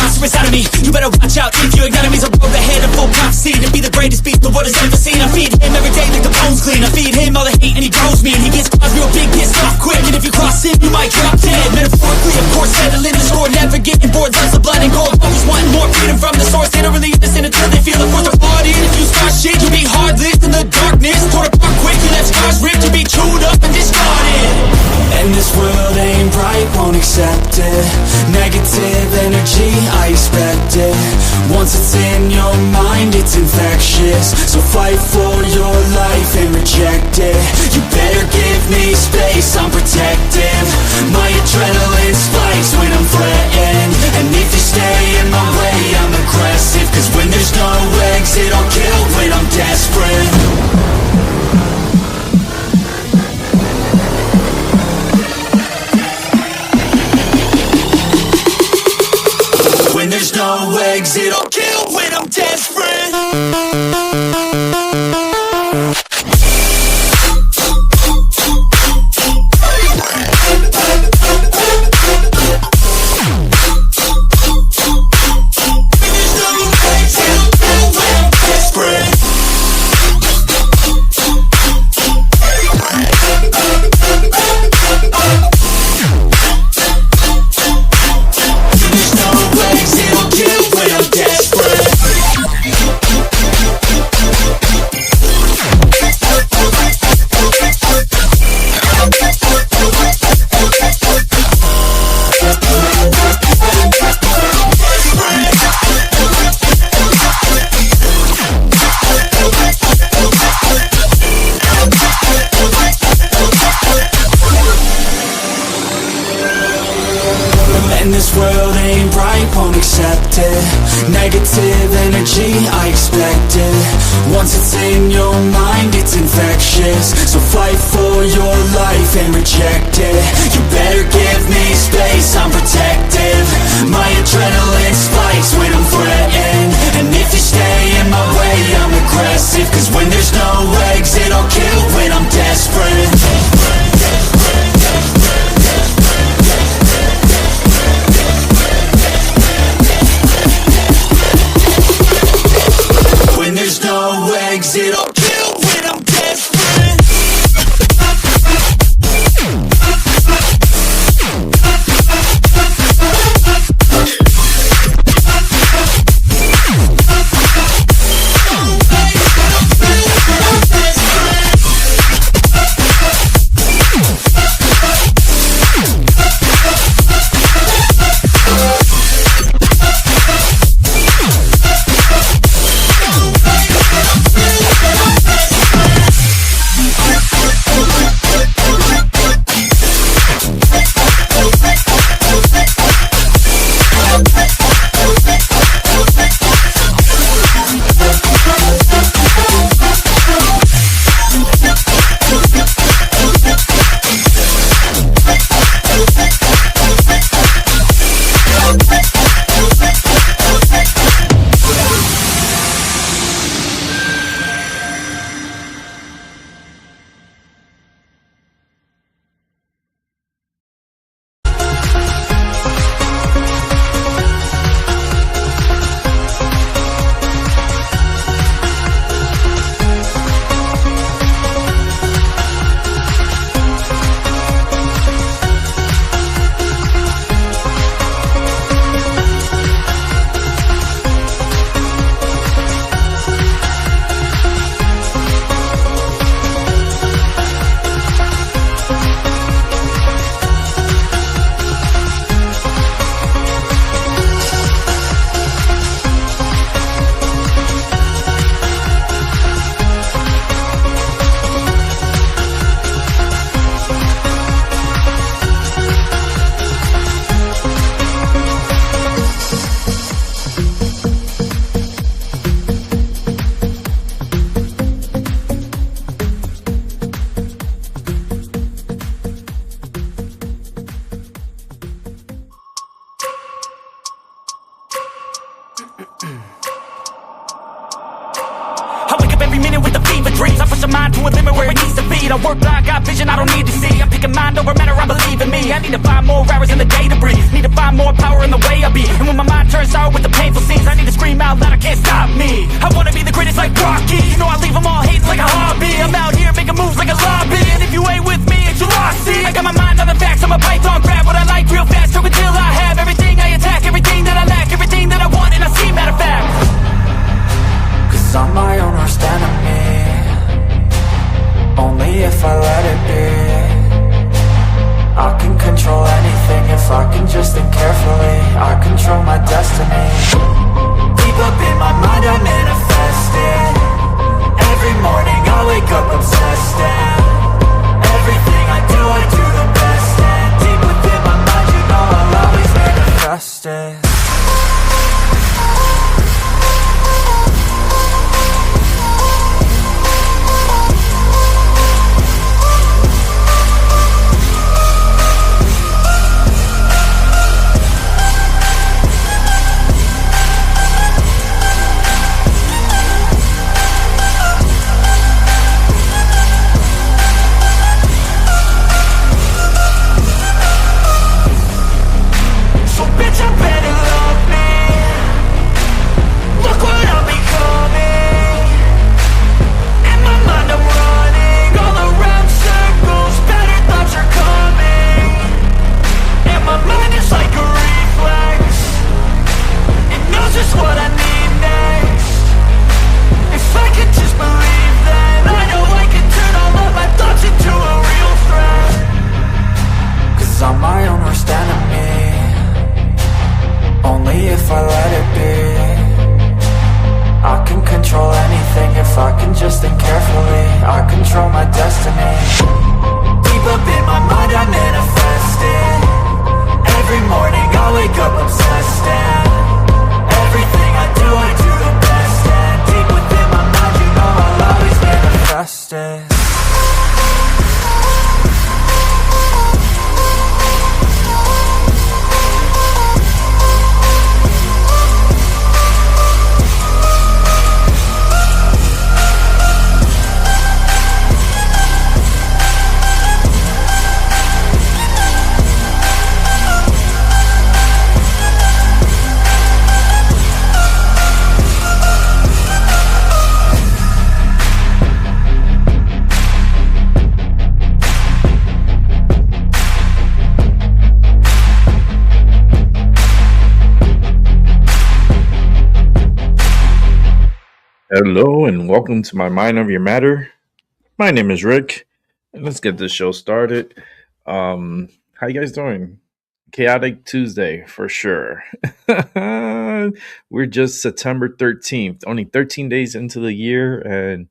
monster inside of me. You better watch out if your enemy's a road ahead of full prophecy. To be the greatest beast the world has ever seen. I feed him every day like the bones clean. I feed him all the hate and he grows me. And he gets claws real big, gets off quick. And if you cross him, you might drop dead. Metaphorically, of course, settling the score. Never getting bored, loves of blood and gore. Always wanting more freedom from the source. They don't really listen until they feel the force of blood in. If you start shit, you'll be heartless in the darkness. Torn apart quick, you left scars ripped. You'll be chewed up and discarded. And this world ain't right, won't accept it. Negative energy, I expect it. Once it's in your mind, it's infectious. So fight for your life and reject it. You better give me space, I'm protective. My adrenaline spikes when I'm threatened. And if you stay in my way, I'm aggressive. Cause when there's no exit, I'll kill when I'm desperate. When there's no exit, I'll kill when I'm desperate. This world ain't right, won't accept it. Negative energy, I expect it. Once it's in your mind, it's infectious. So fight for your life and reject it. You better give me space, I'm protective. My adrenaline spikes when I'm threatened. And if you stay in my way, I'm aggressive. Cause when there's no exit, I'll kill when I'm desperate. When there's no exit, I'll kill when I'm desperate. dreams. I push my mind to a limit where it needs to feed. I work blind, got vision I don't need to see. I'm picking mind over matter, I believe in me. I need to find more hours in the day to breathe. Need to find more power in the way I be. And when my mind turns wanna start with the painful scenes. I need to scream out loud, I can't stop me. I wanna be the greatest like Rocky. You know I leave them all hating like a hobby. I'm out here making moves like a lobby. And if you ain't with me, it's your loss, see. I got my mind on the facts, I'm a python, grab what I like real fast. Choke until I have everything I attack, everything that I lack, everything that I want, and I see, matter of fact. Cause I'm my own worst enemy. Only if I let it be. I can control anything if I can just think carefully. I control my destiny. Deep up in my mind I manifest it. Every morning I wake up obsessed, and everything I do the best. And deep within my mind, you know I'll always manifest it. Hello and welcome to my Mind Over Your Matter. My name is Rick, and let's get this show started. How you guys doing? Chaotic Tuesday for sure. We're just September 13th, only 13 days into the year, and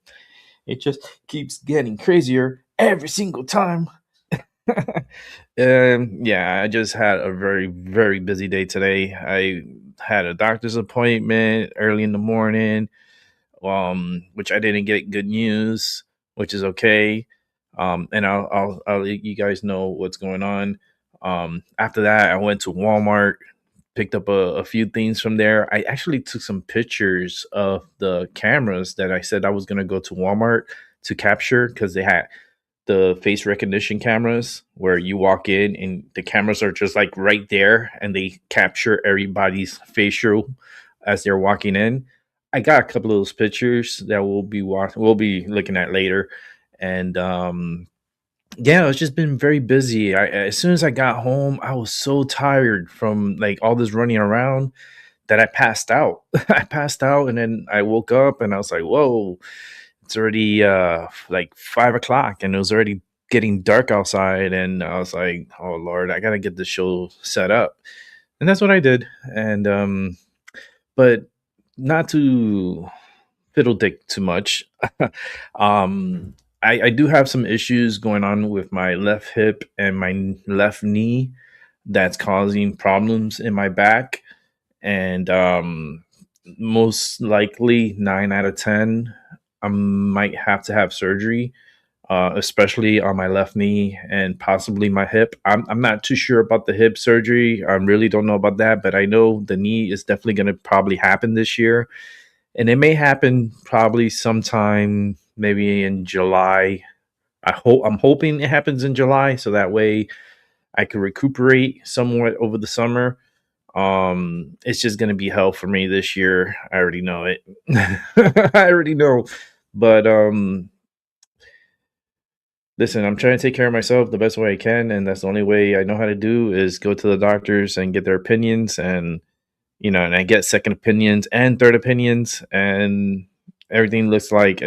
it just keeps getting crazier every single time. And yeah, I just had a very, very busy day today. I had a doctor's appointment early in the morning, which I didn't get good news, which is okay. And I'll let you guys know what's going on. After that, I went to Walmart, picked up a few things from there. I actually took some pictures of the cameras that I said I was gonna go to Walmart to capture because they had the face recognition cameras where you walk in and the cameras are just like right there and they capture everybody's facial as they're walking in. I got a couple of those pictures that we'll be looking at later, and yeah, it's just been very busy. As soon as I got home, I was so tired from like all this running around that I passed out. I passed out, and then I woke up and I was like, "Whoa, it's already like 5 o'clock," and it was already getting dark outside. And I was like, "Oh Lord, I gotta get the show set up," and that's what I did. And but not to fiddle dick too much. I do have some issues going on with my left hip and my left knee that's causing problems in my back. And most likely 9 out of 10, I might have to have surgery, especially on my left knee and possibly my hip. I'm not too sure about the hip surgery. I really don't know about that, but I know the knee is definitely going to probably happen this year. And it may happen probably sometime maybe in July. I'm hoping it happens in July so that way I can recuperate somewhat over the summer. It's just gonna be hell for me this year. I already know it. I already know. But listen, I'm trying to take care of myself the best way I can, and that's the only way I know how to do is go to the doctors and get their opinions, and and I get second opinions and third opinions, and everything looks like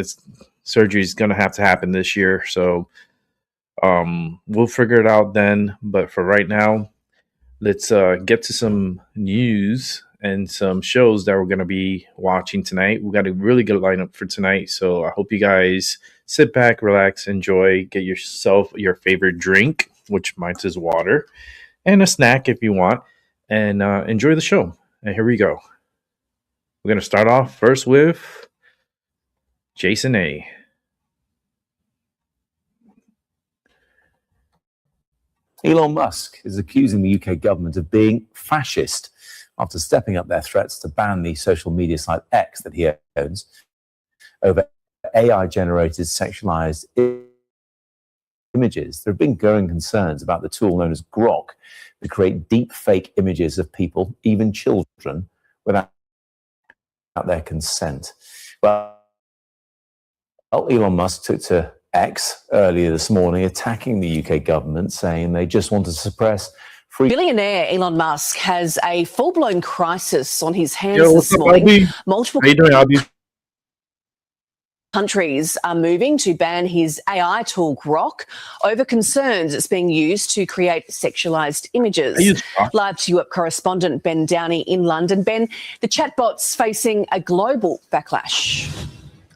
surgery is gonna have to happen this year. So we'll figure it out then. But for right now, let's get to some news and some shows that we're going to be watching tonight. We got a really good lineup for tonight, so I hope you guys sit back, relax, enjoy, get yourself your favorite drink, which mine is water, and a snack if you want, and enjoy the show. And here we go. We're going to start off first with Jason A. Elon Musk is accusing the UK government of being fascist after stepping up their threats to ban the social media site X that he owns over AI-generated sexualized images. There have been growing concerns about the tool known as Grok to create deep fake images of people, even children, without their consent. Well, Elon Musk took to X earlier this morning, attacking the UK government, saying they just want to suppress free. Billionaire Elon Musk has a full-blown crisis on his hands this morning. Multiple countries are moving to ban his AI tool Grok over concerns it's being used to create sexualized images. Live to you up correspondent Ben Downey in London. Ben, the chatbot's facing a global backlash.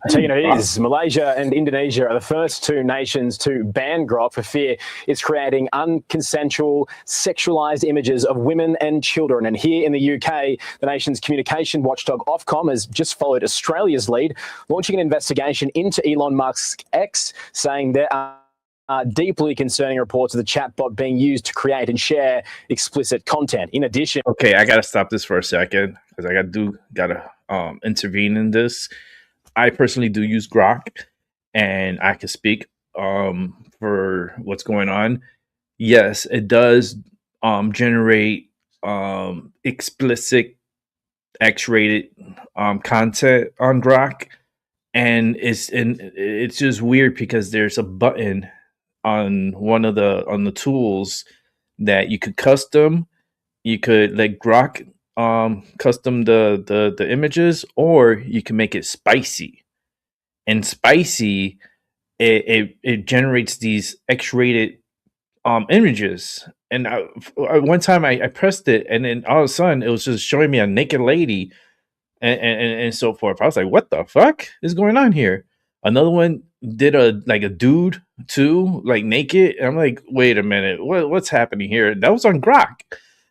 I tell you, it is. Malaysia and Indonesia are the first two nations to ban Grok for fear it's creating unconsensual, sexualised images of women and children. And here in the UK, the nation's communication watchdog Ofcom has just followed Australia's lead, launching an investigation into Elon Musk's X, saying there are deeply concerning reports of the chatbot being used to create and share explicit content. In addition... Okay, I got to stop this for a second because I got to intervene in this. I personally do use Grok, and I can speak for what's going on. Yes, it does generate explicit X-rated content on Grok, and it's just weird because there's a button on the tools that you could custom. You could let Grok custom the images, or you can make it spicy, and spicy it generates these X-rated images. And one time I pressed it, and then all of a sudden it was just showing me a naked lady and so forth. I was like, what the fuck is going on here? Another one did a dude too, like naked, and I'm like, wait a minute, what's happening here? That was on Grok,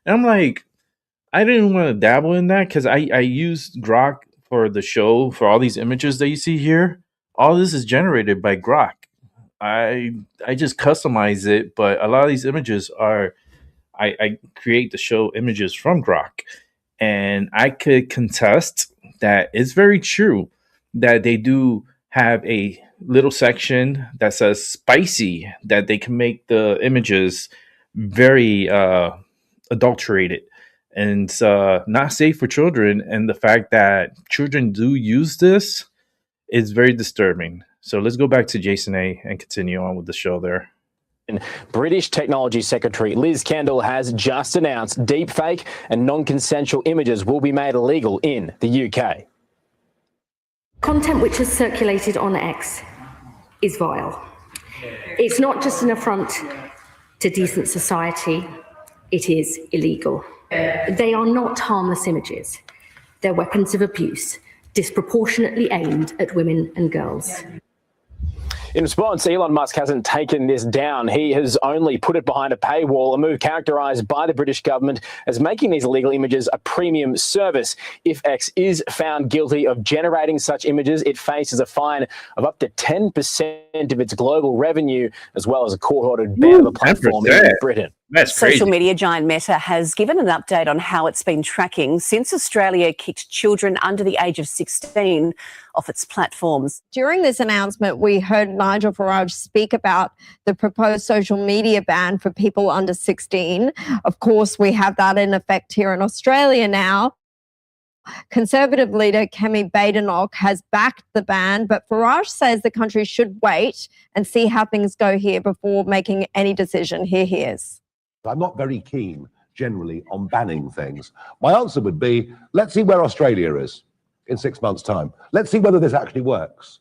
and I'm like, I didn't want to dabble in that because I used Grok for the show, for all these images that you see here. All this is generated by Grok. I just customize it, but a lot of these images are, I create the show images from Grok. And I could contest that it's very true that they do have a little section that says spicy, that they can make the images very adulterated. And it's not safe for children. And the fact that children do use this is very disturbing. So let's go back to Jason A and continue on with the show there. British Technology Secretary Liz Kendall has just announced deepfake and non-consensual images will be made illegal in the UK. Content which is circulated on X is vile. It's not just an affront to decent society, it is illegal. They are not harmless images. They're weapons of abuse, disproportionately aimed at women and girls. In response, Elon Musk hasn't taken this down. He has only put it behind a paywall, a move characterised by the British government as making these illegal images a premium service. If X is found guilty of generating such images, it faces a fine of up to 10% of its global revenue, as well as a court-ordered ban of the platform in Britain. That's crazy. Social media giant Meta has given an update on how it's been tracking since Australia kicked children under the age of 16 off its platforms. During this announcement, we heard Nigel Farage speak about the proposed social media ban for people under 16. Of course, we have that in effect here in Australia now. Conservative leader Kemi Badenoch has backed the ban, but Farage says the country should wait and see how things go here before making any decision. Here he is. I'm not very keen generally on banning things. My answer would be, let's see where Australia is in 6 months' time. Let's see whether this actually works.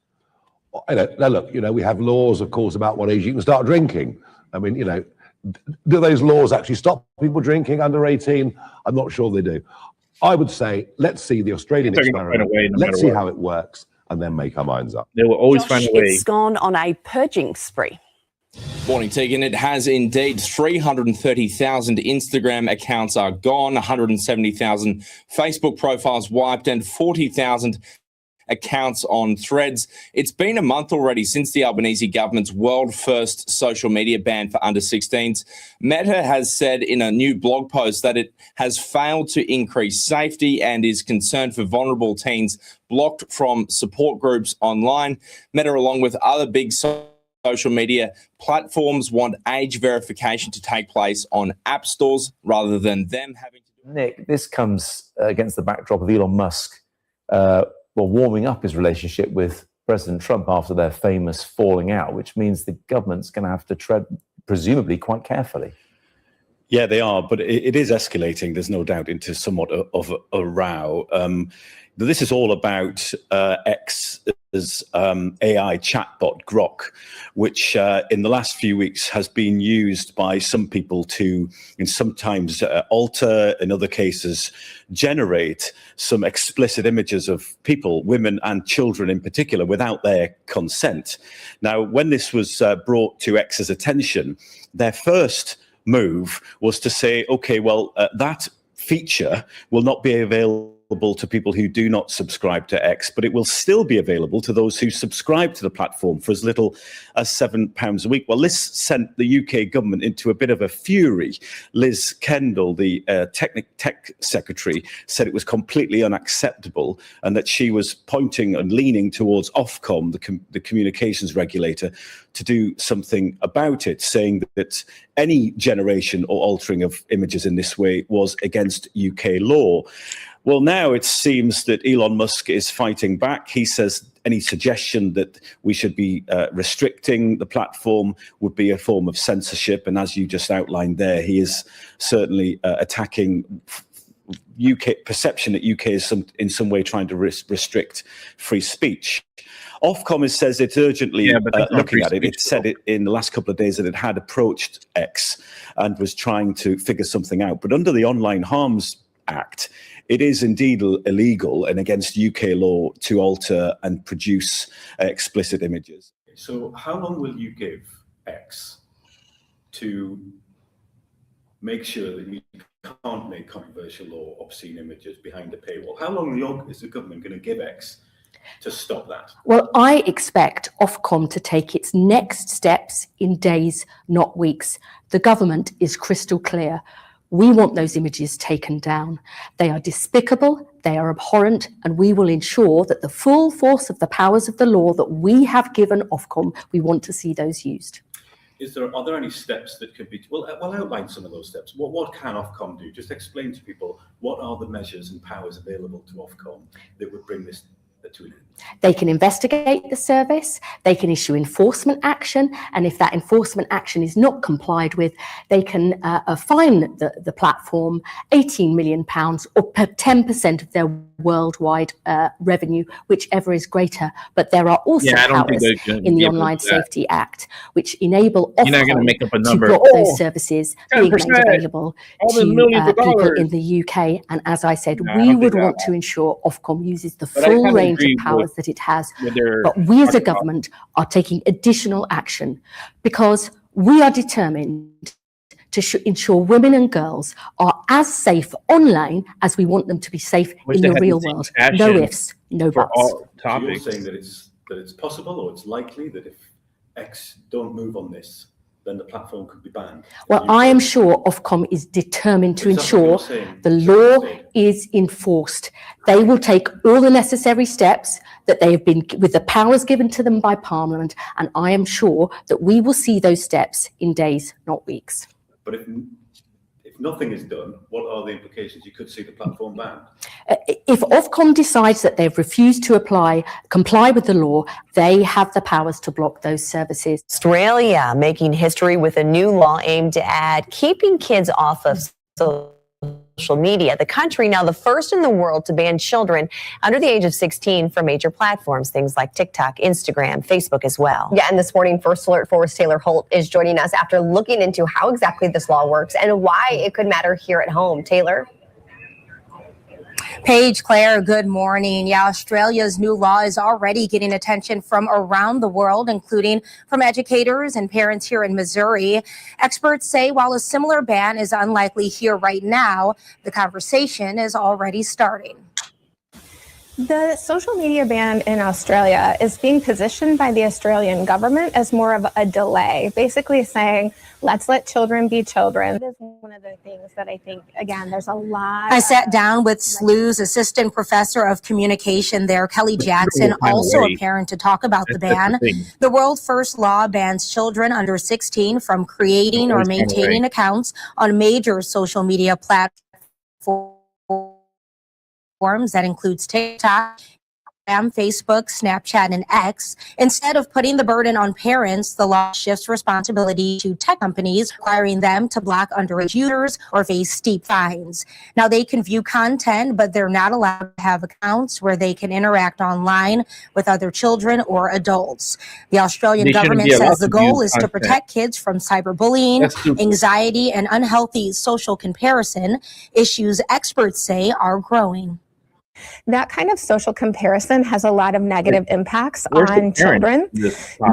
Now look, we have laws, of course, about what age you can start drinking. I mean, do those laws actually stop people drinking under 18? I'm not sure they do. I would say, let's see the Australian experiment. Let's see how it works, and then make our minds up. They will always find a way. It's gone on a purging spree. Morning, Tegan. It has indeed. 330,000 Instagram accounts are gone, 170,000 Facebook profiles wiped, and 40,000 accounts on Threads. It's been a month already since the Albanese government's world-first social media ban for under 16s. Meta has said in a new blog post that it has failed to increase safety and is concerned for vulnerable teens blocked from support groups online. Meta, along with other big social media platforms, want age verification to take place on app stores rather than them having to do it. Nick, this comes against the backdrop of Elon Musk warming up his relationship with President Trump after their famous falling out, which means the government's going to have to tread, presumably, quite carefully. Yeah, they are, but it is escalating, there's no doubt, into somewhat of a row. This is all about X's AI chatbot, Grok, which in the last few weeks has been used by some people to, and sometimes alter, in other cases, generate some explicit images of people, women and children in particular, without their consent. Now, when this was brought to X's attention, their first move was to say, okay, well, that feature will not be available to people who do not subscribe to X, but it will still be available to those who subscribe to the platform for as little as £7 a week. Well, this sent the UK government into a bit of a fury. Liz Kendall, the tech secretary, said it was completely unacceptable and that she was pointing and leaning towards Ofcom, the communications regulator, to do something about it, saying that any generation or altering of images in this way was against UK law. Well, now it seems that Elon Musk is fighting back. He says any suggestion that we should be restricting the platform would be a form of censorship. And as you just outlined there, he is certainly attacking UK perception that UK is in some way trying to restrict free speech. Ofcom says it's urgently looking at it. It said it in the last couple of days that it had approached X and was trying to figure something out. But under the Online Harms Act, it is indeed illegal and against UK law to alter and produce explicit images. So how long will you give X to make sure that you can't make controversial or obscene images behind a paywall? How long is the government going to give X to stop that? Well, I expect Ofcom to take its next steps in days, not weeks. The government is crystal clear. We want those images taken down. They are despicable, they are abhorrent, and we will ensure that the full force of the powers of the law that we have given Ofcom, we want to see those used. Are there any steps that could be, well, outline some of those steps. What can Ofcom do? Just explain to people what are the measures and powers available to Ofcom that would bring this to an end. They can investigate the service, they can issue enforcement action, and if that enforcement action is not complied with, they can fine the platform £18 million or 10% of their worldwide revenue, whichever is greater. But there are also powers in the Online Safety Act which enable Ofcom to block those services being made available to people in the UK. And as I said, we would want to ensure Ofcom uses the full range of powers that it has, but we as a government are taking additional action because we are determined to ensure women and girls are as safe online as we want them to be safe in the real world. No ifs, no buts. So you're saying that it's possible or it's likely that if X don't move on this, then the platform could be banned. Well, I am sure Ofcom is determined to ensure the law is enforced. They will take all the necessary steps that they have been, with the powers given to them by Parliament, and I am sure that we will see those steps in days, not weeks. But if nothing is done, what are the implications? You could see the platform banned. If Ofcom decides that they've refused to comply with the law, they have the powers to block those services. Australia making history with a new law aimed at keeping kids off of social media. The country now the first in the world to ban children under the age of 16 from major platforms, things like TikTok, Instagram, Facebook as well. Yeah, and this morning, First Alert Force Taylor Holt is joining us after looking into how exactly this law works and why it could matter here at home. Taylor? Paige, Claire, good morning. Yeah, Australia's new law is already getting attention from around the world, including from educators and parents here in Missouri. Experts say while a similar ban is unlikely here right now, the conversation is already starting. The social media ban in Australia is being positioned by the Australian government as more of a delay, basically saying, let's let children be children. That is one of the things that I think, again, there's a lot. I sat down with SLU's assistant professor of communication there, Kelly Jackson, also a parent, to talk about the ban. The world's first law bans children under 16 from creating or maintaining accounts on major social media platforms. That includes TikTok, Facebook, Snapchat, and X. Instead of putting the burden on parents, the law shifts responsibility to tech companies, requiring them to block underage users or face steep fines. Now, they can view content, but they're not allowed to have accounts where they can interact online with other children or adults. The Australian government says the goal is to protect kids from cyberbullying, anxiety, and unhealthy social comparison, issues experts say are growing. That kind of social comparison has a lot of negative impacts on children.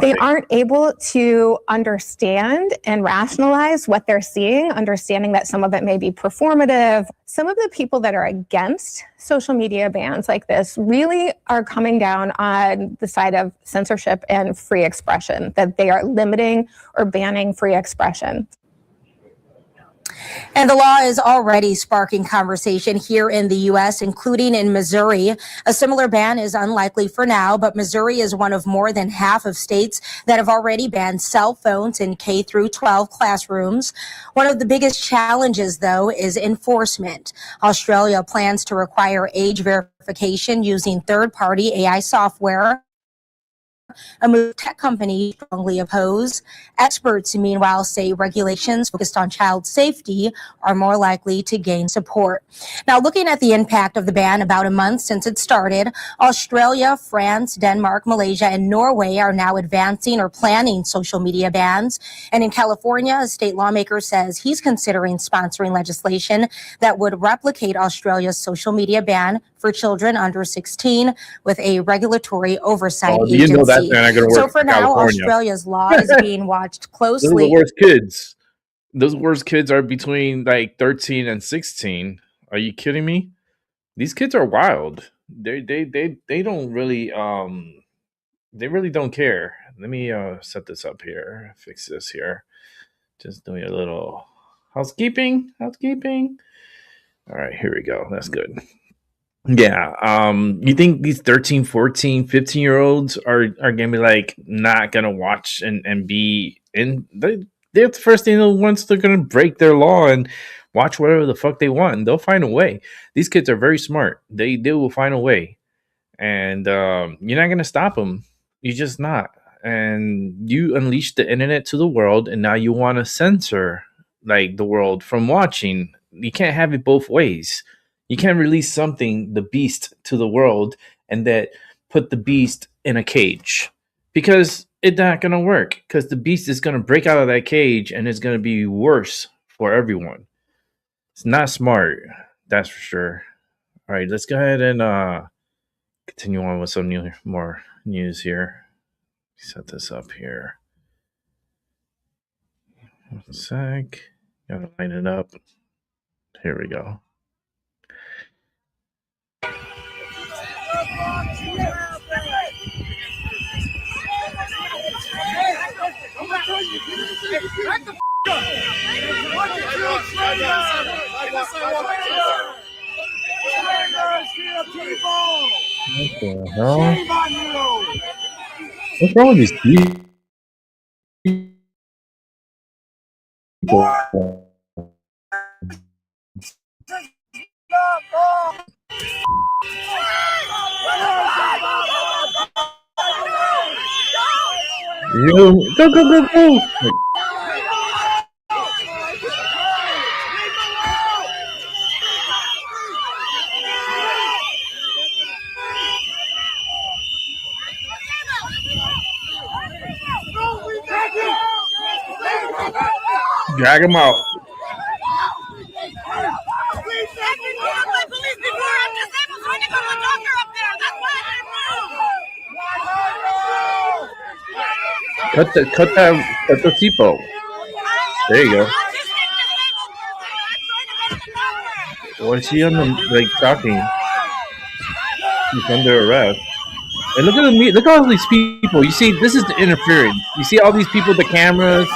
They aren't able to understand and rationalize what they're seeing, understanding that some of it may be performative. Some of the people that are against social media bans like this really are coming down on the side of censorship and free expression, that they are limiting or banning free expression. And the law is already sparking conversation here in the U.S., including in Missouri. A similar ban is unlikely for now, but Missouri is one of more than half of states that have already banned cell phones in K through 12 classrooms. One of the biggest challenges, though, is enforcement. Australia plans to require age verification using third-party AI software, a move tech companies strongly oppose. Experts, meanwhile, say regulations focused on child safety are more likely to gain support. Now, looking at the impact of the ban about a month since it started, Australia, France, Denmark, Malaysia, and Norway are now advancing or planning social media bans. And in California, a state lawmaker says he's considering sponsoring legislation that would replicate Australia's social media ban for children under 16 with a regulatory oversight agency. You know that's not gonna work. So for now, California. Australia's law is being watched closely. Those are the worst kids. Those worst kids are between like 13 and 16. Are you kidding me? These kids are wild. They don't really they really don't care. Let me set this up here. Fix this here. Just doing a little housekeeping. All right, here we go. That's good. Yeah. You think these 13, 14, 15-year-olds are gonna be like not gonna watch and be in? They're the first thing once they're gonna break their law and watch whatever the fuck they want. They'll find a way. These kids are very smart. They will find a way, and you're not gonna stop them. You're just not. And you unleash the internet to the world, and now you want to censor like the world from watching. You can't have it both ways. You can't release something, the beast, to the world and that put the beast in a cage, because it's not going to work, because the beast is going to break out of that cage and it's going to be worse for everyone. It's not smart. That's for sure. All right, let's go ahead and continue on with some more news here. Set this up here. 1 sec. Gotta line it up. Here we go. What the hell? What's wrong with these people? Yo, go. Drag him out. Cut the seatbelt. There you go. What is he on the talking? He's under arrest. And look at all these people. You see, this is the interference. You see all these people, the cameras,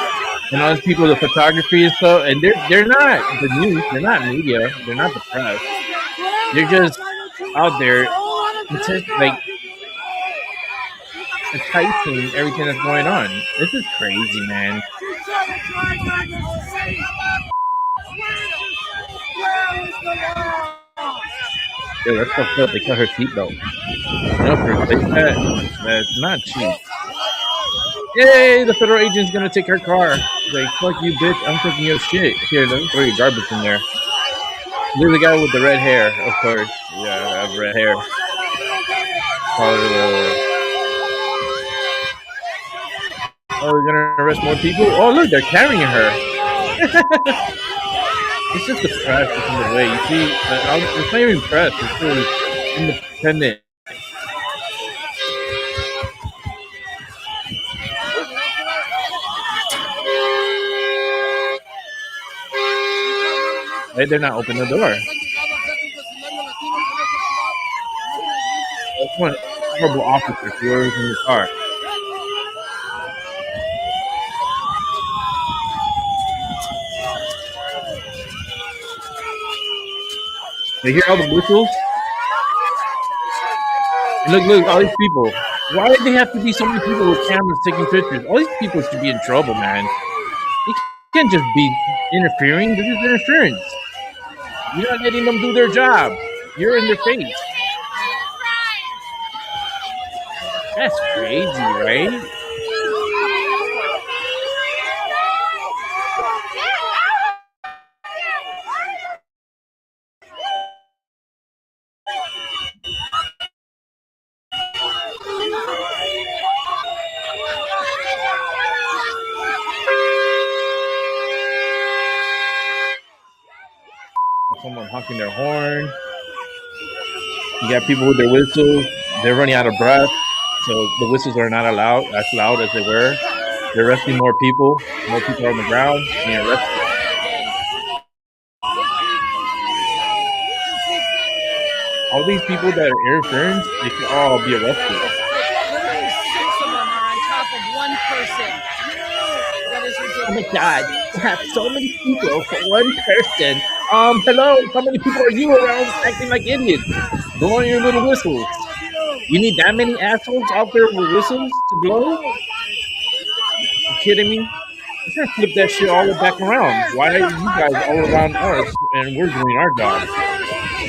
and all these people, the photography and stuff, and they're not the news, they're not media, they're not the press. They're just out there, like enticing everything that's going on. This is crazy, man. Yo, that's fucked up. They cut her seatbelt. No, for replace that's not cheap. Yay, the federal agent's gonna take her car. Like, fuck you, bitch, I'm taking your shit. Here, let me throw your garbage in there. There's the guy with the red hair, of course. Yeah, I have red hair. Oh, we're gonna arrest more people? Oh, look, they're carrying her. It's just the press that's in the way. You see, it's not even press, it's just independent. Why they're not open the door? That's one horrible officer whoever's in the car. They hear all the whistles? Look, all these people. Why do they have to be so many people with cameras taking pictures? All these people should be in trouble, man. You can't just be interfering. This is interference. You're not letting them do their job. You're in their face. That's crazy, right? Someone honking their horn. You got people with their whistles. They're running out of breath, so the whistles are not allowed as loud as they were. They're arresting more people. More people are on the ground being arrested. All these people that are interference, they should all be arrested. Literally 6 of them are on top of one person. That is ridiculous. Oh my God, you have so many people for one person. Hello, how many people are you around acting like idiots? Blowing your little whistles. You need that many assholes out there with whistles to blow? You kidding me? You should flip that shit all the way back around. Why are you guys all around us and we're doing our job?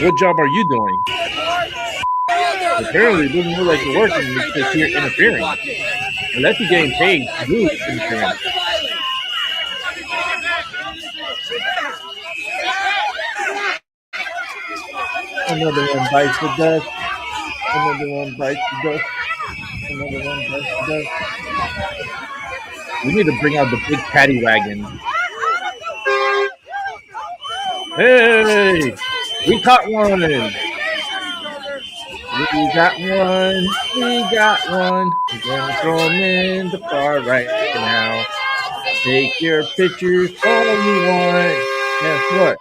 What job are you doing? Apparently, it doesn't look like you're working. You're just here interfering. Unless you're getting paid to do interference. Another one bites the dust. Another one bites the dust. Another one bites the dust. We need to bring out the big paddy wagon. Hey! We caught one! We got one! We got one! We're gonna throw them in the car right now. Take your pictures all you want. Guess what?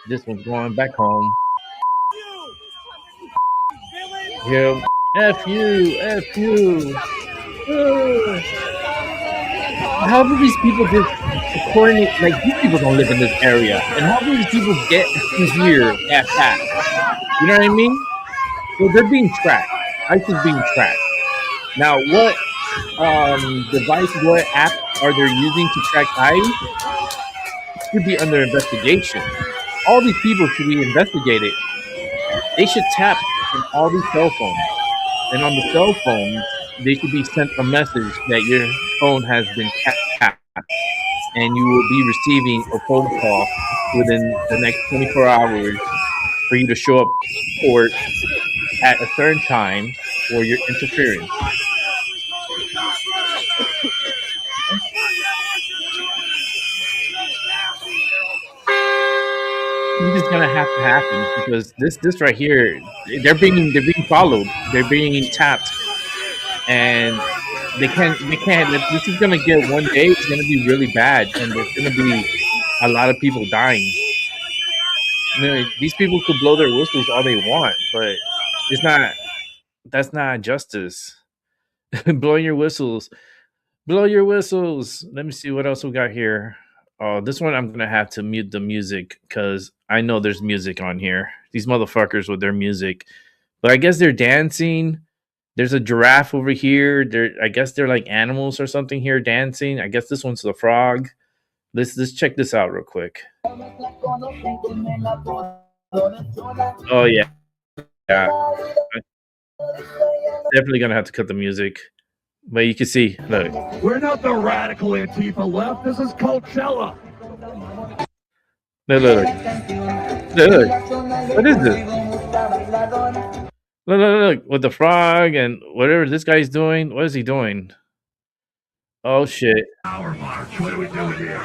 This one's going back home. Yeah, F you, F you. how do these people just coordinate? Like, these people don't live in this area, and how do these people get to here that fast? You know what I mean? So they're being tracked. ICE is being tracked. Now, what device, what app are they using to track ICE? Should be under investigation. All these people should be investigated. They should tap in all these cell phones, and on the cell phones, they should be sent a message that your phone has been tapped, and you will be receiving a phone call within the next 24 hours for you to show up to court at a certain time for your interference. This is gonna have to happen because this right here, they're being followed, they're being tapped, and they can't. This is gonna get one day. It's gonna be really bad, and there's gonna be a lot of people dying. You know, these people could blow their whistles all they want, but it's not. That's not justice. Blow your whistles. Blow your whistles. Let me see what else we got here. Oh, this one I'm gonna have to mute the music because I know there's music on here. These motherfuckers with their music, but I guess they're dancing. There's a giraffe over here. I guess they're like animals or something here dancing. I guess this one's the frog. Let's check this out real quick. Oh yeah. Definitely gonna have to cut the music. But you can see, look. We're not the radical Antifa left. This is Coachella. Look. What is this? Look. With the frog and whatever this guy's doing. What is he doing? Oh, shit. Power march. What are we doing here?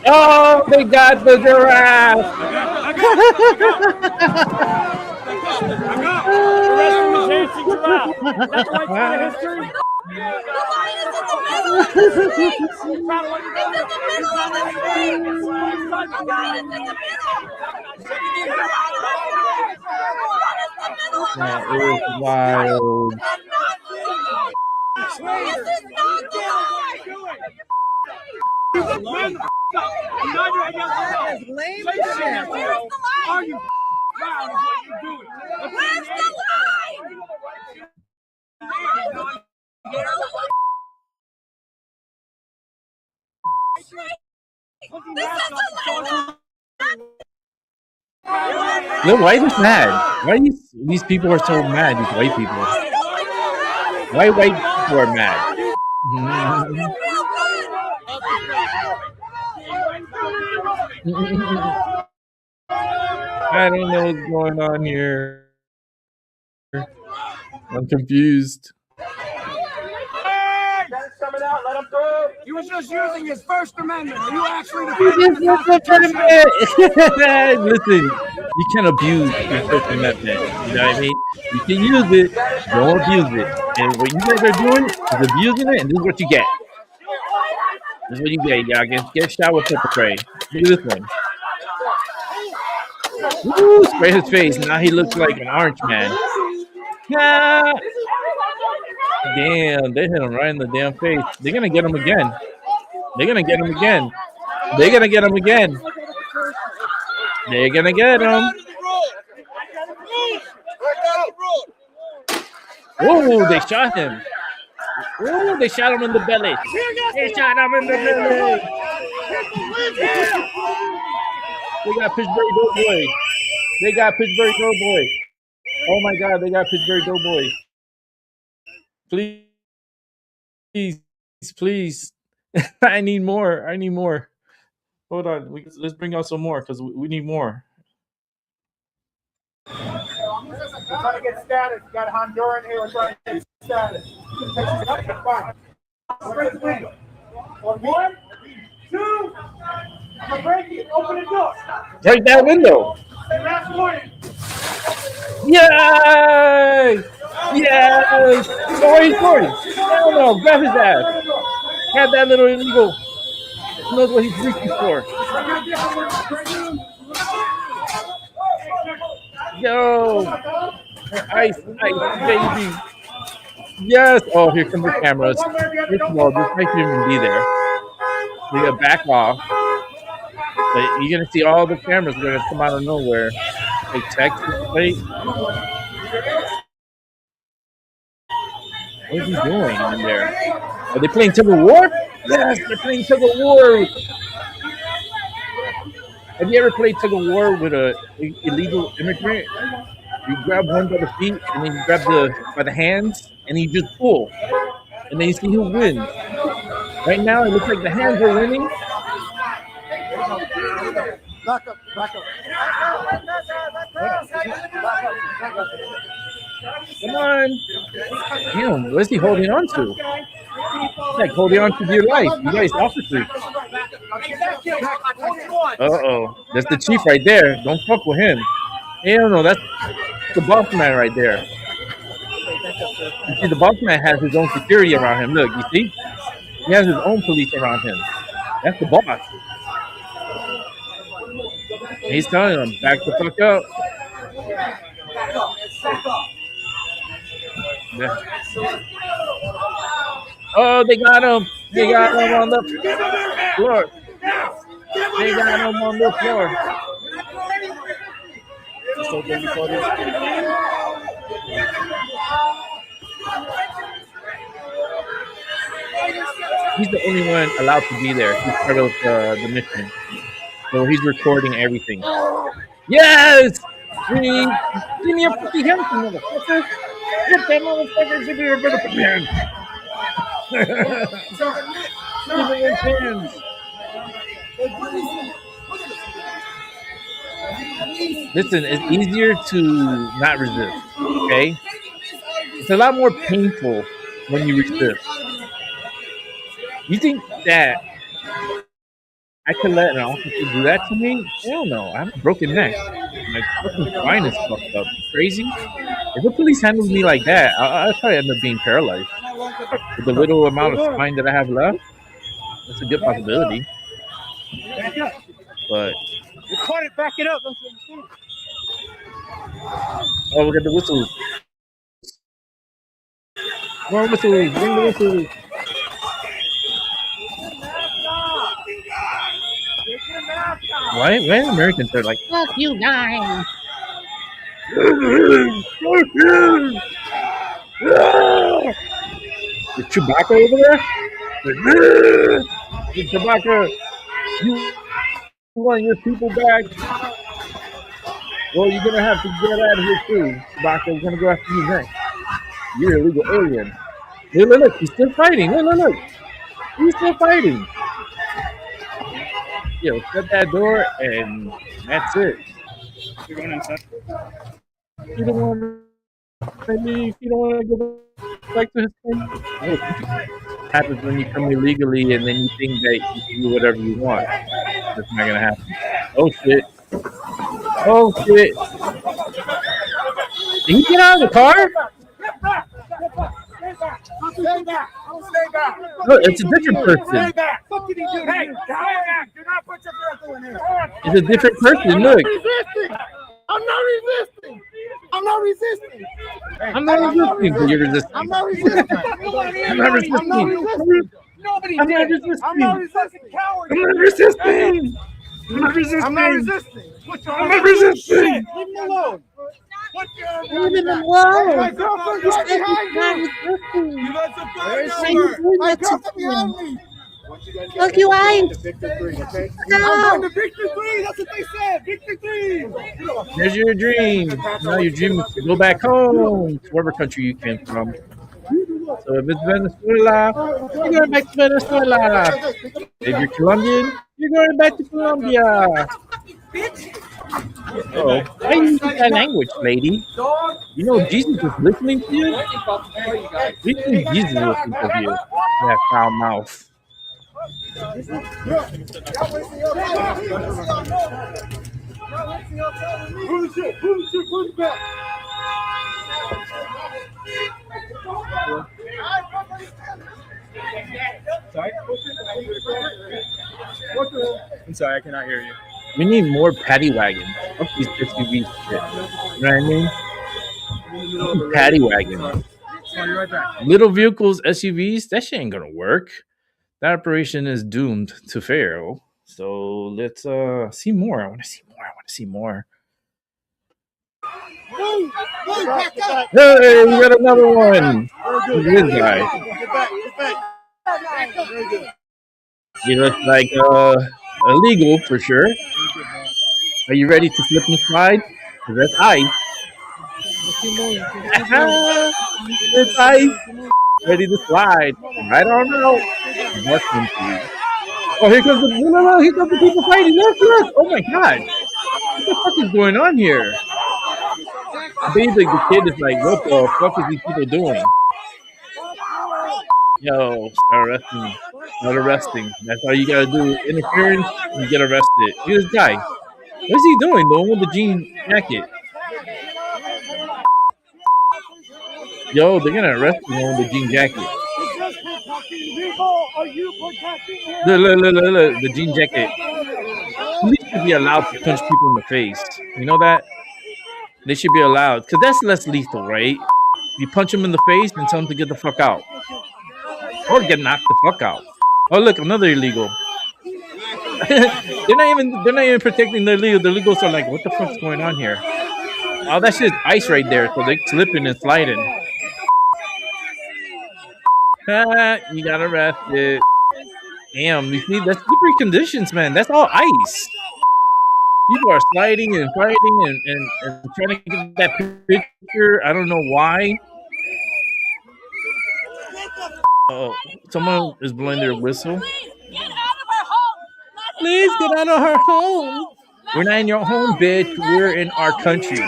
Oh, they got the giraffe. Yeah, it was wild. Look, why is this mad? Why these people are so mad? These white people. Why white people are mad? I don't know what's going on here. I'm confused. He was just using his First Amendment. Are you actually Listen, you can't abuse your First Amendment. You know what I mean? You can use it, don't abuse it. And what you guys are doing is abusing it, and this is what you get. This is what you get, y'all. Get shot with pepper spray. Look at this one. Woo, spray his face. Now he looks like an orange man. Yeah. Damn, they hit him right in the damn face. They're gonna get him again. They're gonna get him again. They're gonna get him again. They're gonna get him. Oh, they shot him. Oh, they shot him in the belly. They shot him in the belly. They got Pittsburgh Doughboy. They got Pittsburgh Doughboy. Oh my God, they got Pittsburgh Doughboy. Please. I need more. Hold on. Let's bring out some more because we need more. We're trying to get status. We got Honduran here. We're trying to get status. Break the window. On 1, 2. I'm gonna break it. Open the door. Break that window. Last warning. Yay! Yay! So what are you doing? No, grab his ass. Grab that little illegal. He knows what he's reaching for. Yo! Ice, baby. Yes! Oh, here come the cameras. First of all, this might even be there. We got back off. But you're gonna see all the cameras are gonna come out of nowhere. Like Texas plate. What is he doing in there? Are they playing tug of war? Yes, they're playing tug of war. Have you ever played tug of war with a illegal immigrant? You grab one by the feet and then you grab by the hands and you just pull. And then you see who wins. Right now it looks like the hands are winning. Back up, back up. Come on. Damn, what is he holding on to? It's like holding on to your life. You guys officers. Uh-oh. That's the chief right there. Don't fuck with him. Hell no, that's the boss man right there. You see, the boss man has his own security around him. Look, you see? He has his own police around him. That's the boss. He's telling them, back the fuck up. Yeah. Oh, they got him. They got him on the floor. They got him on the floor. He's the only one allowed to be there. He's part of the mission. So he's recording everything. Yes! Give me a fucking hand, motherfucker. Get that motherfucker. Give me a bit of hand. Give me his hands. Listen, it's easier to not resist, okay? It's a lot more painful when you resist. You think that I could let an officer do that to me? Hell no. I have a broken neck. My fucking spine is fucked up. Crazy? If the police handles me like that, I'll probably end up being paralyzed. With the little amount of spine that I have left, that's a good possibility. But Record it, back it up. oh, we got the whistles. More whistles. Bring the whistles. Why Americans are like, fuck you guys. Fuck you. The Chewbacca over there? The Chewbacca, you want your people back? Well, you're going to have to get out of here too. Chewbacca is going to go after you next. You're an illegal alien. Look, he's still fighting. Look. He's still fighting. Yo, shut that door and that's it. You're going inside. You don't want to leave. You don't want to go back to his thing. What happens when you come illegally and then you think that you can do whatever you want? That's not gonna happen. Oh shit. Oh shit. Did he get out of the car? Stay back. Stay back. Look, it's a different person. Stay back. What did he do? Hey, stay back. Do not put your vehicle in here. It's a different person. Look. I'm not resisting. I'm not resisting. I'm not resisting, but you're resisting. I'm not resisting. I'm not resisting. I'm not resisting. Nobody I'm not did. resisting. I'm not resisting. Coward. I'm not resisting. I'm not resisting. I'm not resisting. I'm not resisting. Leave me alone. Leave him alone. My girlfriend's right behind you. You got some phone number. My girlfriend behind me. Look, you ain't. I'm going to Victor 3. That's what they said. Victor 3. There's your dream. Now your dream is to go back home to whatever country you came from. So if it's Venezuela, you're going back to Venezuela. If you're Colombian, you're going back to Colombia. Oh, why you use that language, lady? You know Jesus is listening to you? We think Jesus is listening to you. You have foul mouth. Who's back? Sorry? I'm sorry, I cannot hear you. We need more paddy wagons. Fuck these SUV shit. You know what I mean? Paddy wagons. Oh, you're right back. Little vehicles, SUVs, that shit ain't gonna work. that operation is doomed to fail. So let's see more. I want to see more. Hey, we got another one. This guy. He looks like illegal for sure. Are you ready to flip and slide? 'Cause that's ice. It's ice. Ready to slide. Right on out. Oh, here comes here comes the people fighting. Look. Oh my god. What the fuck is going on here? Basically, the kid is like, what the fuck is these people doing? Yo, start arresting. That's all you gotta do. Interference, you get arrested. Look at this guy. What is he doing? The one with the jean jacket. Yo, they're gonna arrest the one with the jean jacket. Look, the jean jacket. Police should be allowed to punch people in the face. You know that? They should be allowed, because that's less lethal, right? You punch them in the face and tell them to get the fuck out. Or get knocked the fuck out. Oh look, another illegal. they're not even protecting the illegal. The illegals are like, what the fuck's going on here? Oh, that's just ice right there, so they're slipping and sliding. You got arrested. Damn, you see, that's slippery conditions, man. That's all ice. People are sliding and fighting and trying to get that picture. I don't know why. Oh, someone is blowing their whistle. Please get out of her home. We're not in your home, bitch. We're in our country.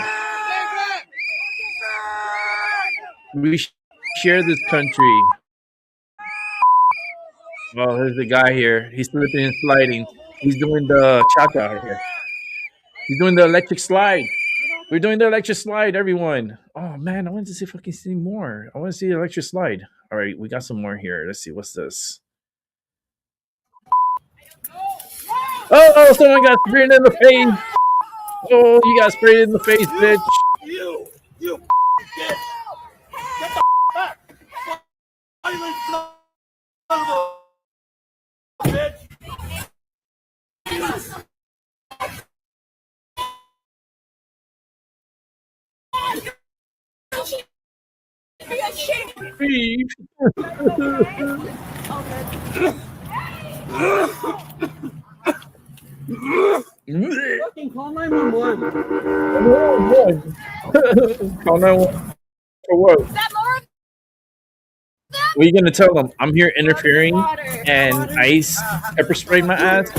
We share this country. Oh, there's the guy here. He's slipping and sliding. He's doing the cha-cha here. He's doing the electric slide. We're doing the electric slide, everyone. Oh, man, I want to see if I can see more. I want to see the electric slide. All right, we got some more here. Let's see. What's this? Oh, someone got sprayed in the face. Oh, you got sprayed in the face, bitch. You bitch. Get the back. Bitch. Fucking call 911. Call 911 for what? What are you gonna tell them? I'm here interfering and ice pepper spray my ass?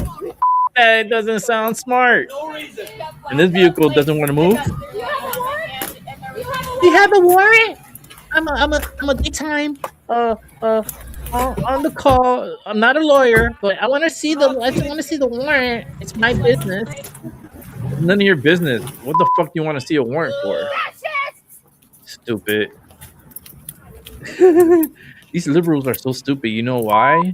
That doesn't sound smart. And this vehicle doesn't want to move. You have a warrant? I'm a daytime on the call. I'm not a lawyer, but I want to see the warrant. It's my business. None of your business. What the fuck do you want to see a warrant for? Stupid. These liberals are so stupid. You know why?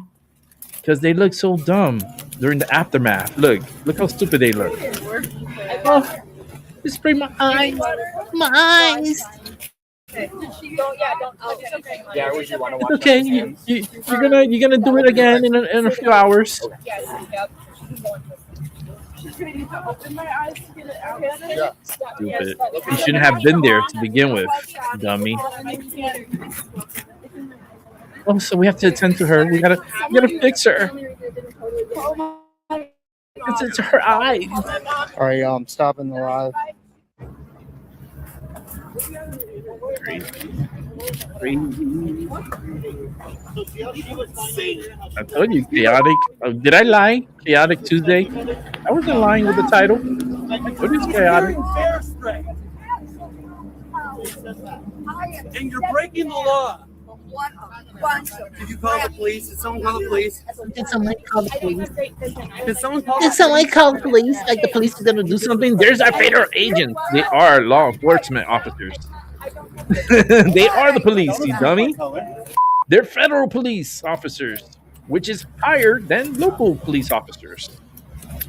Because they look so dumb during the aftermath. Look how stupid they look. Oh, just spray my eyes. My eyes. Yeah, would you want to watch? It's okay. You're gonna do it again in a few hours. Stupid. You shouldn't have been there to begin with, dummy. Oh, so we have to attend to her. We gotta fix her. It's her eyes. All right, y'all, I'm stopping the live. I told you, chaotic. Oh, did I lie? Chaotic Tuesday. I wasn't lying with the title. What is chaotic? And you're breaking the law. Did you call the police? Did someone call the police? Did someone call the police? Did someone call the police? Like the police is gonna do something? There's our federal agents. They are law enforcement officers. They are the police, you dummy. They're federal police officers, which is higher than local police officers.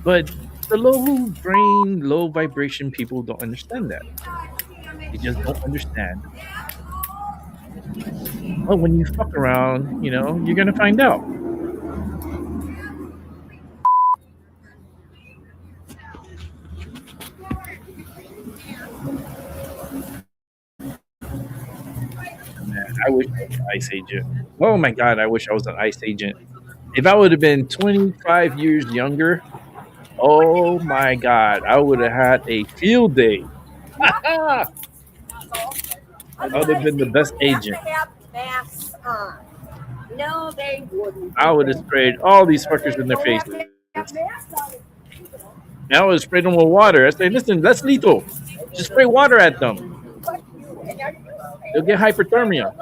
But the low brain, low vibration people don't understand that. They just don't understand. Well, when you fuck around, you're gonna find out. Man, I wish I was an ICE agent. Oh my God, I wish I was an ICE agent. If I would have been 25 years younger, oh my God, I would have had a field day. I would have been the best agent. Masks on. No, they wouldn't. I would have sprayed all these fuckers in their faces. And I would have sprayed them with water. I say, listen, that's lethal. Just spray water at them. They'll get hyperthermia.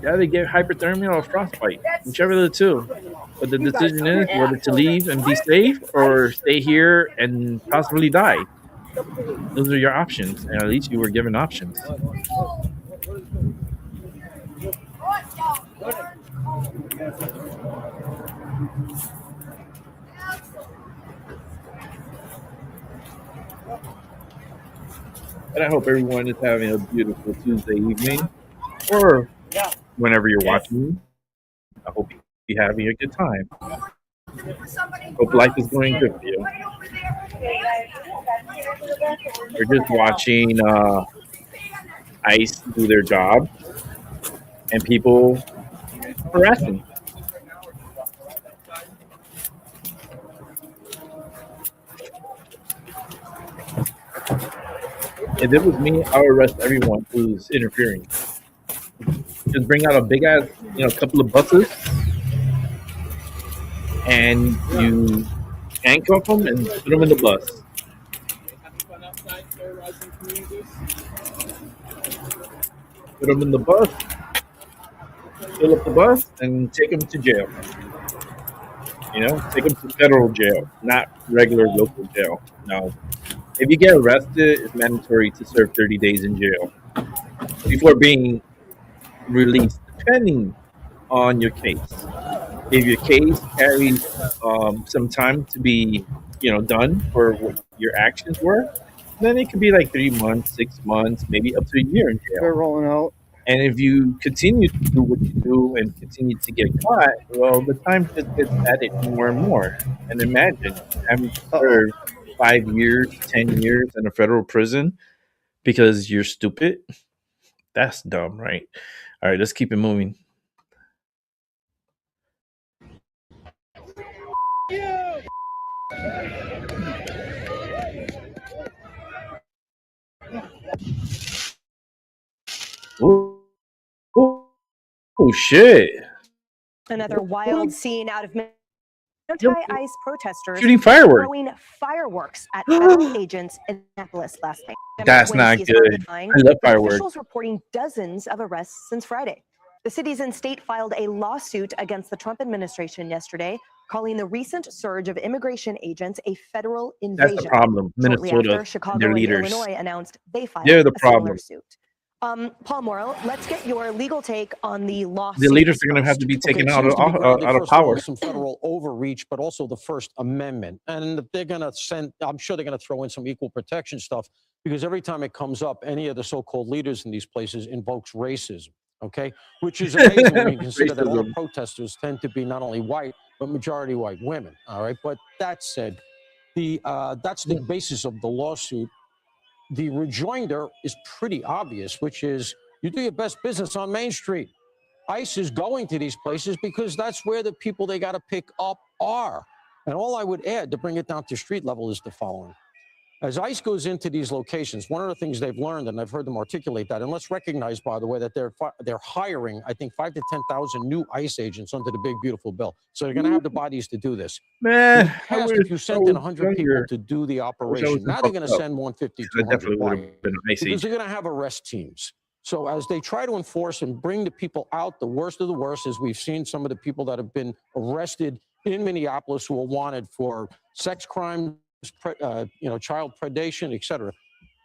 Yeah, they get hyperthermia or frostbite, whichever of the two. But the decision is whether to leave and be safe or stay here and possibly die. Those are your options, and at least you were given options. And I hope everyone is having a beautiful Tuesday evening, or whenever you're watching. I hope you're having a good time. Hope life is going good for you. We're just watching ICE do their job and people harassing. If it was me, I would arrest everyone who's interfering. Just bring out a big ass, couple of buses, and you handcuff them and put them in the bus. Put them in the bus, fill up the bus, and take them to jail. Take them to federal jail, not regular local jail. No. If you get arrested, it's mandatory to serve 30 days in jail before being released, depending on your case. If your case carries some time to be, done for what your actions were, then it could be like 3 months, 6 months, maybe up to a year in jail. They're rolling out. And if you continue to do what you do and continue to get caught, well, the time just gets added more and more. And imagine having to serve 5 years, 10 years in a federal prison because you're stupid. That's dumb, right? All right, let's keep it moving. Oh shit. Another wild scene out of anti-ICE protesters shooting fireworks. throwing fireworks at federal agents in Minneapolis last night. That's not good. I love fireworks. Officials reporting dozens of arrests since Friday. The cities and state filed a lawsuit against the Trump administration yesterday, calling the recent surge of immigration agents a federal invasion. That's the problem. Shortly Minnesota, after, Chicago their and leaders. Illinois announced they filed They're the a similar problem. suit. Paul Morrow, let's get your legal take on the lawsuit. The leaders are going to have to be taken out of power. Some federal overreach, but also the First Amendment. And they're going to I'm sure they're going to throw in some equal protection stuff, because every time it comes up, any of the so-called leaders in these places invokes racism, okay? Which is amazing when you consider that all the protesters tend to be not only white, but majority white women, all right? But that said, that's the basis of the lawsuit. The rejoinder is pretty obvious, which is you do your best business on Main Street. ICE is going to these places because that's where the people they got to pick up are. And all I would add to bring it down to street level is the following. As ICE goes into these locations, one of the things they've learned, and I've heard them articulate that, and let's recognize, by the way, that they're hiring, I think, 5,000 to 10,000 new ICE agents under the big, beautiful bill. So they're going to have the bodies to do this. Man, if you sent in 100 people to do the operation, now they're going to send 150 to 200 because they're going to have arrest teams. So as they try to enforce and bring the people out, the worst of the worst, as we've seen some of the people that have been arrested in Minneapolis who are wanted for sex crimes, child predation, et cetera.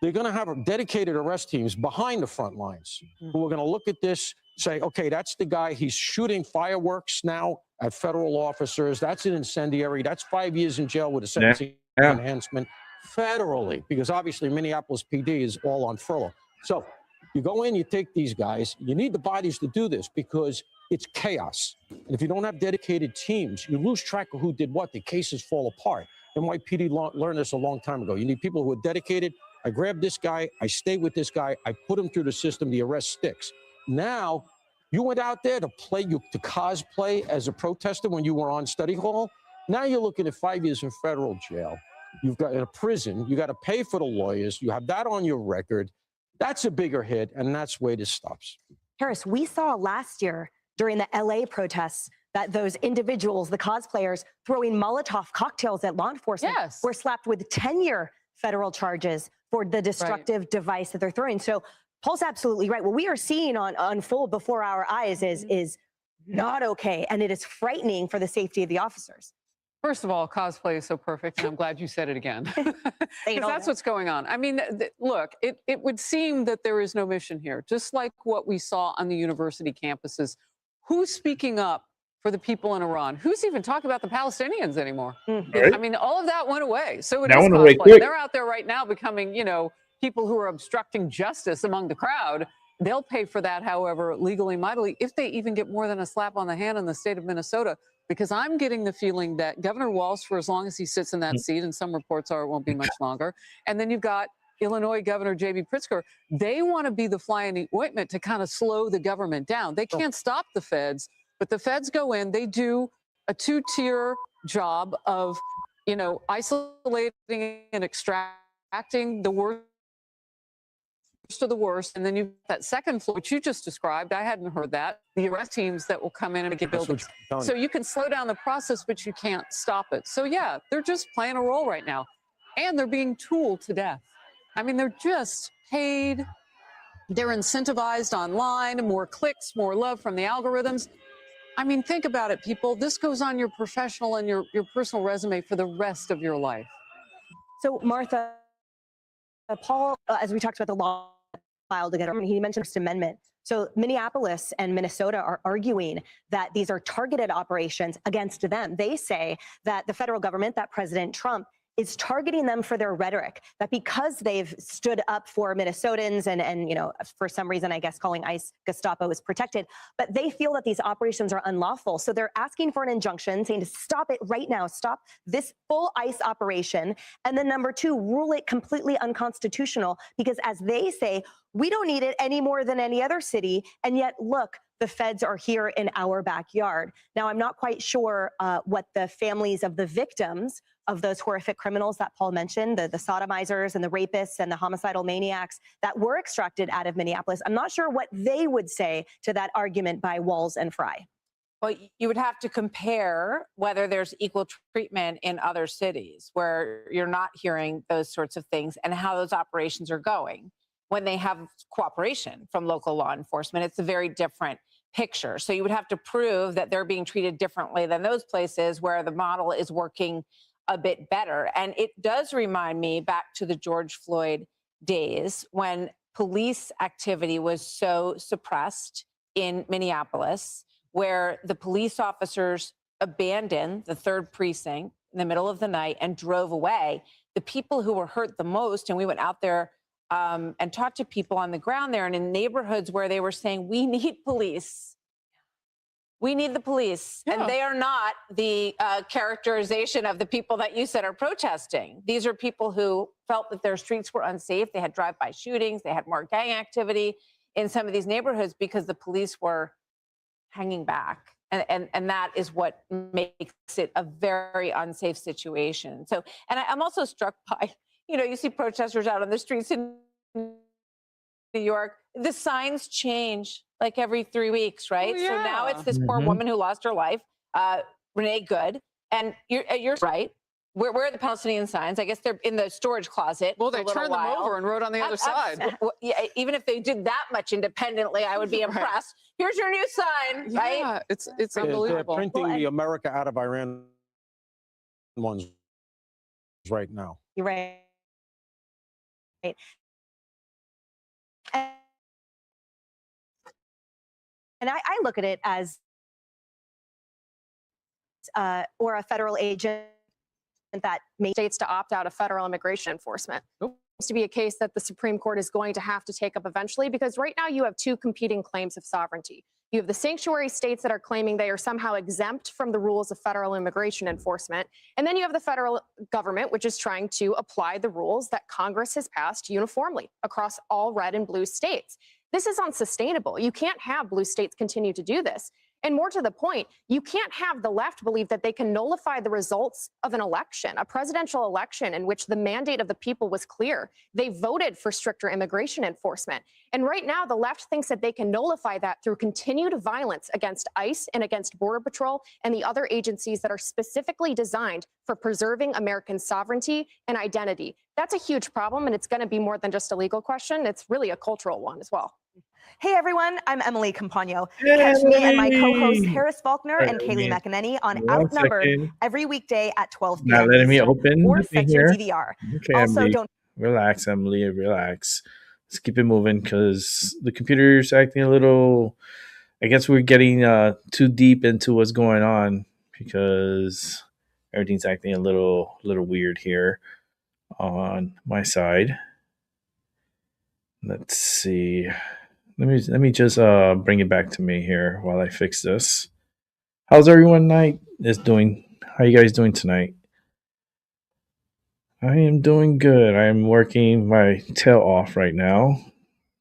They're going to have dedicated arrest teams behind the front lines who are going to look at this, say, okay, that's the guy. He's shooting fireworks now at federal officers. That's an incendiary. That's 5 years in jail with a sentencing enhancement federally, because obviously Minneapolis PD is all on furlough. So you go in, you take these guys. You need the bodies to do this because it's chaos. And if you don't have dedicated teams, you lose track of who did what. The cases fall apart. NYPD learned this a long time ago. You need people who are dedicated, I grab this guy, I stay with this guy, I put him through the system, the arrest sticks. Now, you went out there to cosplay as a protester when you were on study hall. Now you're looking at 5 years in federal jail. You've got in a prison, you got to pay for the lawyers, you have that on your record. That's a bigger hit, and that's where this stops. Harris, we saw last year during the LA protests that those individuals, the cosplayers, throwing Molotov cocktails at law enforcement were slapped with 10-year federal charges for the destructive device that they're throwing. So Paul's absolutely right. What we are seeing unfold before our eyes is not okay, and it is frightening for the safety of the officers. First of all, cosplay is so perfect, and I'm glad you said it again. Because that's what's going on. I mean, look, it would seem that there is no mission here, just like what we saw on the university campuses. Who's speaking up for the people in Iran? Who's even talking about the Palestinians anymore? Right. I mean, all of that went away. So it That is went away cosplay. quick. They're out there right now becoming, you know, people who are obstructing justice among the crowd. They'll pay for that, however, legally, mightily, if they even get more than a slap on the hand in the state of Minnesota. Because I'm getting the feeling that Governor Walz, for as long as he sits in that seat, and some reports are it won't be much longer, and then you've got Illinois Governor J.B. Pritzker, they want to be the fly in the ointment to kind of slow the government down. They can't stop the feds, but the feds go in, they do a two-tier job of, you know, isolating and extracting the worst of the worst, and then you've that second floor, which you just described. I hadn't heard that. The arrest teams that will come in and get buildings. So you can slow down the process, but you can't stop it. So yeah, they're just playing a role right now, and they're being tooled to death. I mean, they're just paid. They're incentivized online, more clicks, more love from the algorithms. I mean, think about it, people. This goes on your professional and your personal resume for the rest of your life. So Martha, Paul, as we talked about the law filed together, he mentioned First Amendment. So Minneapolis and Minnesota are arguing that these are targeted operations against them. They say that the federal government, that President Trump, is targeting them for their rhetoric, that because they've stood up for Minnesotans and you know, for some reason, I guess calling ICE Gestapo is protected, but they feel that these operations are unlawful. So they're asking for an injunction saying to stop it right now, stop this full ICE operation. And then number two, rule it completely unconstitutional, because as they say, we don't need it any more than any other city. And yet, look, the feds are here in our backyard. Now, I'm not quite sure what the families of the victims of those horrific criminals that Paul mentioned, the sodomizers and the rapists and the homicidal maniacs that were extracted out of Minneapolis, I'm not sure what they would say to that argument by Walz and Fry. Well, you would have to compare whether there's equal treatment in other cities where you're not hearing those sorts of things and how those operations are going. When they have cooperation from local law enforcement, it's a very different picture. So you would have to prove that they're being treated differently than those places where the model is working a bit better. And it does remind me back to the George Floyd days when police activity was so suppressed in Minneapolis, where the police officers abandoned the 3rd precinct in the middle of the night and drove away. The people who were hurt the most, and we went out there and talked to people on the ground there and in neighborhoods where they were saying, we need police. We need the police. Yeah. And they are not the characterization of the people that you said are protesting. These are people who felt that their streets were unsafe. They had drive-by shootings. They had more gang activity in some of these neighborhoods because the police were hanging back. And that is what makes it a very unsafe situation. So, and I'm also struck by, you know, you see protesters out on the streets in New York. The signs change like every 3 weeks, right? Oh, yeah. So now it's this poor woman who lost her life, Renee Good. And you're right. Where are the Palestinian signs? I guess they're in the storage closet. Well, they turned them over and wrote on the other side. Yeah, even if they did that much independently, I would be impressed. Here's your new sign, right? Yeah, it's unbelievable. They're printing the America out of Iran ones right now. You're right. And I look at it as or a federal agent that made states to opt out of federal immigration enforcement. Seems to be a case that the Supreme Court is going to have to take up eventually, because right now you have two competing claims of sovereignty. You have the sanctuary states that are claiming they are somehow exempt from the rules of federal immigration enforcement. And then you have the federal government, which is trying to apply the rules that Congress has passed uniformly across all red and blue states. This is unsustainable. You can't have blue states continue to do this. And more to the point, you can't have the left believe that they can nullify the results of an election, a presidential election in which the mandate of the people was clear. They voted for stricter immigration enforcement. And right now, the left thinks that they can nullify that through continued violence against ICE and against Border Patrol and the other agencies that are specifically designed for preserving American sovereignty and identity. That's a huge problem, and it's going to be more than just a legal question. It's really a cultural one as well. Hey everyone, I'm Emily Campagno. Catch me and my co-hosts Harris Faulkner and Kaylee McEnany on Outnumbered every weekday at 12 p.m. Not letting me Eastern, open or set your here. DVR. Okay, Also, Emily. don't Relax, Emily. Relax. Let's keep it moving because the computer's acting a little. I guess we're getting too deep into what's going on because everything's acting a little weird here on my side. Let's see. Let me just bring it back to me here while I fix this. How's everyone doing? How you guys doing tonight? I am doing good. I am working my tail off right now,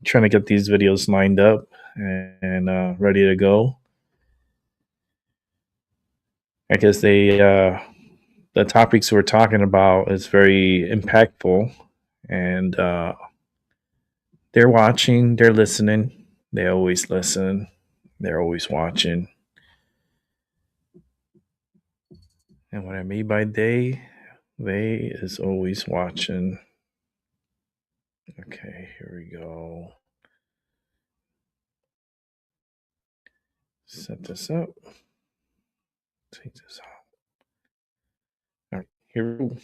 trying to get these videos lined up and ready to go. I guess the topics we're talking about is very impactful, and they're watching, they're listening. They always listen. They're always watching. And what I mean by they is always watching. Okay, here we go. Set this up. Take this out. All right, here we go.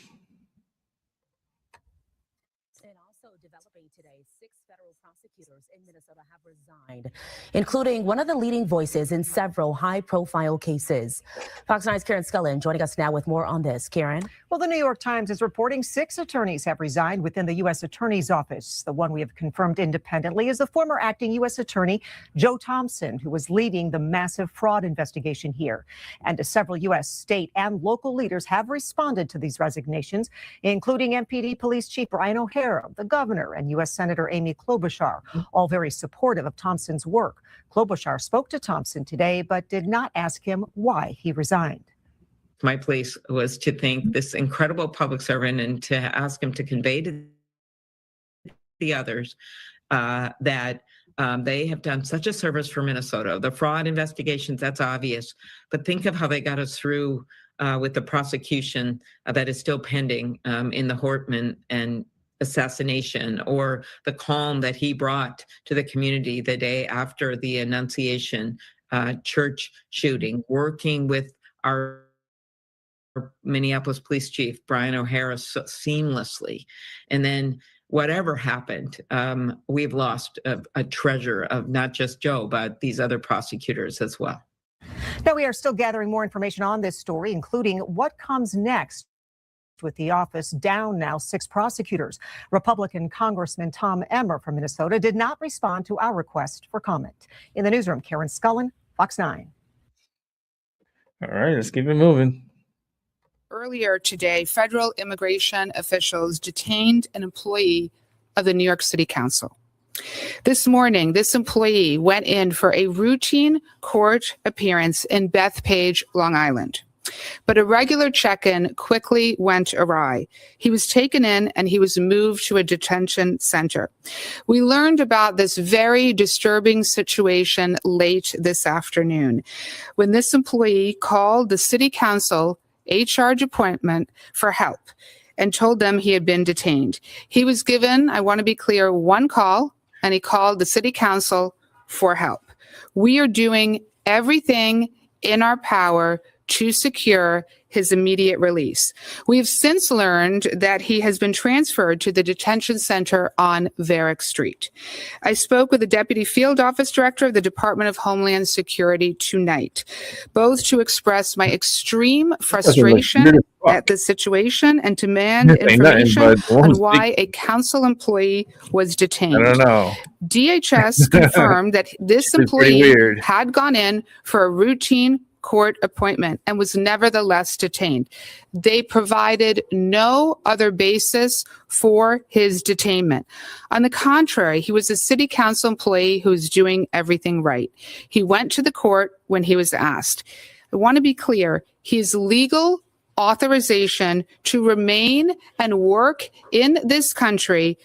And also developing today, 6 federal prosecutors in Minnesota have resigned, including one of the leading voices in several high-profile cases. Fox 9's Karen Scullen joining us now with more on this. Karen? Well, the New York Times is reporting 6 attorneys have resigned within the U.S. Attorney's Office. The one we have confirmed independently is the former acting U.S. Attorney Joe Thompson, who was leading the massive fraud investigation here. And several U.S. state and local leaders have responded to these resignations, including MPD Police Chief Brian O'Hara, the governor, and U.S. Senator Amy Klobuchar, all very supportive of Thompson's work. Klobuchar spoke to Thompson today, but did not ask him why he resigned. My place was to thank this incredible public servant and to ask him to convey to the others that they have done such a service for Minnesota. The fraud investigations, that's obvious, but think of how they got us through with the prosecution that is still pending in the Hortman and assassination, or the calm that he brought to the community the day after the Annunciation church shooting, working with our Minneapolis police chief, Brian O'Hara, so seamlessly. And then whatever happened, we've lost a treasure of not just Joe, but these other prosecutors as well. Now, we are still gathering more information on this story, including what comes next with the office down now 6 prosecutors. Republican Congressman Tom Emmer from Minnesota did not respond to our request for comment. In the newsroom, Karen Scullen, Fox 9. All right, let's keep it moving. Earlier today, federal immigration officials detained an employee of the New York City Council. This morning, this employee went in for a routine court appearance in Bethpage, Long Island. But a regular check-in quickly went awry. He was taken in and he was moved to a detention center. We learned about this very disturbing situation late this afternoon when this employee called the city council HR department for help and told them he had been detained. He was given, I want to be clear, 1 call, and he called the city council for help. We are doing everything in our power to secure his immediate release. We've since learned that he has been transferred to the detention center on Varick Street. I spoke with the Deputy Field Office Director of the Department of Homeland Security tonight, both to express my extreme frustration at the situation and demand information on why a council employee was detained. I don't know. DHS confirmed that this employee had gone in for a routine court appointment and was nevertheless detained. They provided no other basis for his detainment. On the contrary, he was a city council employee who was doing everything right. He went to the court when he was asked. I want to be clear, his legal authorization to remain and work in this country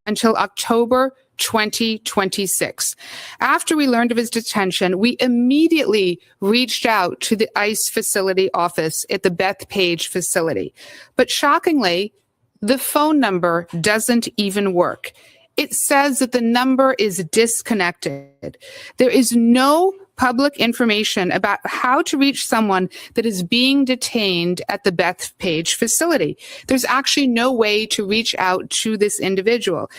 until October 2026. After we learned of his detention, we immediately reached out to the ICE facility office at the Bethpage facility. But shockingly, the phone number doesn't even work. It says that the number is disconnected. There is no public information about how to reach someone that is being detained at the Bethpage facility. There's actually no way to reach out to this individual.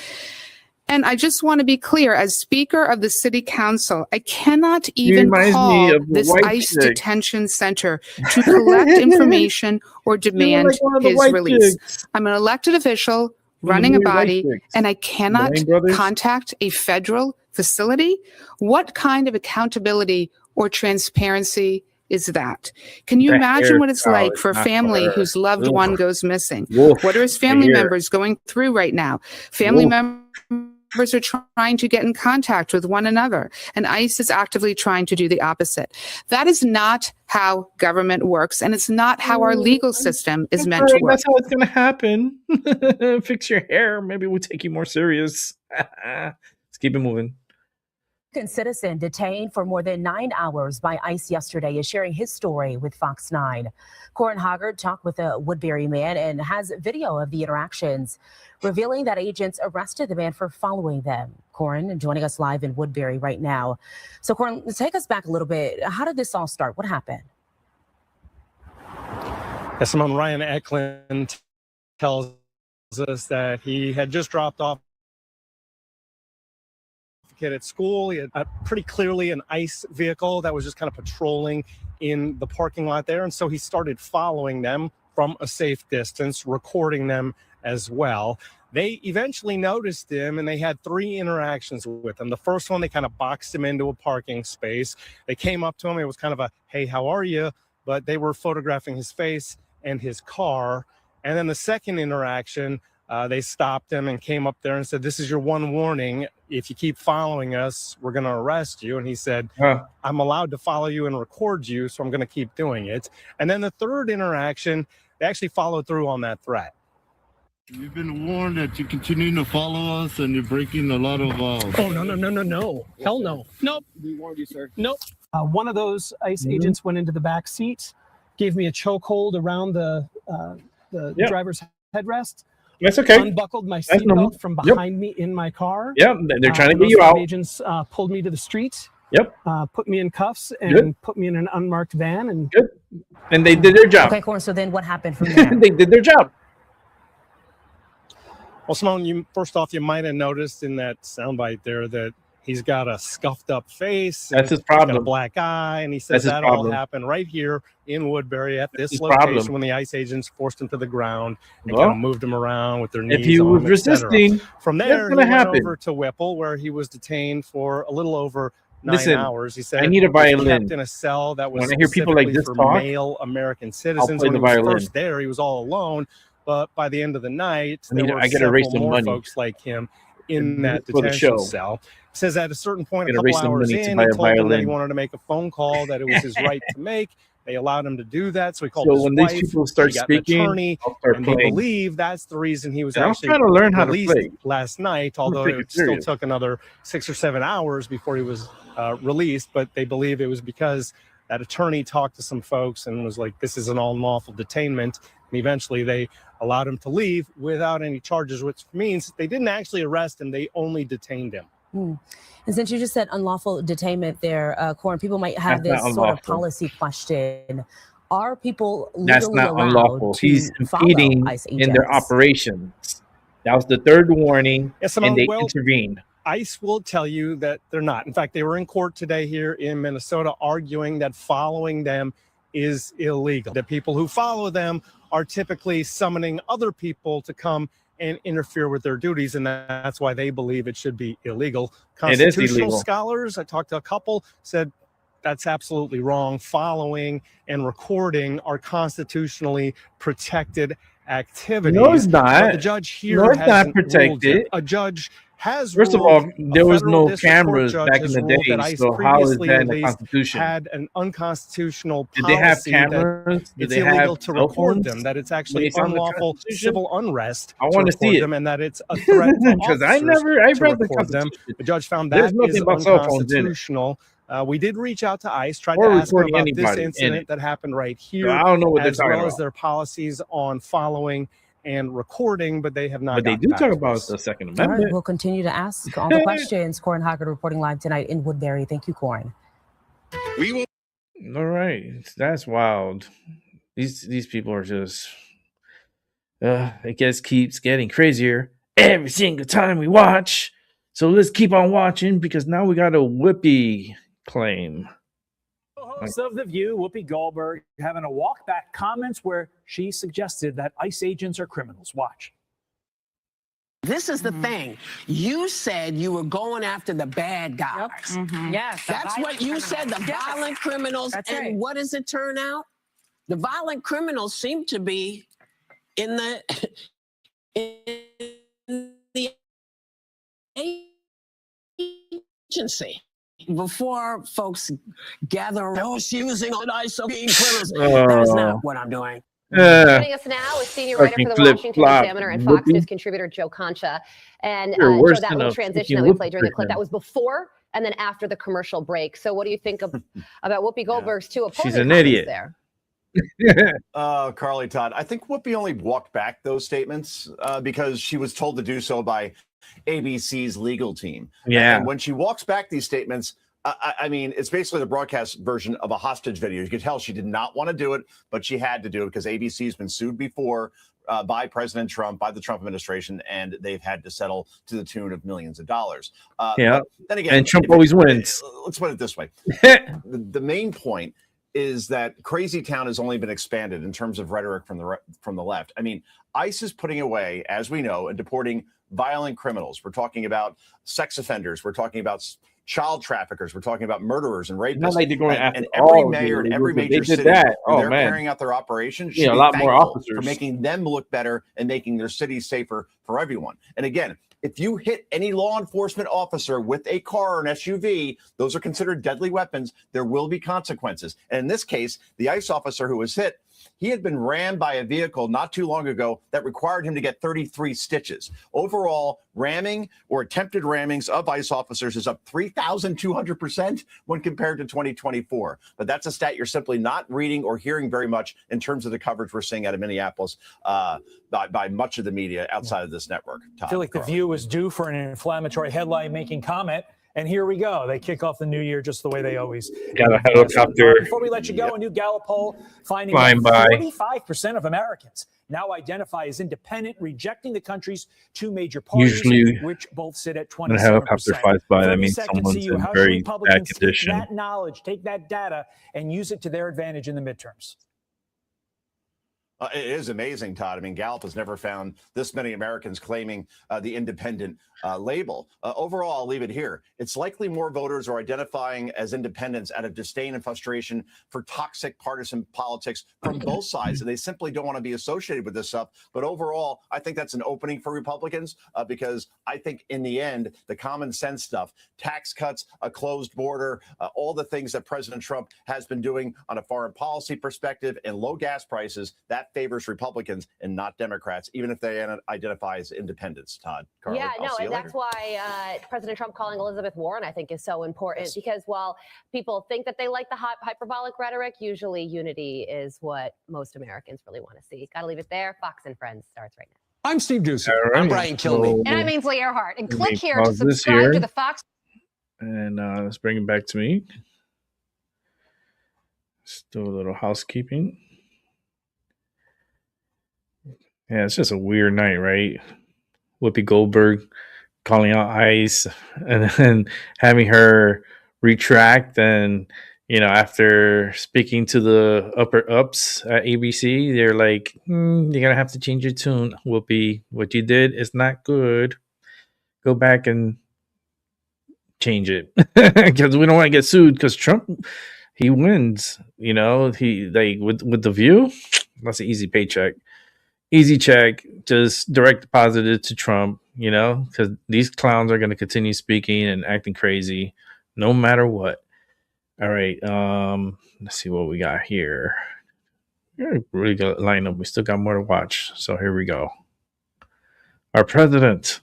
And I just want to be clear, as Speaker of the City Council, I cannot even call this ICE detention center to collect information or demand his release. I'm an elected official running a body, and I cannot contact a federal facility. What kind of accountability or transparency is that? Can you imagine what it's like for a family whose loved one goes missing? What are his family members going through right now? Family members are trying to get in contact with one another, and ICE is actively trying to do the opposite. That is not how government works, and it's not how our legal system is meant to work. That's how it's going to happen. Fix your hair. Maybe we'll take you more serious. Let's keep it moving. American citizen detained for more than 9 hours by ICE yesterday is sharing his story with Fox 9. Corin Hoggard talked with a Woodbury man and has video of the interactions, revealing that agents arrested the man for following them. Corin joining us live in Woodbury right now. So Corin, take us back a little bit. How did this all start? What happened? Simone, Ryan Eklund tells us that he had just dropped off kid at school. He had pretty clearly an ICE vehicle that was just kind of patrolling in the parking lot there. And so he started following them from a safe distance, recording them as well. They eventually noticed him and they had 3 interactions with him. The first one, they kind of boxed him into a parking space. They came up to him. It was kind of a, hey, how are you? But they were photographing his face and his car. And then the second interaction, they stopped him and came up there and said, this is your one warning. If you keep following us, we're going to arrest you. And he said, I'm allowed to follow you and record you, so I'm going to keep doing it. And then the third interaction, they actually followed through on that threat. You've been warned that you continue to follow us and you're breaking a lot of... Oh, no. Hell no. Nope. We warned you, sir. Nope. One of those ICE agents went into the back seat, gave me a chokehold around the driver's headrest. That's okay. Unbuckled my seatbelt from behind me in my car. Yep, they're trying to get you out. Agents pulled me to the street. Yep. Put me in cuffs and put me in an unmarked van. And And they did their job. Okay, Corin, so then what happened from there? They did their job. Well, Simone, first off, you might have noticed in that soundbite there that he's got a scuffed up face. That's his He's problem. got a black eye, and he says that all happened right here in Woodbury at this location when the ICE agents forced him to the ground and kind of moved him around with their knees. If he was resisting, from there, he went over to Whipple, where he was detained for a little over 9 hours. He said, I need a violin. Kept in a cell that was when I hear people like this for talk, male American citizens. I'll play When the he was violin. first there, he was all alone. But by the end of the night, I there were gotta raise several some more money. folks like him in that For the detention show. cell. It says at a certain point, a Gotta raise couple some hours money to in, buy he a told them that he violin. wanted to make a phone call, that it was his right to make. They allowed him to do that, so he called So his when wife. these people start he got speaking, an attorney, I'll start and they playing. believe that's the reason he was And I'm actually trying to learn how to released play. last night, although take it it still serious. took another 6 or 7 hours before he was released. But they believe it was because that attorney talked to some folks and was like, this is an unlawful detainment. And eventually they allowed him to leave without any charges, which means they didn't actually arrest him. They only detained him. And since you just said unlawful detainment there, Corin, people might have That's this not sort of unlawful. policy question. Are people That's legally not allowed unlawful. to He's follow impeding ICE in their agents? operations. That was the third warning, Yes, and they well, intervened. ICE will tell you that they're not. In fact, they were in court today here in Minnesota arguing that following them is illegal. The people who follow them are typically summoning other people to come and interfere with their duties, and that's why they believe it should be illegal. It is Constitutional illegal. scholars, I talked to a couple, said that's absolutely wrong. Following and recording are constitutionally protected activities. No, it's But not. the judge here No, it's not hasn't ruled protected. yet. A judge has First of ruled, all, a there was federal no district court cameras judge back has in the ruled that day, ICE so how is previously that at in the least Constitution? had an unconstitutional Did they have policy that cameras? Did it's they have illegal to cell record phones them, that it's when actually they signed the unlawful Constitution? civil unrest I to want to see record it. them, and that it's a threat to Because I officers read the record them. Constitution. The judge found There's that nothing is about cell phones in it. unconstitutional. We did reach out to ICE, tried Or to ask them recording about this anybody in incident it. that happened right So here, I don't know what they're as talking well as about. their policies on following and recording, but they have not But they gotten do back talk to about us. the Second All right, Amendment. we'll continue to ask all the questions. Corin Hoggard reporting live tonight in Woodbury. Thank you, Corin. We will. All right, that's wild. These people are just. It just keeps getting crazier every single time we watch. So let's keep on watching because now we got a Whoopi claim. Host of The View, Whoopi Goldberg, having a walk back comments where she suggested that ICE agents are criminals. Watch. This is the thing. You said you were going after the bad guys. Yes. That's what you said, the violent criminals. That's and right. what does it turn out? The violent criminals seem to be in the agency. Before folks gather, oh, she was using ICE criminals. That's not what I'm doing. Joining us now is senior writer for the Washington Examiner and Fox News contributor Joe Concha. And Joe, that little transition that we played during the clip, that was before and then after the commercial break. So what do you think about Whoopi Goldberg's two opposing She's an comments idiot. there? Carly, Todd, I think Whoopi only walked back those statements because she was told to do so by ABC's legal team. Yeah. And when she walks back these statements, I mean, it's basically the broadcast version of a hostage video. You could tell she did not want to do it, but she had to do it because ABC has been sued before by President Trump, by the Trump administration, and they've had to settle to the tune of millions of dollars. Yeah. But then again, And Trump always wins. Let's put it this way. The main point is that Crazy Town has only been expanded in terms of rhetoric from the left. I mean, ICE is putting away, as we know, and deporting violent criminals. We're talking about sex offenders. We're talking about child traffickers. We're talking about murderers and rapists. Not like they're going after and every all mayor of in them. every They major did city, that. when Oh, they're man. carrying out their operations, Yeah, should a be lot more thankful officers. for making them look better and making their cities safer for everyone. And again, if you hit any law enforcement officer with a car or an SUV, those are considered deadly weapons. There will be consequences. And in this case, the ICE officer who was hit, he had been rammed by a vehicle not too long ago that required him to get 33 stitches. Overall, ramming or attempted rammings of ICE officers is up 3,200% when compared to 2024. But that's a stat you're simply not reading or hearing very much in terms of the coverage we're seeing out of Minneapolis by much of the media outside of this network. I feel like The View was due for an inflammatory headline-making comment. And here we go. They kick off the new year just the way they always Got a helicopter. Before we let you go, a new Gallup poll finding Flying that by. 45% of Americans now identify as independent, rejecting the country's two major parties, Usually, which both sit at 27%. when a helicopter flies by, that 30 means seconds to someone's you. in How should very bad Republicans take condition. that knowledge, take that data, and use it to their advantage in the midterms? It is amazing, Todd. I mean, Gallup has never found this many Americans claiming the independent label. Overall, I'll leave it here. It's likely more voters are identifying as independents out of disdain and frustration for toxic partisan politics from both sides. And they simply don't want to be associated with this stuff. But overall, I think that's an opening for Republicans because I think in the end, the common sense stuff, tax cuts, a closed border, all the things that President Trump has been doing on a foreign policy perspective and low gas prices, that favors Republicans and not Democrats, even if they identify as independents. Todd, Carly, Yeah, I'll no, see you and that's later. why President Trump calling Elizabeth Warren, I think, is so important because while people think that they like the hyperbolic rhetoric, usually unity is what most Americans really want to see. Got to leave it there. Fox and Friends starts right now. I'm Steve Doocy. All right, I'm Brian Kilmeade. And I'm Ainsley Earhart. And Let click me here to pause this subscribe here. to the Fox. And let's bring it back to me. Let's do a little housekeeping. Yeah, it's just a weird night, right? Whoopi Goldberg calling out ICE and then having her retract. And, after speaking to the upper ups at ABC, they're like, you're going to have to change your tune, Whoopi. What you did is not good. Go back and change it. Because we don't want to get sued because Trump, he wins. He like with the View, that's an easy paycheck. Easy check, just direct deposit it to Trump, because these clowns are going to continue speaking and acting crazy no matter what. All right. Let's see what we got here. Really good lineup. We still got more to watch. So here we go. Our president.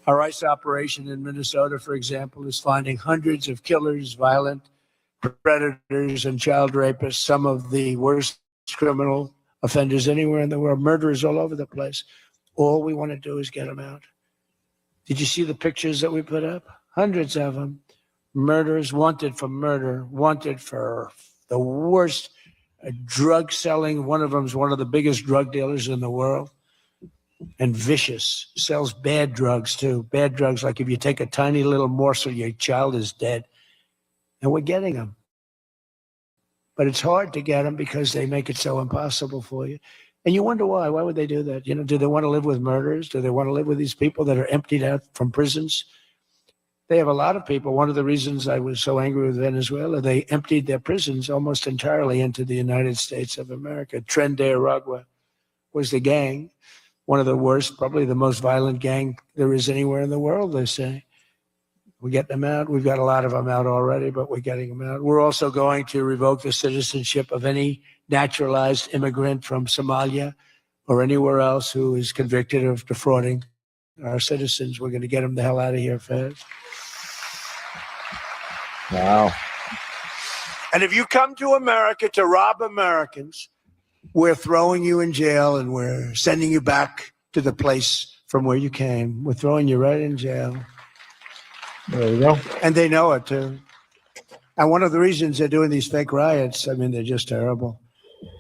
Our ICE operation in Minnesota, for example, is finding hundreds of killers, violent predators, and child rapists, some of the worst criminal offenders anywhere in the world, murderers all over the place. All we want to do is get them out. Did you see the pictures that we put up? Hundreds of them. Murderers wanted for murder, wanted for the worst drug selling. One of them is one of the biggest drug dealers in the world. And vicious, sells bad drugs too. Bad drugs, like if you take a tiny little morsel, your child is dead. And we're getting them. But it's hard to get them because they make it so impossible for you. And you wonder why. Why would they do that? Do they want to live with murderers? Do they want to live with these people that are emptied out from prisons? They have a lot of people. One of the reasons I was so angry with Venezuela, they emptied their prisons almost entirely into the United States of America. Tren de Aragua was the gang, one of the worst, probably the most violent gang there is anywhere in the world, they say. We're getting them out. We've got a lot of them out already, but we're getting them out. We're also going to revoke the citizenship of any naturalized immigrant from Somalia or anywhere else who is convicted of defrauding our citizens. We're going to get them the hell out of here fast. Wow. And if you come to America to rob Americans, we're throwing you in jail and we're sending you back to the place from where you came. We're throwing you right in jail. There you go. And they know it too. And one of the reasons they're doing these fake riots, they're just terrible.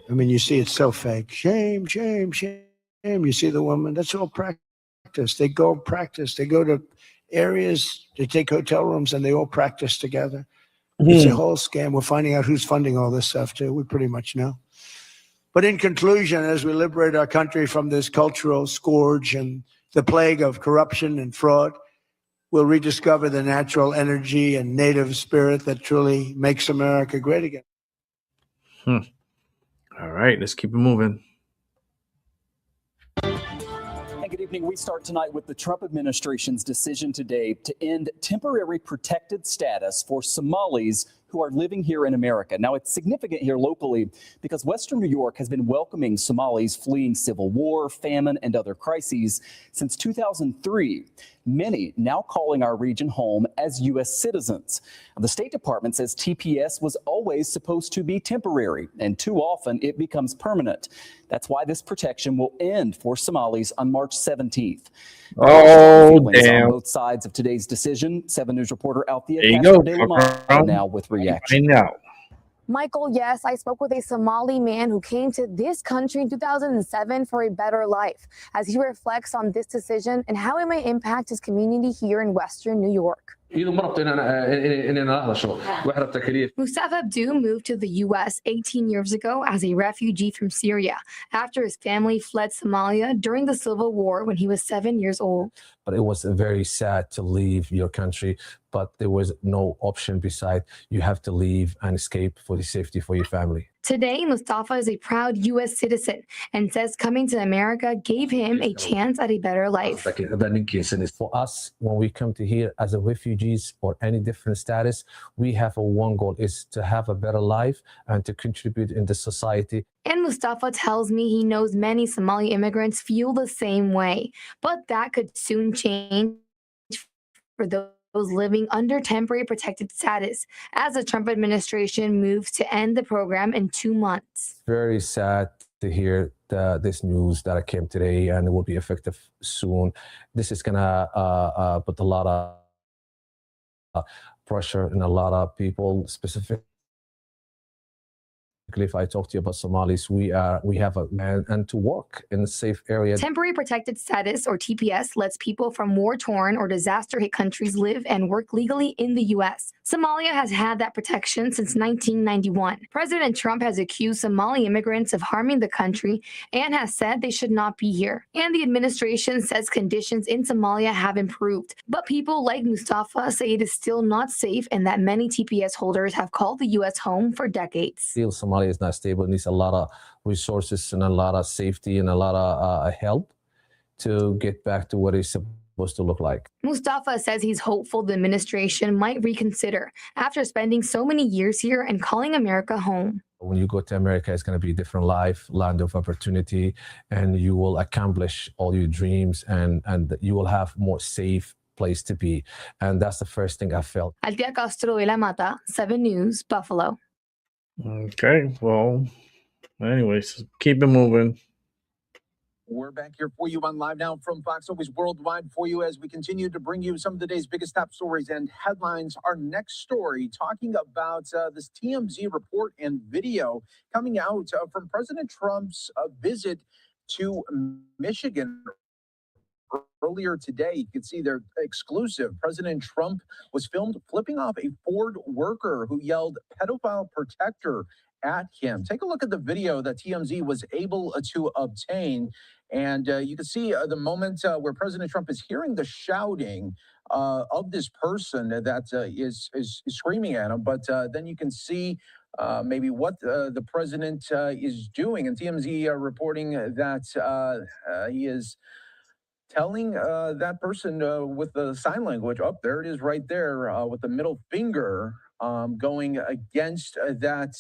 You see it's so fake. Shame, shame, shame. You see the woman, that's all practice. They go practice. They go to areas, they take hotel rooms and they all practice together. It's a whole scam. We're finding out who's funding all this stuff too. We pretty much know. But in conclusion, as we liberate our country from this cultural scourge and the plague of corruption and fraud, we'll rediscover the natural energy and native spirit that truly makes America great again. All right, let's keep it moving. And good evening. We start tonight with the Trump administration's decision today to end temporary protected status for Somalis who are living here in America. Now, it's significant here locally because Western New York has been welcoming Somalis fleeing civil war, famine, and other crises since 2003. Many now calling our region home as U.S. citizens. The State Department says TPS was always supposed to be temporary, and too often it becomes permanent. That's why this protection will end for Somalis on March 17th. Oh, damn. On both sides of today's decision. 7 News reporter Althea There you go. Castro-De-La now with reaction. Find out. Michael, yes, I spoke with a Somali man who came to this country in 2007 for a better life, as he reflects on this decision and how it may impact his community here in Western New York. Mustafa Abdu moved to the U.S. 18 years ago as a refugee from Syria after his family fled Somalia during the Civil War when he was 7 years old. But it was very sad to leave your country, but there was no option beside you have to leave and escape for the safety for your family. Today, Mustafa is a proud U.S. citizen and says coming to America gave him a chance at a better life. For us, when we come to here as a refugees or any different status, we have one goal is to have a better life and to contribute in the society. And Mustafa tells me he knows many Somali immigrants feel the same way, but that could soon change for those living under temporary protected status as the Trump administration moves to end the program in 2 months. Very sad to hear this news that came today, and it will be effective soon. This is gonna put a lot of pressure on a lot of people, specifically If I talk to you about Somalis, we have and to work in a safe area. Temporary protected status, or TPS, lets people from war-torn or disaster-hit countries live and work legally in the U.S. Somalia has had that protection since 1991. President Trump has accused Somali immigrants of harming the country and has said they should not be here. And the administration says conditions in Somalia have improved. But people like Mustafa say it is still not safe and that many TPS holders have called the U.S. home for decades. Still, Somalia is not stable. It needs a lot of resources and a lot of safety and a lot of help to get back to what it's supposed to look like. Mustafa says he's hopeful the administration might reconsider after spending so many years here and calling America home. When you go to America, it's going to be a different life, land of opportunity, and you will accomplish all your dreams, and you will have more safe place to be. And that's the first thing I felt. Altia Castro de la Mata, 7 News, Buffalo. Okay, well, anyways, keep it moving. We're back here for you on Live Now from Fox, always worldwide for you as we continue to bring you some of the day's biggest top stories and headlines. Our next story talking about this TMZ report and video coming out from President Trump's visit to Michigan. Earlier today, you can see their exclusive. President Trump was filmed flipping off a Ford worker who yelled "pedophile protector" at him. Take a look at the video that TMZ was able to obtain. And you can see the moment where President Trump is hearing the shouting of this person that is screaming at him. But then you can see maybe what the president is doing. And TMZ reporting that he is telling that person with the sign language, there it is right there with the middle finger going against that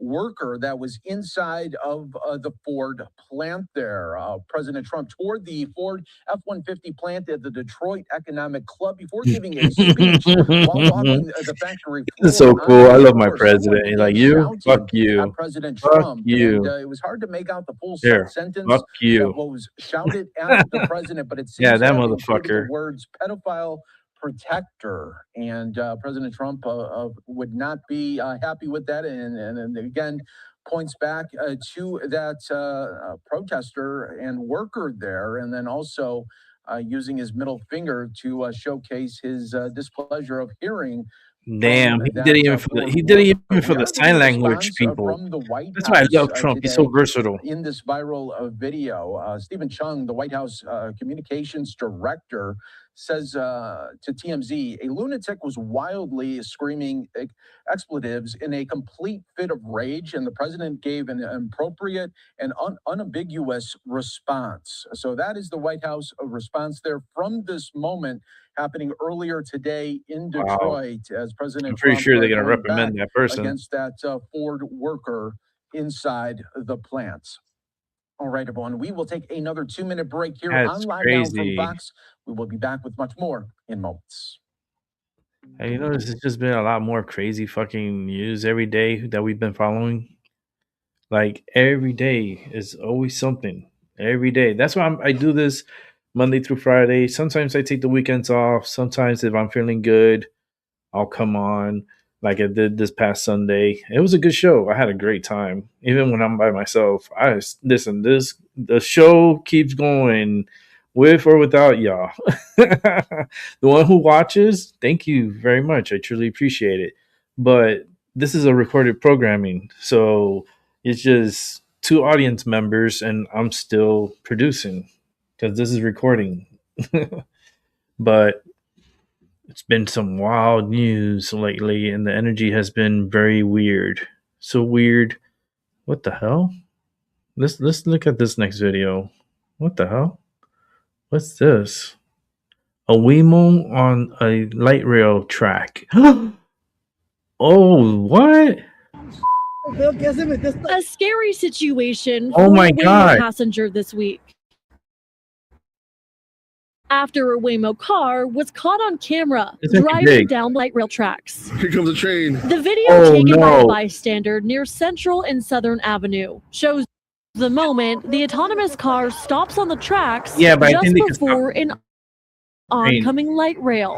worker that was inside of the Ford plant there. President Trump toured the Ford F-150 plant at the Detroit Economic Club before giving a speech while walking the factory floor. It's so cool. I love my president. Like, you, fuck you, President fuck Trump. you. And it was hard to make out the full Here, sentence fuck you. that was shouted at the president, but it seems Yeah, that to have included motherfucker. the words pedophile protector, and President Trump would not be happy with that, and again points back to that protester and worker there, and then also using his middle finger to showcase his displeasure of hearing. Damn, he did it even for the sign language people. That's why I love Trump. He's so versatile. In this viral video, Stephen Chung, the White House communications director, says to TMZ, a lunatic was wildly screaming expletives in a complete fit of rage, and the president gave an appropriate and unambiguous response. So that is the White House response there from this moment happening earlier today in Detroit. As President I'm pretty Trump sure they're going to going reprimand back that person. against that Ford worker inside the plant. All right, everyone, we will take another 2-minute break here That's on Live crazy. Now from Fox. We will be back with much more in moments. Hey, you know, there's just been a lot more crazy fucking news every day that we've been following. Like, every day is always something. Every day. That's why I do this Monday through Friday. Sometimes I take the weekends off. Sometimes if I'm feeling good, I'll come on like I did this past Sunday. It was a good show. I had a great time. Even when I'm by myself, the show keeps going with or without y'all. The one who watches, thank you very much. I truly appreciate it. But this is a recorded programming, so it's just 2 audience members and I'm still producing because this is recording. But it's been some wild news lately, and the energy has been very weird. So weird. What the hell? Let's look at this next video. What the hell? What's this? A Waymo on a light rail track. Oh, what? A scary situation Oh for my a Waymo God. passenger this week. After a Waymo car was caught on camera It's actually driving big. down light rail tracks. Here comes a train. The video Oh, taken by a no. bystander near Central and Southern Avenue shows the moment the autonomous car stops on the tracks Yeah, but I just think they can stop before an train. oncoming light rail.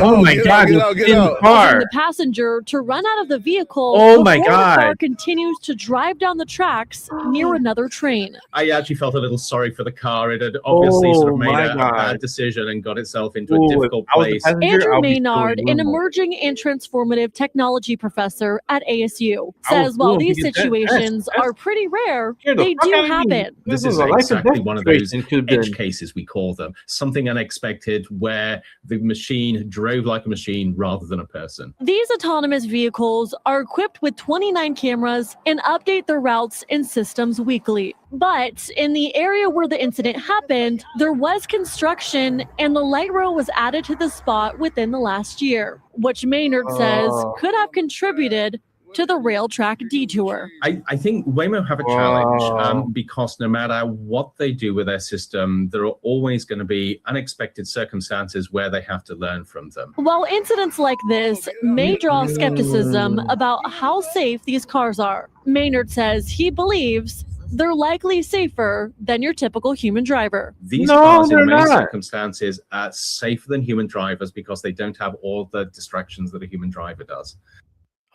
Oh my God! Get out, get out. Car. The passenger to run out of the vehicle Oh my before the car God. continues to drive down the tracks near another train. I actually felt a little sorry for the car. It had obviously sort of made my a God. bad decision and got itself into a Ooh, difficult if I was the place. passenger, Andrew I'll be Maynard, suing an Waymo. emerging and transformative technology professor at ASU, I will says sue while him these because situations that's are pretty rare, scared the they fuck do out of me. happen. This was is a life and exactly death one of those situation, could've edge been. cases, we call them. Something unexpected where the machine drove like a machine rather than a person. These autonomous vehicles are equipped with 29 cameras and update their routes and systems weekly. But in the area where the incident happened, there was construction and the light rail was added to the spot within the last year, which Maynard says could have contributed to the rail track detour. I think Waymo have a challenge because no matter what they do with their system, there are always going to be unexpected circumstances where they have to learn from them. While incidents like this may draw skepticism about how safe these cars are, Maynard says he believes they're likely safer than your typical human driver. These cars in many circumstances are safer than human drivers because they don't have all the distractions that a human driver does.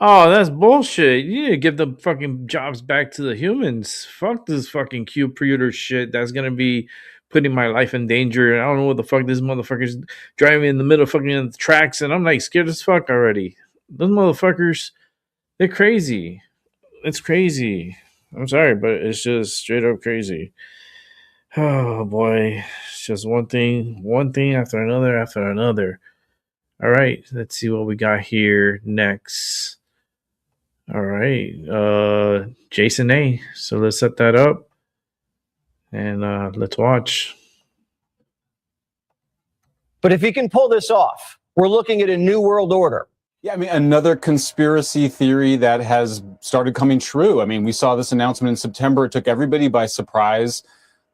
Oh, that's bullshit. You need to give the fucking jobs back to the humans. Fuck this fucking computer shit that's gonna be putting my life in danger. I don't know what the fuck this motherfucker's driving in the middle of fucking the tracks, and I'm like scared as fuck already. Those motherfuckers, they're crazy. It's crazy. I'm sorry, but it's just straight up crazy. Oh boy. It's just one thing after another. All right, let's see what we got here next. All right, Jason A. So let's set that up and let's watch. But if he can pull this off, we're looking at a new world order. Yeah, I mean, another conspiracy theory that has started coming true. I mean, we saw this announcement in September. It took everybody by surprise.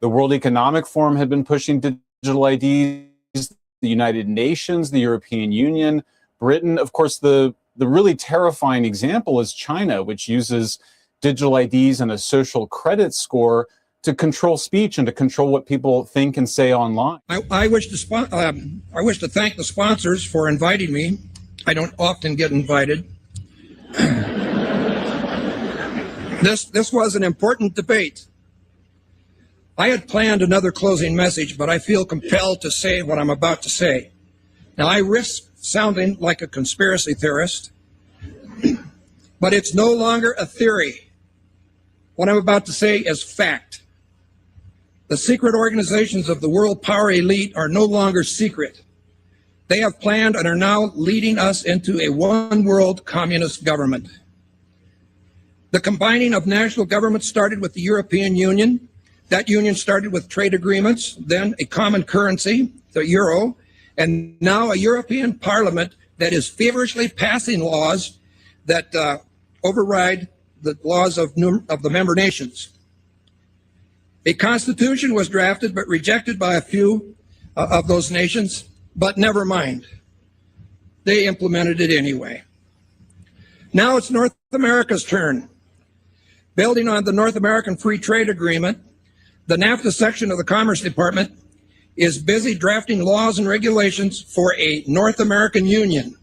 The World Economic Forum had been pushing digital IDs, the United Nations, the European Union, Britain. Of course, the really terrifying example is China, which uses digital IDs and a social credit score to control speech and to control what people think and say online. I wish to thank the sponsors for inviting me. I don't often get invited. This was an important debate. I had planned another closing message, but I feel compelled to say what I'm about to say. Now, I risk sounding like a conspiracy theorist, but it's no longer a theory. What I'm about to say is fact. The secret organizations of the world power elite are no longer secret. They have planned and are now leading us into a one-world communist government. The combining of national governments started with the European Union. That union started with trade agreements, then a common currency, the euro, and now a European Parliament that is feverishly passing laws that override the laws of the member nations. A constitution was drafted but rejected by a few of those nations, but never mind. They implemented it anyway. Now it's North America's turn. Building on the North American Free Trade Agreement, the NAFTA section of the Commerce Department is busy drafting laws and regulations for a North American Union,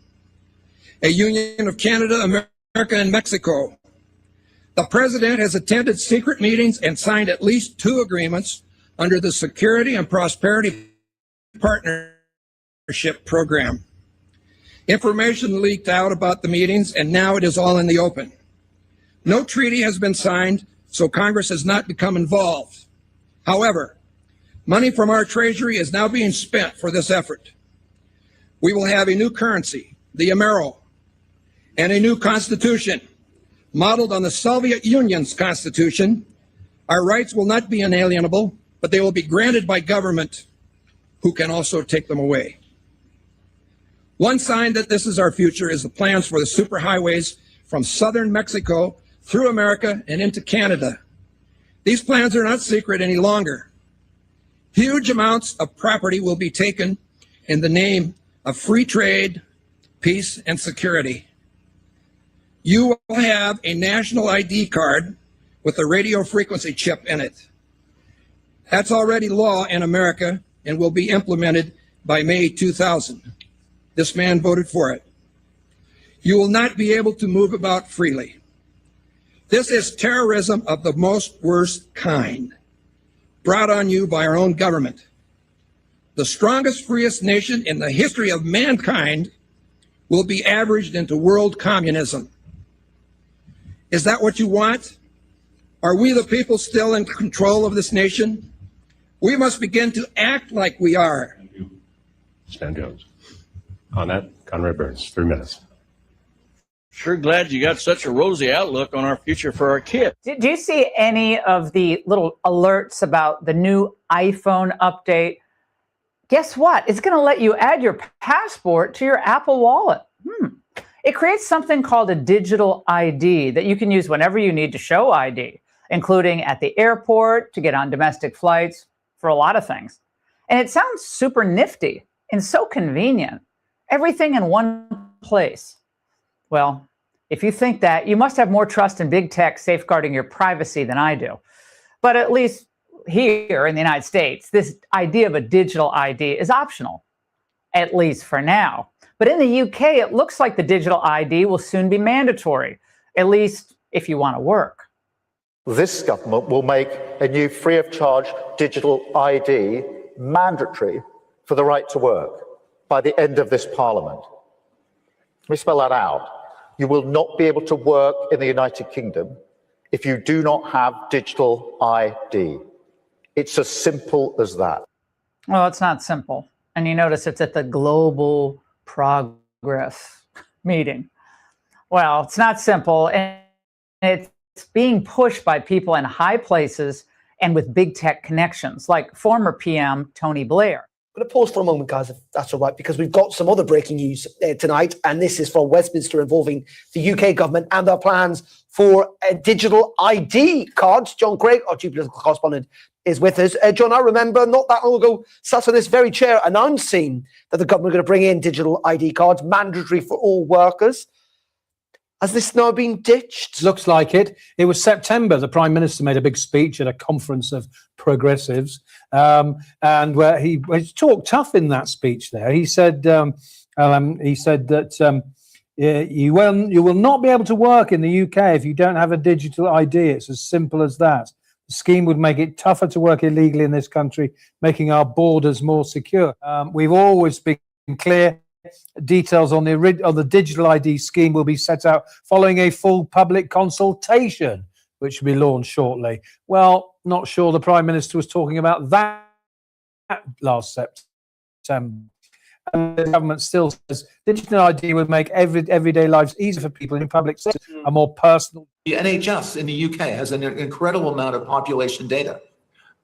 a union of Canada, America, and Mexico. The president has attended secret meetings and signed at least 2 agreements under the Security and Prosperity Partnership Program. Information leaked out about the meetings, and now it is all in the open. No treaty has been signed, so Congress has not become involved. However, money from our treasury is now being spent for this effort. We will have a new currency, the Amero, and a new constitution modeled on the Soviet Union's constitution. Our rights will not be inalienable, but they will be granted by government who can also take them away. One sign that this is our future is the plans for the superhighways from southern Mexico through America and into Canada. These plans are not secret any longer. Huge amounts of property will be taken in the name of free trade, peace, and security. You will have a national ID card with a radio frequency chip in it. That's already law in America and will be implemented by May 2000. this man voted for it. You will not be able to move about freely. This is terrorism of the most worst kind, brought on you by our own government. The strongest, freest nation in the history of mankind will be averaged into world communism. Is that what you want? Are we the people still in control of this nation? We must begin to act like we are. Thank you. Stan Jones. On that, Conrad Burns, 3 minutes. Sure glad you got such a rosy outlook on our future for our kids. Do you see any of the little alerts about the new iPhone update? Guess what? It's going to let you add your passport to your Apple Wallet. It creates something called a digital ID that you can use whenever you need to show ID, including at the airport, to get on domestic flights, for a lot of things. And it sounds super nifty and so convenient. Everything in one place. Well, if you think that, you must have more trust in big tech safeguarding your privacy than I do. But at least here in the United States, this idea of a digital ID is optional, at least for now. But in the UK, it looks like the digital ID will soon be mandatory, at least if you want to work. This government will make a new free of charge digital ID mandatory for the right to work by the end of this Parliament. Let me spell that out. You will not be able to work in the United Kingdom if you do not have digital ID. It's as simple as that. Well, it's not simple. And you notice it's at the Global Progress meeting. Well, it's not simple. And it's being pushed by people in high places and with big tech connections, like former PM Tony Blair. I'm going to pause for a moment, guys, if that's all right, because we've got some other breaking news tonight, and this is from Westminster involving the UK government and their plans for digital ID cards. John Craig, our chief political correspondent, is with us. John, I remember not that long ago, sat on this very chair announcing that the government are going to bring in digital ID cards, mandatory for all workers. Has this now been ditched? Looks like it. It was September. The Prime Minister made a big speech at a conference of progressives, and where he talked tough in that speech. There, he said that you will not be able to work in the UK if you don't have a digital ID. It's as simple as that. The scheme would make it tougher to work illegally in this country, making our borders more secure. We've always been clear. Details on the digital ID scheme will be set out following a full public consultation, which will be launched shortly. Well, not sure the Prime Minister was talking about that last September. And the government still says digital ID would make everyday lives easier for people in public sector, a more personal. The NHS in the UK has an incredible amount of population data,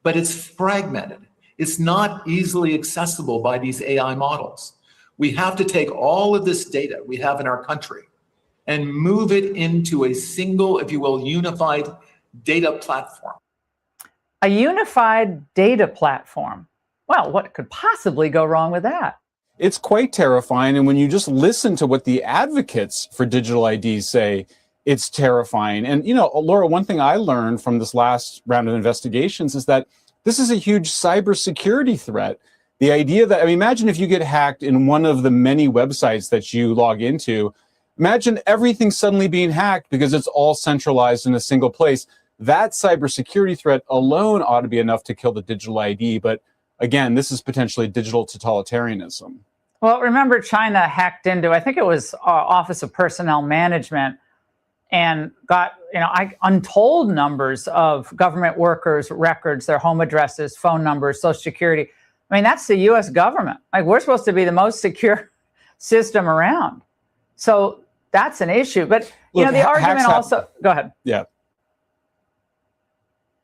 but it's fragmented. It's not easily accessible by these AI models. We have to take all of this data we have in our country and move it into a single, if you will, unified data platform. A unified data platform. Well, what could possibly go wrong with that? It's quite terrifying. And when you just listen to what the advocates for digital IDs say, it's terrifying. And, you know, Laura, one thing I learned from this last round of investigations is that this is a huge cybersecurity threat. The idea that, I mean, imagine if you get hacked in one of the many websites that you log into. Imagine everything suddenly being hacked because it's all centralized in a single place. That cybersecurity threat alone ought to be enough to kill the digital ID. But again, this is potentially digital totalitarianism. Well, remember China hacked into, I think it was Office of Personnel Management, and got, untold numbers of government workers' records, their home addresses, phone numbers, Social Security. I mean, that's the U.S. government. Like, we're supposed to be the most secure system around. So that's an issue. But, the argument also... Go ahead. Yeah.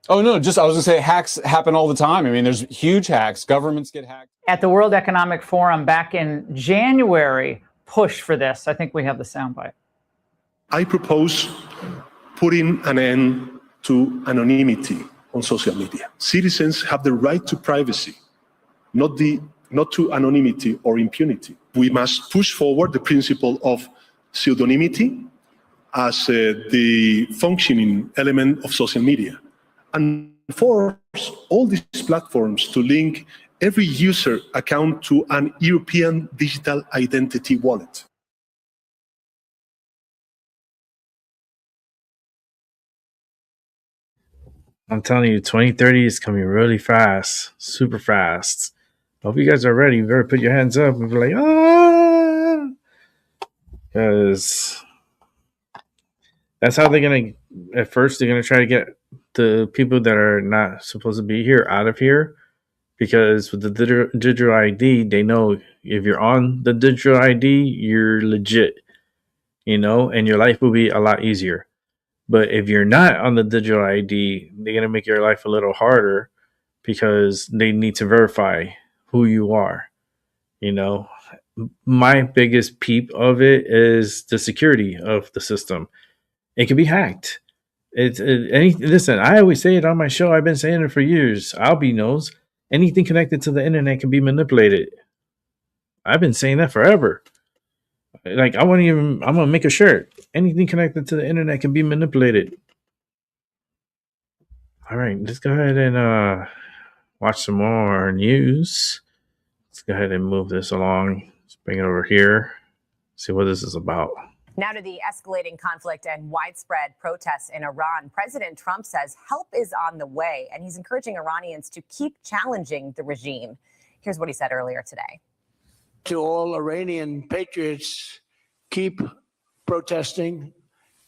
Oh, no, I was going to say hacks happen all the time. I mean, there's huge hacks. Governments get hacked. At the World Economic Forum back in January, push for this. I think we have the soundbite. I propose putting an end to anonymity on social media. Citizens have the right to privacy, not to anonymity or impunity. We must push forward the principle of pseudonymity as the functioning element of social media, and force all these platforms to link every user account to an European digital identity wallet. I'm telling you, 2030 is coming really fast, super fast. Hope you guys are ready. You better put your hands up and be like, ah, because that's how they're gonna. At first, they're gonna try to get the people that are not supposed to be here out of here, because with the digital ID, they know if you're on the digital ID, you're legit, and your life will be a lot easier. But if you're not on the digital ID, they're going to make your life a little harder because they need to verify who you are. My biggest peep of it is the security of the system. It can be hacked. Listen, I always say it on my show. I've been saying it for years. Albie knows anything connected to the internet can be manipulated. I've been saying that forever. Like, I'm going to make a shirt. Anything connected to the internet can be manipulated. All right, let's go ahead and watch some more news. Let's go ahead and move this along. Let's bring it over here. See what this is about. Now to the escalating conflict and widespread protests in Iran. President Trump says help is on the way, and he's encouraging Iranians to keep challenging the regime. Here's what he said earlier today. To all Iranian patriots, keep protesting,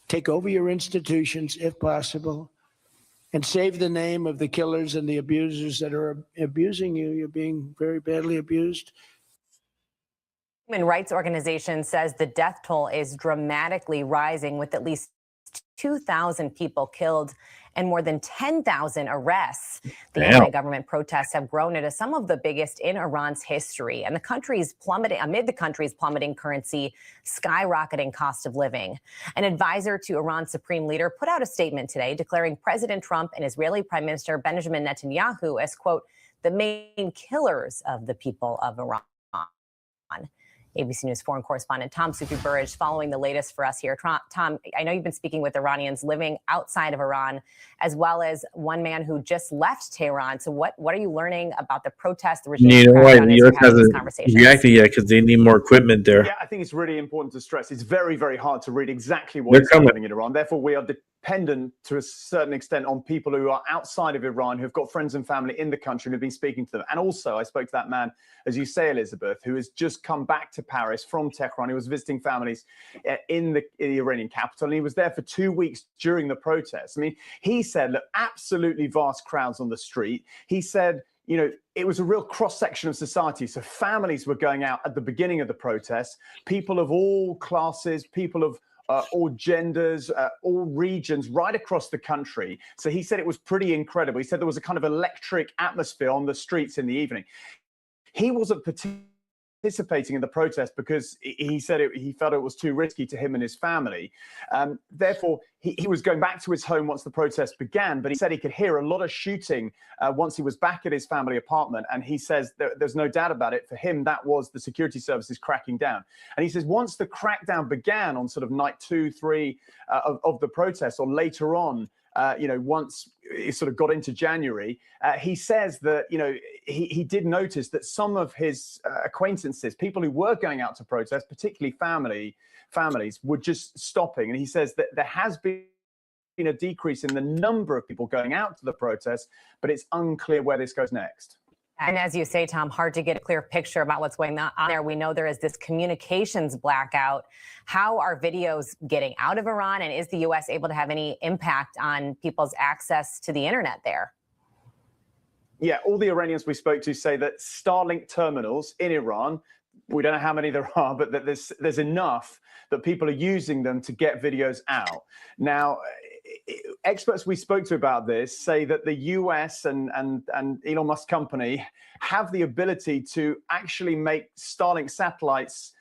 take over your institutions if possible, and save the name of the killers and the abusers that are abusing you. You're being very badly abused. Human rights organization says the death toll is dramatically rising, with at least 2,000 people killed and more than 10,000 arrests. The anti-government protests have grown into some of the biggest in Iran's history, and amid the country's plummeting currency, skyrocketing cost of living. An advisor to Iran's supreme leader put out a statement today declaring President Trump and Israeli Prime Minister Benjamin Netanyahu as, quote, the main killers of the people of Iran. ABC News foreign correspondent Tom Sufi-Burrage following the latest for us here. Tom, I know you've been speaking with Iranians living outside of Iran, as well as one man who just left Tehran. So what are you learning about the protest, the regime? You know why the U.S. hasn't reacted yet? Because they need more equipment there. Yeah, I think it's really important to stress it's very, very hard to read exactly what is happening in Iran. Therefore, we are dependent to a certain extent on people who are outside of Iran, who've got friends and family in the country and have been speaking to them. And also, I spoke to that man, as you say, Elizabeth, who has just come back to Paris from Tehran. He was visiting families in the Iranian capital, and he was there for 2 weeks during the protests. I mean, he said, look, absolutely vast crowds on the street. He said, it was a real cross-section of society. So families were going out at the beginning of the protests, people of all classes, people of all genders, all regions, right across the country. So he said it was pretty incredible. He said there was a kind of electric atmosphere on the streets in the evening. He wasn't participating in the protest because he said he felt it was too risky to him and his family. Therefore, he was going back to his home once the protest began, but he said he could hear a lot of shooting once he was back at his family apartment. And he says there's no doubt about it. For him, that was the security services cracking down. And he says once the crackdown began on sort of night 2, 3 of the protest, or later on, once it sort of got into January, he says that, he did notice that some of his acquaintances, people who were going out to protest, particularly families, were just stopping. And he says that there has been a decrease in the number of people going out to the protests, but it's unclear where this goes next. And as you say, Tom, hard to get a clear picture about what's going on there. We know there is this communications blackout. How are videos getting out of Iran? And is the U.S. able to have any impact on people's access to the internet there? Yeah, all the Iranians we spoke to say that Starlink terminals in Iran, we don't know how many there are, but that there's enough that people are using them to get videos out. Now, experts we spoke to about this say that the US and Elon Musk company have the ability to actually make Starlink satellites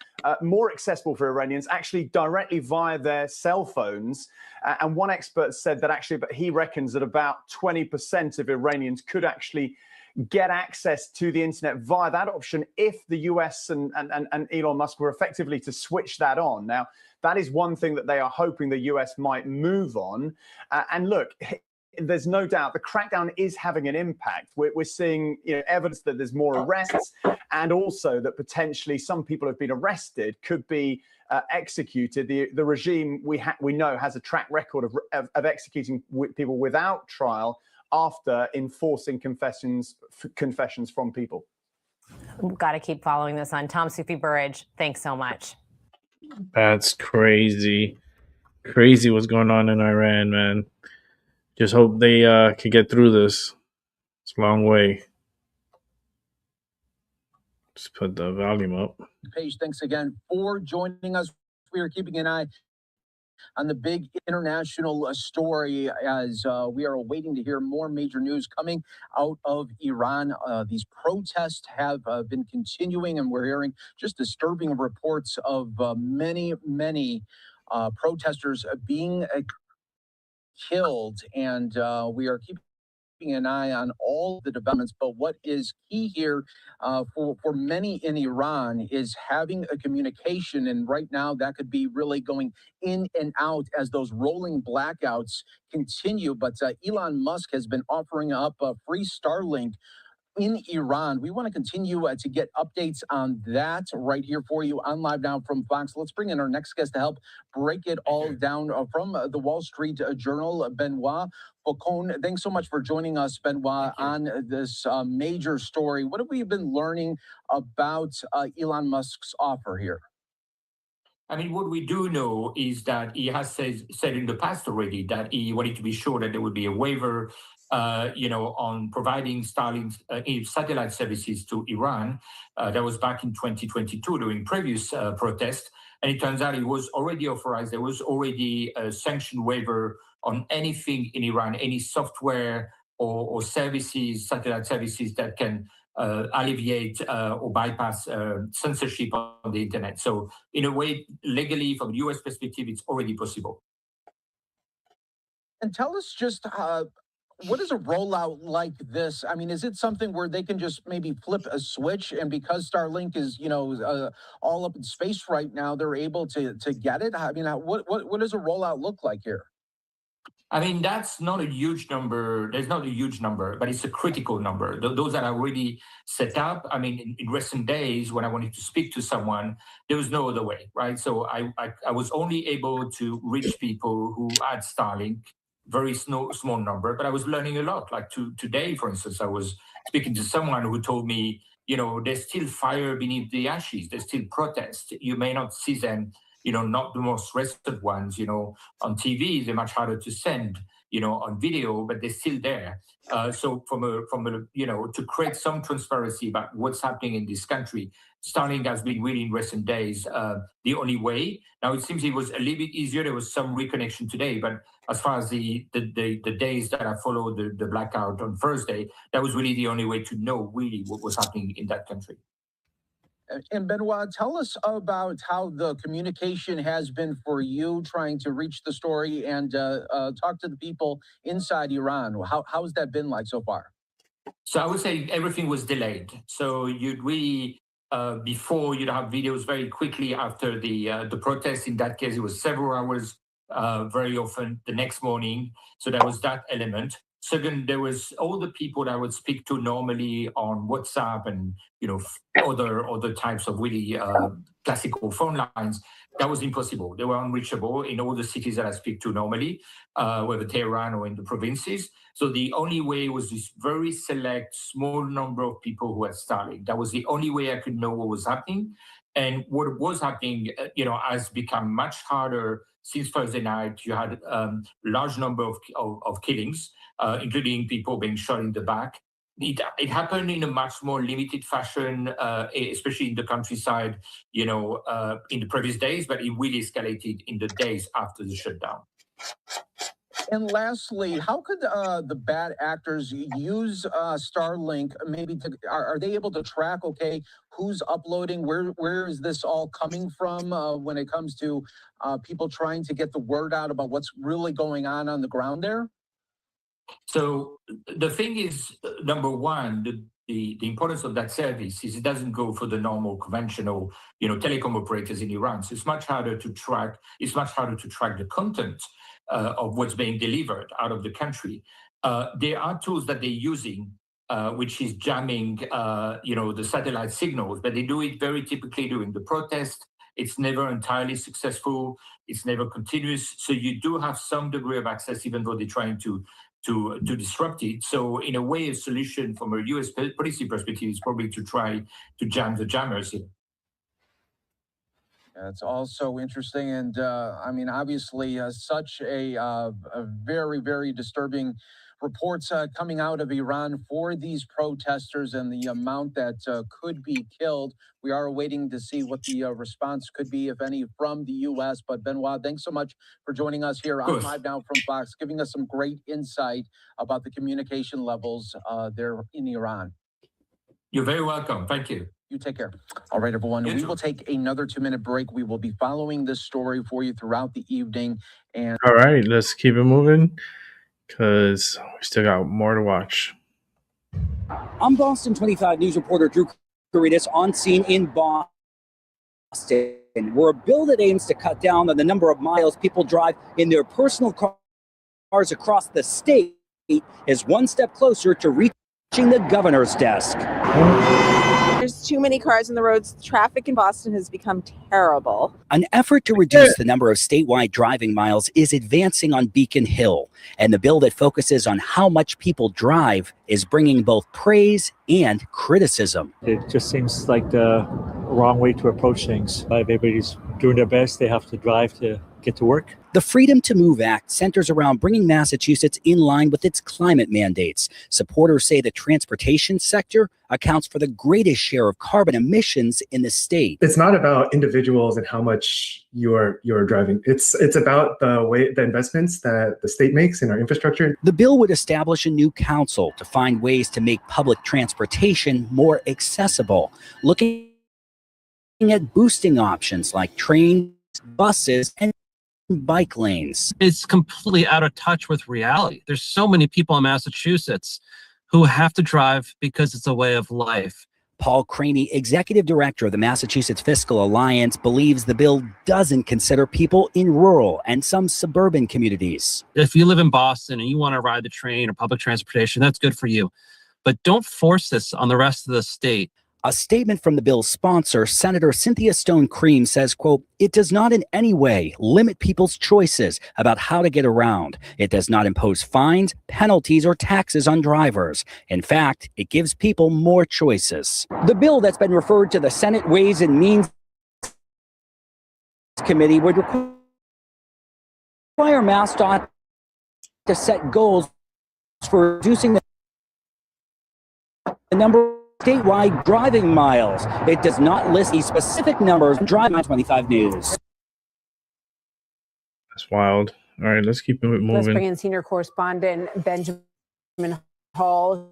more accessible for Iranians, actually directly via their cell phones. And one expert said that but he reckons that about 20% of Iranians could actually get access to the internet via that option if the US and Elon Musk were effectively to switch that on. Now, that is one thing that they are hoping the US might move on. And look, there's no doubt the crackdown is having an impact. We're seeing evidence that there's more arrests, and also that potentially some people have been arrested could be executed. The regime we know has a track record of executing people without trial after enforcing confessions from people. We've got to keep following this on. Tom Sufi Burridge, thanks so much. That's crazy. Crazy what's going on in Iran, man. Just hope they could get through this. It's a long way. Just put the volume up. Paige, thanks again for joining us. We are keeping an eye on the big international story as we are waiting to hear more major news coming out of Iran. These protests have been continuing, and we're hearing just disturbing reports of many protesters being killed, and we are keeping an eye on all the developments. But what is key here for many in Iran is having a communication, and right now that could be really going in and out as those rolling blackouts continue. But Elon Musk has been offering up free Starlink in Iran. We want to continue to get updates on that right here for you on Live Now from Fox. Let's bring in our next guest to help break it all down from the Wall Street Journal, Benoit Faucon. Thanks so much for joining us, Benoit, on this major story. What have we been learning about Elon Musk's offer here? I mean, what we do know is that he has said in the past already that he wanted to be sure that there would be a waiver on providing Starlink satellite services to Iran. That was back in 2022 during previous protests. And it turns out it was already authorized. There was already a sanction waiver on anything in Iran, any software or services, satellite services that can alleviate or bypass censorship on the internet. So in a way, legally, from a US perspective, it's already possible. And tell us just what is a rollout like this? I mean, is it something where they can just maybe flip a switch, and because Starlink is, all up in space right now, they're able to get it? I mean, what does a rollout look like here? I mean, that's not a huge number. There's not a huge number, but it's a critical number. Those that are already set up. I mean, in recent days, when I wanted to speak to someone, there was no other way, right? So I was only able to reach people who had Starlink, very small number, but I was learning a lot. Like today, for instance, I was speaking to someone who told me, there's still fire beneath the ashes. There's still protests. You may not see them, not the most recent ones, on TV. They're much harder to send, on video, but they're still there. So from a to create some transparency about what's happening in this country, Starlink has been really in recent days the only way. Now it seems it was a little bit easier. There was some reconnection today, but as far as the days that I followed the blackout on Thursday, that was really the only way to know really what was happening in that country. And Benoit, tell us about how the communication has been for you trying to reach the story and talk to the people inside Iran. How has that been like so far? So I would say everything was delayed. So you'd really, before you'd have videos very quickly after the protest. In that case, it was several hours, very often the next morning. So there was that element. Second, there was all the people that I would speak to normally on WhatsApp and other types of really classical phone lines. That was impossible. They were unreachable in all the cities that I speak to normally, whether Tehran or in the provinces. So the only way was this very select, small number of people who had Starlink. That was the only way I could know what was happening. And what was happening, has become much harder since Thursday night. You had a large number of killings, including people being shot in the back. It happened in a much more limited fashion, especially in the countryside, in the previous days, but it really escalated in the days after the shutdown. And lastly, how could the bad actors use Starlink? Maybe are they able to track, who's uploading? Where is this all coming from when it comes to people trying to get the word out about what's really going on the ground there? So the thing is, number one, the importance of that service is it doesn't go for the normal conventional, telecom operators in Iran. So it's much harder to track. It's much harder to track the content of what's being delivered out of the country. There are tools that they're using, which is jamming, the satellite signals, but they do it very typically during the protest. It's never entirely successful. It's never continuous. So you do have some degree of access, even though they're trying to disrupt it. So in a way, a solution from a US policy perspective is probably to try to jam the jammers here. It's also interesting, and obviously, such a very, very disturbing reports coming out of Iran for these protesters and the amount that could be killed. We are waiting to see what the response could be, if any, from the U.S. But Benoit, thanks so much for joining us here on Live Now from Fox, giving us some great insight about the communication levels there in Iran. You're very welcome. Thank you. You take care. All right, everyone. We will take another 2-minute break. We will be following this story for you throughout the evening. And all right, let's keep it moving because we still got more to watch. I'm Boston 25 News reporter Drew Caritas on scene in Boston, where a bill that aims to cut down on the number of miles people drive in their personal cars across the state is one step closer to reaching the governor's desk. There's too many cars on the roads. Traffic in Boston has become terrible. An effort to reduce the number of statewide driving miles is advancing on Beacon Hill, and the bill that focuses on how much people drive is bringing both praise and criticism. It just seems like the wrong way to approach things. Everybody's doing their best. They have to drive to get to work. The Freedom to Move Act centers around bringing Massachusetts in line with its climate mandates. Supporters say the transportation sector accounts for the greatest share of carbon emissions in the state. It's not about individuals and how much you're driving. It's about the investments that the state makes in our infrastructure. The bill would establish a new council to find ways to make public transportation more accessible, looking at boosting options like trains, buses, and bike lanes. It's completely out of touch with reality. There's so many people in Massachusetts who have to drive because it's a way of life. Paul Craney, executive director of the Massachusetts Fiscal Alliance, believes the bill doesn't consider people in rural and some suburban communities. If you live in Boston and you want to ride the train or public transportation, that's good for you. But don't force this on the rest of the state. A statement from the bill's sponsor, Senator Cynthia Stone Cream, says, quote, "It does not in any way limit people's choices about how to get around. It does not impose fines, penalties, or taxes on drivers. In fact, it gives people more choices." The bill that's been referred to the Senate Ways and Means Committee would require MassDOT to set goals for reducing the number of statewide driving miles. It does not list these specific numbers. Drive My 25 News. That's wild. All right, let's keep it moving. Let's bring in senior correspondent Benjamin Hall,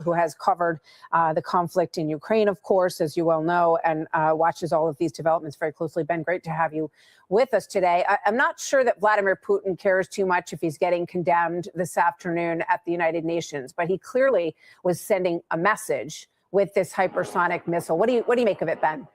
who has covered the conflict in Ukraine, of course, as you well know, and watches all of these developments very closely. Ben, great to have you with us today. I'm not sure that Vladimir Putin cares too much if he's getting condemned this afternoon at the United Nations, but he clearly was sending a message with this hypersonic missile. What do you make of it, Ben?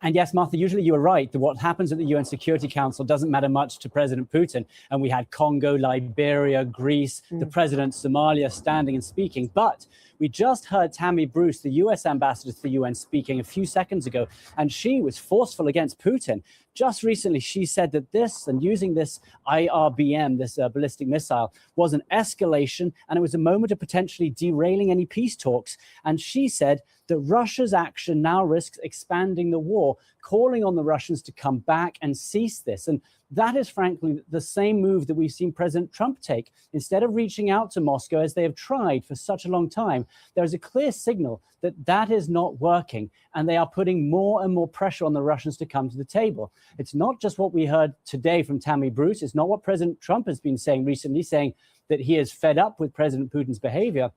And yes, Martha, usually you were right that what happens at the UN Security Council doesn't matter much to President Putin. And we had Congo, Liberia, Greece, the president, Somalia standing and speaking. But we just heard Tammy Bruce, the US ambassador to the UN, speaking a few seconds ago, and she was forceful against Putin. Just recently, she said that this and using this IRBM, this ballistic missile, was an escalation and it was a moment of potentially derailing any peace talks. And she said that Russia's action now risks expanding the war, calling on the Russians to come back and cease this. And that is, frankly, the same move that we've seen President Trump take. Instead of reaching out to Moscow, as they have tried for such a long time, there is a clear signal that that is not working, and they are putting more and more pressure on the Russians to come to the table. It's not just what we heard today from Tammy Bruce. It's not what President Trump has been saying recently, saying that he is fed up with President Putin's behavior.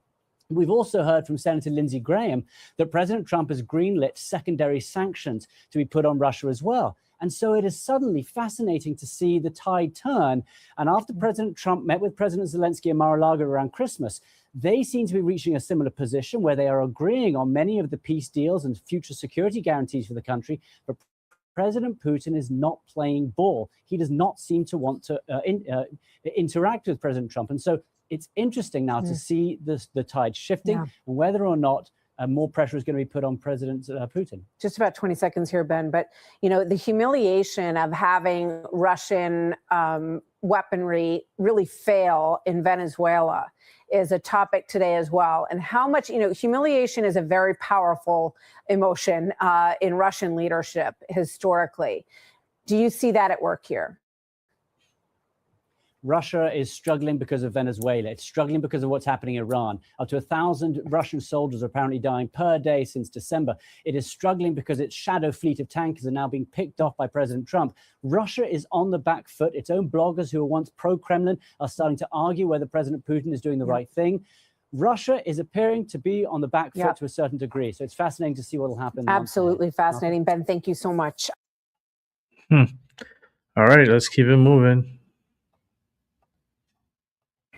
We've also heard from Senator Lindsey Graham that President Trump has greenlit secondary sanctions to be put on Russia as well. And so it is suddenly fascinating to see the tide turn. And after President Trump met with President Zelensky in Mar-a-Lago around Christmas, they seem to be reaching a similar position where they are agreeing on many of the peace deals and future security guarantees for the country. But President Putin is not playing ball. He does not seem to want to interact with President Trump. And so it's interesting now to see the tide shifting and whether or not more pressure is going to be put on President Putin. Just about 20 seconds here, Ben. But, you know, the humiliation of having Russian weaponry really fail in Venezuela is a topic today as well. And how much, you know, humiliation is a very powerful emotion in Russian leadership historically. Do you see that at work here? Russia is struggling because of Venezuela. It's struggling because of what's happening in Iran. Up to 1,000 Russian soldiers are apparently dying per day since December. It is struggling because its shadow fleet of tankers are now being picked off by President Trump. Russia is on the back foot. Its own bloggers who were once pro-Kremlin are starting to argue whether President Putin is doing the right thing. Russia is appearing to be on the back foot to a certain degree. So it's fascinating to see what will happen. Absolutely fascinating. Ben, thank you so much. All right, let's keep it moving.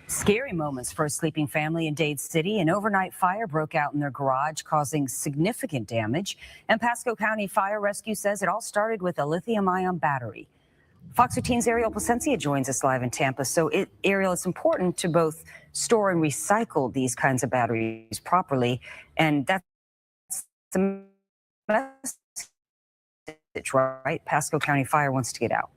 Scary moments for a sleeping family in Dade City. An overnight fire broke out in their garage, causing significant damage. And Pasco County Fire Rescue says it all started with a lithium-ion battery. Fox 13's Ariel Placencia joins us live in Tampa. So, Ariel, it's important to both store and recycle these kinds of batteries properly. And that's the message, right? Pasco County Fire wants to get out.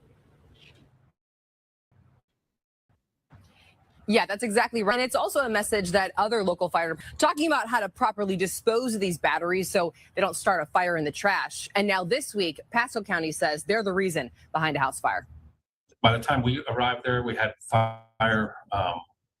Yeah, that's exactly right. And it's also a message that other local fire talking about how to properly dispose of these batteries so they don't start a fire in the trash. And now this week, Pasco County says they're the reason behind a house fire. By the time we arrived there, we had fire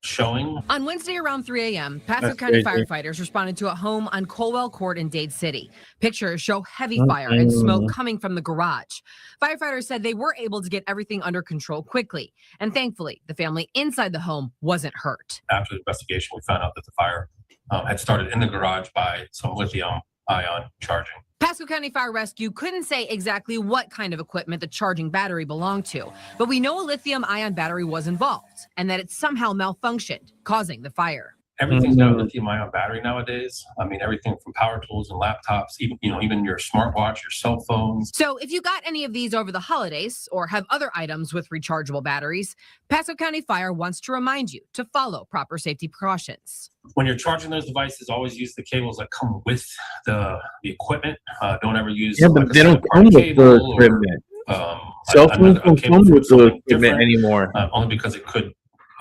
showing. On Wednesday around 3 a.m., Pasco County firefighters responded to a home on Colwell Court in Dade City. Pictures show heavy fire and smoke coming from the garage. Firefighters said they were able to get everything under control quickly. And thankfully, the family inside the home wasn't hurt. After the investigation, we found out that the fire had started in the garage by some lithium-ion charging. Pasco County Fire Rescue couldn't say exactly what kind of equipment the charging battery belonged to, but we know a lithium-ion battery was involved and that it somehow malfunctioned, causing the fire. Everything's got a lithium-ion battery nowadays. I mean, everything from power tools and laptops, even your smartwatch, your cell phones. So if you got any of these over the holidays or have other items with rechargeable batteries, Pasco County Fire wants to remind you to follow proper safety precautions. When you're charging those devices, always use the cables that come with the equipment. Don't ever use. Yeah, but they don't come with the equipment. Cell phones don't come with the equipment anymore. Only because it could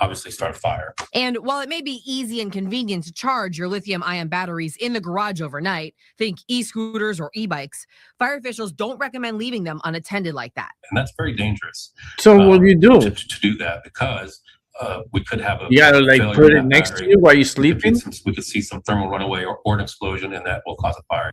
obviously start a fire. And while it may be easy and convenient to charge your lithium-ion batteries in the garage overnight, think e-scooters or e-bikes, fire officials don't recommend leaving them unattended like that. And that's very dangerous. So what do you do? To do that, because we could have a you gotta like put it next to you while you're sleeping. We could see some thermal runaway or an explosion, and that will cause a fire.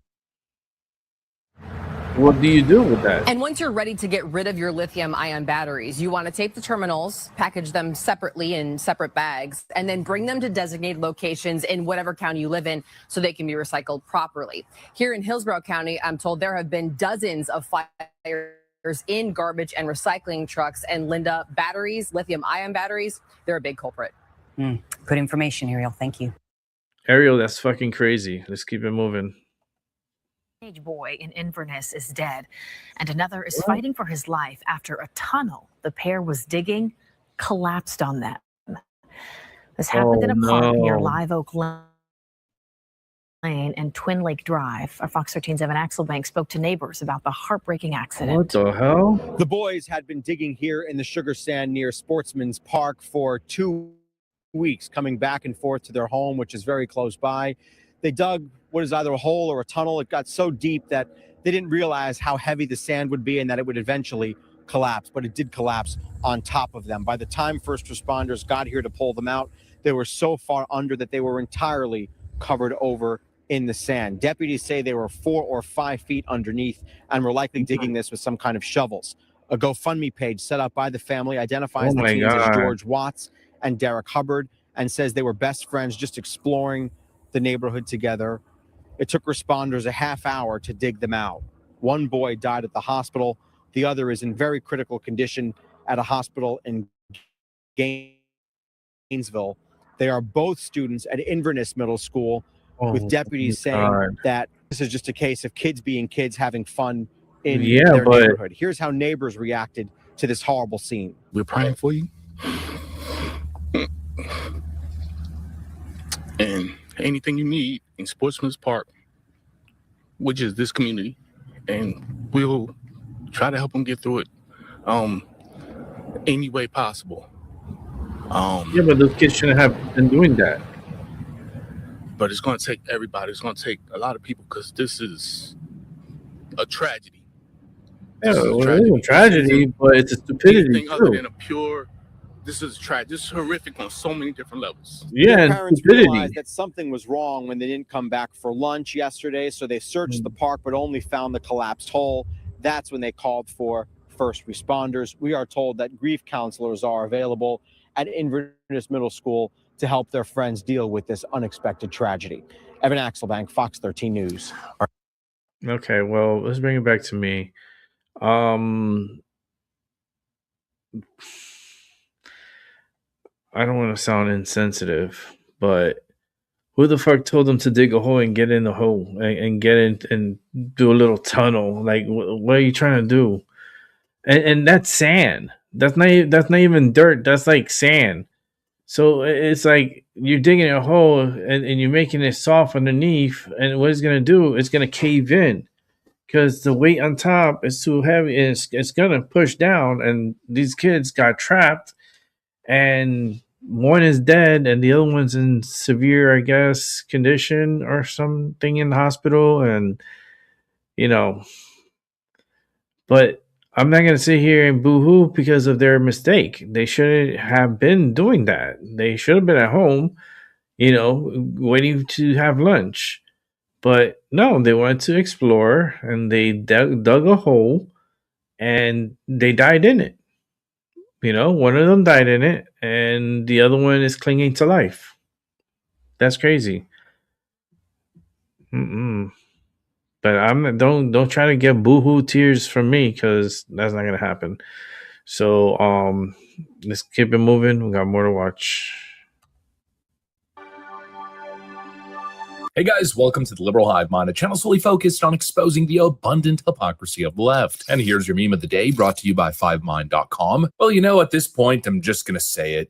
What do you do with that? And once you're ready to get rid of your lithium-ion batteries, you want to tape the terminals, package them separately in separate bags, and then bring them to designated locations in whatever county you live in so they can be recycled properly. Here in Hillsborough County, I'm told there have been dozens of fires in garbage and recycling trucks. And Linda, batteries, lithium-ion batteries, they're a big culprit. Good information, Ariel. Thank you. Ariel, that's fucking crazy. Let's keep it moving. Teenage boy in Inverness is dead, and another is fighting for his life after a tunnel the pair was digging collapsed on them. This happened in a park near Live Oak Lane and Twin Lake Drive. Our Fox 13's Evan Axelbank spoke to neighbors about the heartbreaking accident. What the hell? The boys had been digging here in the sugar sand near Sportsman's Park for 2 weeks, coming back and forth to their home, which is very close by. They dug what is either a hole or a tunnel. It got so deep that they didn't realize how heavy the sand would be and that it would eventually collapse, but it did collapse on top of them. By the time first responders got here to pull them out, they were so far under that they were entirely covered over in the sand. Deputies say they were 4 or 5 feet underneath and were likely digging this with some kind of shovels. A GoFundMe page set up by the family identifies the teens as George Watts and Derek Hubbard and says they were best friends just exploring the neighborhood together. It took responders a half hour to dig them out. One boy died at the hospital. The other is in very critical condition at a hospital in Gainesville. They are both students at Inverness Middle School, with deputies saying that this is just a case of kids being kids, having fun in their neighborhood. Here's how neighbors reacted to this horrible scene. We're praying for you. And anything you need in Sportsman's Park, which is this community, and we'll try to help them get through it any way possible. Yeah, but those kids shouldn't have been doing that. But it's going to take everybody. It's going to take a lot of people, because this is a tragedy. Yeah, it's a tragedy, but it's a stupidity Anything too. other than a pure, this is tragic. This is horrific on so many different levels. Yeah, Their and parents stupidity. realized that something was wrong when they didn't come back for lunch yesterday, so they searched the park but only found the collapsed hole. That's when they called for first responders. We are told that grief counselors are available at Inverness Middle School to help their friends deal with this unexpected tragedy. Evan Axelbank, Fox 13 News. Okay, well, let's bring it back to me. I don't want to sound insensitive, but who the fuck told them to dig a hole and get in the hole and get in and do a little tunnel? Like, what are you trying to do? And that's sand. That's not even dirt. That's like sand. So it's like you're digging a hole and you're making it soft underneath. And what it's going to do, it's going to cave in because the weight on top is too heavy. It's going to push down. And these kids got trapped. And one is dead and the other one's in severe, I guess, condition or something in the hospital. And, but I'm not going to sit here and boo-hoo because of their mistake. They shouldn't have been doing that. They should have been at home, waiting to have lunch. But no, they wanted to explore and they dug a hole and they died in it. One of them died in it and the other one is clinging to life. That's crazy. But don't try to get boohoo tears from me because that's not gonna happen. So let's keep it moving. We got more to watch. Hey guys, welcome to the Liberal Hive Mind, a channel solely focused on exposing the abundant hypocrisy of the left. And here's your meme of the day, brought to you by 5mind.com. Well, at this point, I'm just going to say it,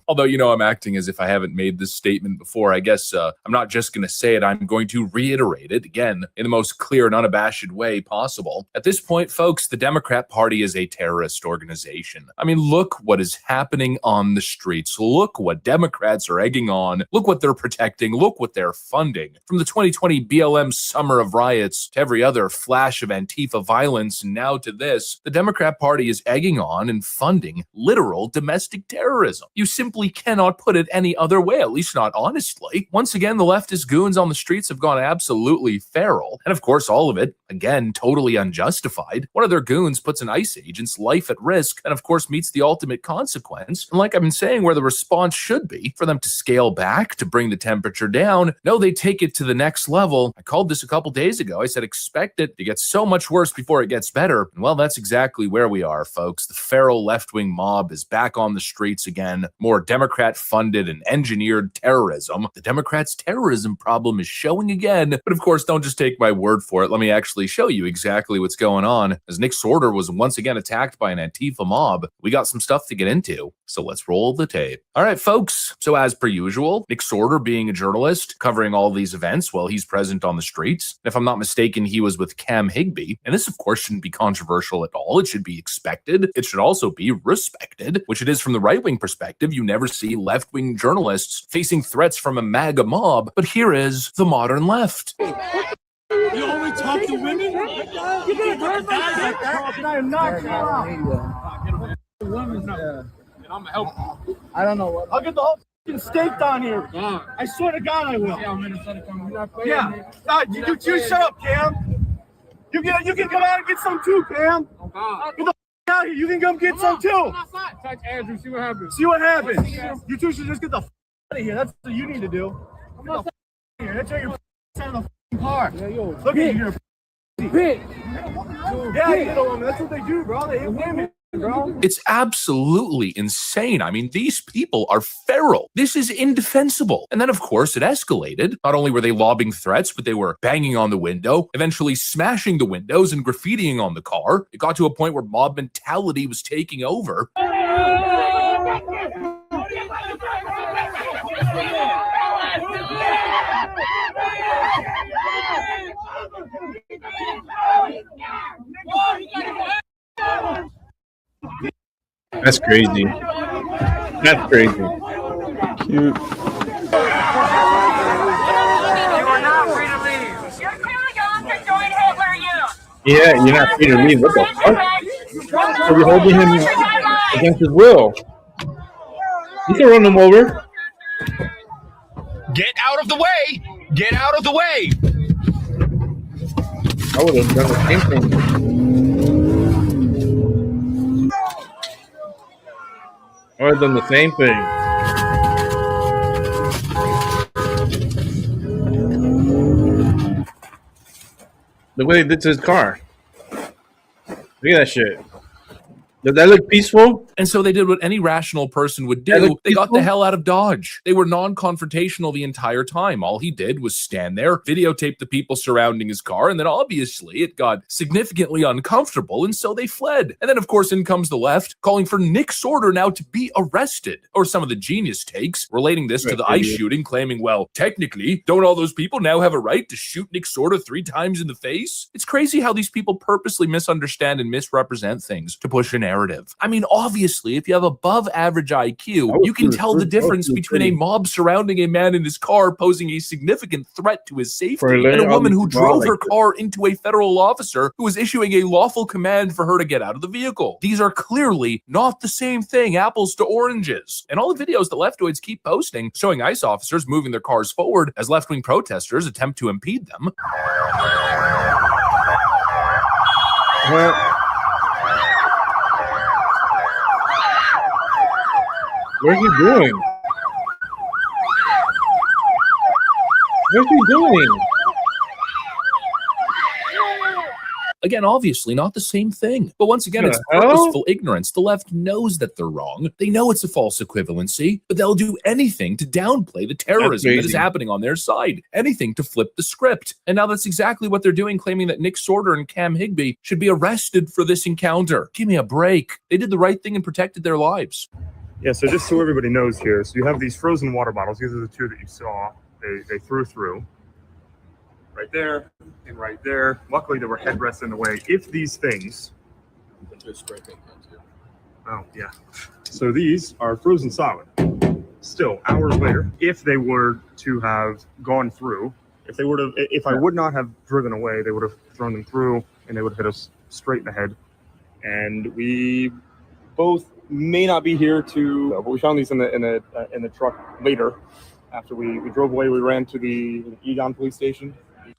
Although, I'm acting as if I haven't made this statement before. I guess I'm not just going to say it, I'm going to reiterate it again in the most clear and unabashed way possible. At this point, folks, the Democrat Party is a terrorist organization. I mean, look what is happening on the streets. Look what Democrats are egging on. Look what they're protecting. Look what they're funding. From the 2020 BLM summer of riots to every other flash of Antifa violence, and now to this, the Democrat Party is egging on and funding literal domestic terrorism. You simply cannot put it any other way, at least not honestly. Once again, the leftist goons on the streets have gone absolutely feral. And of course, all of it, again, totally unjustified. One of their goons puts an ICE agent's life at risk and of course meets the ultimate consequence. And like I've been saying, where the response should be for them to scale back, to bring the temperature down, no, they take it to the next level. I called this a couple days ago. I said, expect it to get so much worse before it gets better. And well, that's exactly where we are, folks. The feral left-wing mob is back on the streets again. More Democrat-funded and engineered terrorism. The Democrats' terrorism problem is showing again. But of course, don't just take my word for it. Let me actually show you exactly what's going on. As Nick Sorter was once again attacked by an Antifa mob, we got some stuff to get into. So let's roll the tape. All right, folks. So as per usual, Nick Sorter, being a journalist, covering all these events while he's present on the streets. If I'm not mistaken, he was with Cam Higbee. And this, of course, shouldn't be controversial at all. It should be expected. It should also be respected, which it is from the right-wing perspective. You never see left-wing journalists facing threats from a MAGA mob. But here is the modern left. You only talk to women? You didn't hurt guys like that. I'm not I'm gonna help you. I don't know what. I'll get the whole steak down here. I swear to God I will. Yeah. You shut up, Cam. You can come out and get some too, Cam. Get the out here. You can come get some too. Touch Andrew. See what happens. You two should just get the out of here. That's what you need to do. Get the here. here. That's why you're out of the car. Yeah, yo, look at you. Yeah, you know, that's what they do, bro. They hit women. Bro. It's absolutely insane. I mean, these people are feral. This is indefensible. And then, of course, it escalated. Not only were they lobbing threats, but they were banging on the window, eventually smashing the windows and graffitiing on the car. It got to a point where mob mentality was taking over. That's crazy. That's crazy. Cute. You are not free to leave. You're clearly going to join Hitler Youth. Yeah, you're not free to leave. What the fuck? So we're holding him against his will. You can run him over. Get out of the way! Get out of the way! I would have done the same thing. I would have done the same thing. Look what they did to his car. Look at that shit. Does that look peaceful? And so they did what any rational person would do. They got the hell out of Dodge. They were non-confrontational the entire time. All he did was stand there, videotape the people surrounding his car, and then obviously it got significantly uncomfortable, and so they fled. And then, of course, in comes the left, calling for Nick Sorter now to be arrested. Or some of the genius takes, relating this to the ICE shooting, claiming, well, technically, don't all those people now have a right to shoot Nick Sorter 3 times in the face? It's crazy how these people purposely misunderstand and misrepresent things to push a narrative. I mean, obviously, if you have above average IQ, you can tell the difference between a mob surrounding a man in his car posing a significant threat to his safety and a woman who drove her car into a federal officer who was issuing a lawful command for her to get out of the vehicle. These are clearly not the same thing, apples to oranges. And all the videos that leftoids keep posting showing ICE officers moving their cars forward as left-wing protesters attempt to impede them. What are you doing? What are you doing? Again, obviously not the same thing. But once again, it's purposeful ignorance. The left knows that they're wrong. They know it's a false equivalency, but they'll do anything to downplay the terrorism that is happening on their side. Anything to flip the script. And now that's exactly what they're doing, claiming that Nick Sorter and Cam Higbee should be arrested for this encounter. Give me a break. They did the right thing and protected their lives. Yeah, so just so everybody knows here, so you have these frozen water bottles. These are the 2 that you saw. They threw through. Right there and right there. Luckily, there were headrests in the way. If these things... Oh, yeah. So these are frozen solid. Still, hours later, if they were to have gone through, if I would not have driven away, they would have thrown them through and they would have hit us straight in the head. And we both may not be here to, but we found these in the truck later. After we drove away, we ran to the Egon police station.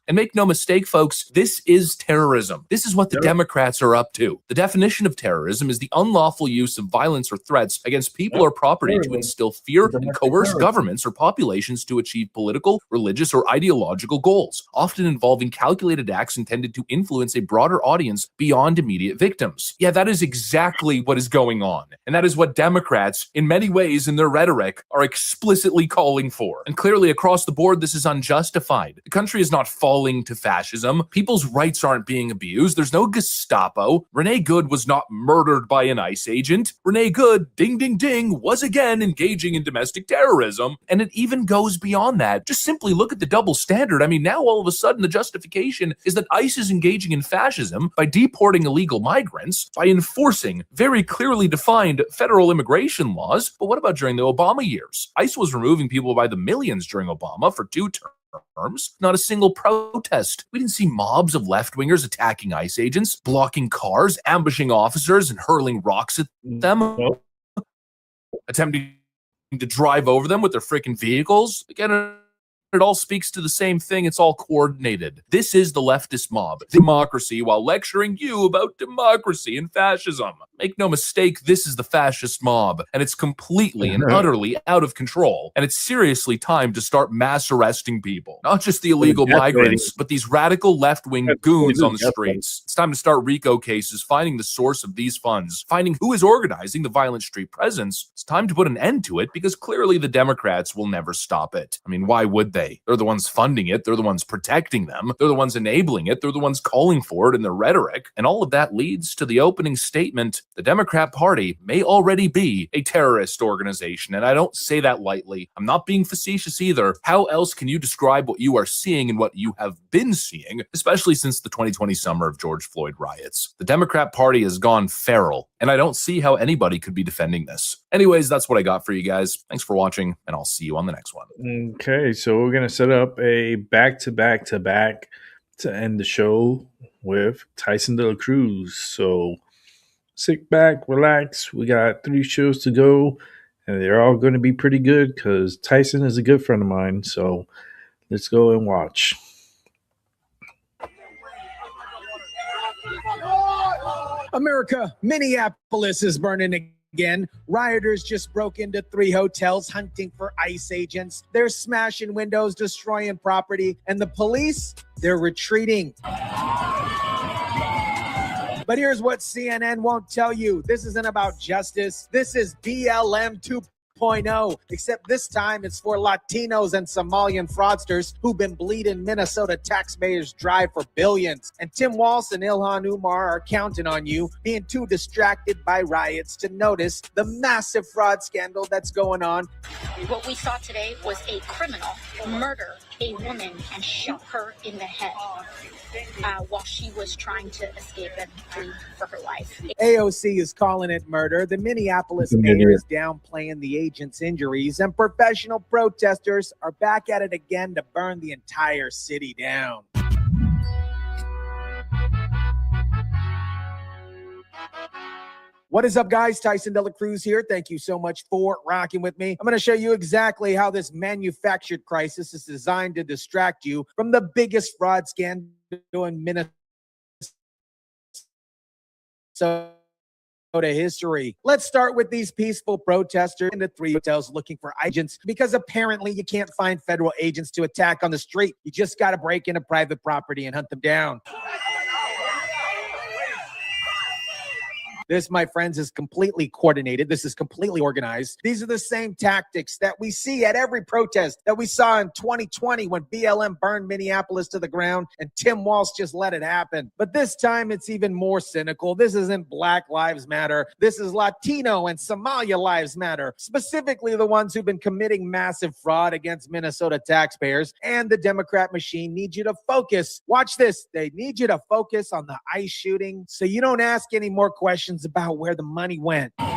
And make no mistake, folks, this is terrorism. This is what the Democrats are up to. The definition of terrorism is the unlawful use of violence or threats against people or property to instill fear and coerce governments or populations to achieve political, religious, or ideological goals, often involving calculated acts intended to influence a broader audience beyond immediate victims. Yeah, that is exactly what is going on. And that is what Democrats, in many ways in their rhetoric, are explicitly calling for. And clearly across the board, this is unjustified. The country is not falling to fascism. People's rights aren't being abused. There's no Gestapo. Renee Good was not murdered by an ICE agent. Renee Good, ding, ding, ding, was again engaging in domestic terrorism. And it even goes beyond that. Just simply look at the double standard. I mean, now all of a sudden the justification is that ICE is engaging in fascism by deporting illegal migrants, by enforcing very clearly defined federal immigration laws. But what about during the Obama years? ICE was removing people by the millions during Obama for 2 terms. Not a single protest. We didn't see mobs of left-wingers attacking ICE agents, blocking cars, ambushing officers, and hurling rocks at them, attempting to drive over them with their freaking vehicles. Again, It all speaks to the same thing. It's all coordinated. This is the leftist mob. Democracy while lecturing you about democracy and fascism. Make no mistake, this is the fascist mob, and it's completely and utterly out of control. And it's seriously time to start mass arresting people. Not just the illegal migrants, but these radical left-wing goons on the streets. It's time to start RICO cases, finding the source of these funds, finding who is organizing the violent street presence. It's time to put an end to it, because clearly the Democrats will never stop it. I mean, why would they? They're the ones funding it. They're the ones protecting them. They're the ones enabling it. They're the ones calling for it in their rhetoric. And all of that leads to the opening statement: the Democrat Party may already be a terrorist organization. And I don't say that lightly. I'm not being facetious either. How else can you describe what you are seeing and what you have been seeing, especially since the 2020 summer of George Floyd riots? The Democrat Party has gone feral, and I don't see how anybody could be defending this. Anyways, that's what I got for you guys. Thanks for watching, and I'll see you on the next one. Okay, so we're going to set up a back-to-back-to-back to end the show with Tyson De La Cruz. So sit back, relax. We got 3 shows to go, and they're all going to be pretty good because Tyson is a good friend of mine. So let's go and watch. America, Minneapolis is burning again. Rioters just broke into 3 hotels hunting for ICE agents. They're smashing windows, destroying property, and the police, they're retreating. But here's what CNN won't tell you. This isn't about justice. This is BLM 2.0, except this time it's for Latinos and Somalian fraudsters who've been bleeding Minnesota taxpayers dry for billions. And Tim Walz and Ilhan Umar are counting on you, being too distracted by riots to notice the massive fraud scandal that's going on. What we saw today was a criminal murder a woman and shoot her in the head while she was trying to escape and flee for her life. AOC is calling it murder. The Minneapolis mayor is downplaying the agent's injuries, and professional protesters are back at it again to burn the entire city down. What is up, guys? Tyson De La Cruz here. Thank you so much for rocking with me. I'm going to show you exactly how this manufactured crisis is designed to distract you from the biggest fraud scandal in Minnesota history. Let's start with these peaceful protesters in the 3 hotels looking for agents, because apparently you can't find federal agents to attack on the street. You just got to break into private property and hunt them down. This, my friends, is completely coordinated. This is completely organized. These are the same tactics that we see at every protest that we saw in 2020 when BLM burned Minneapolis to the ground and Tim Walz just let it happen. But this time it's even more cynical. This isn't Black Lives Matter. This is Latino and Somalia Lives Matter, specifically the ones who've been committing massive fraud against Minnesota taxpayers. And the Democrat machine needs you to focus. Watch this. They need you to focus on the ICE shooting so you don't ask any more questions about where the money went. Look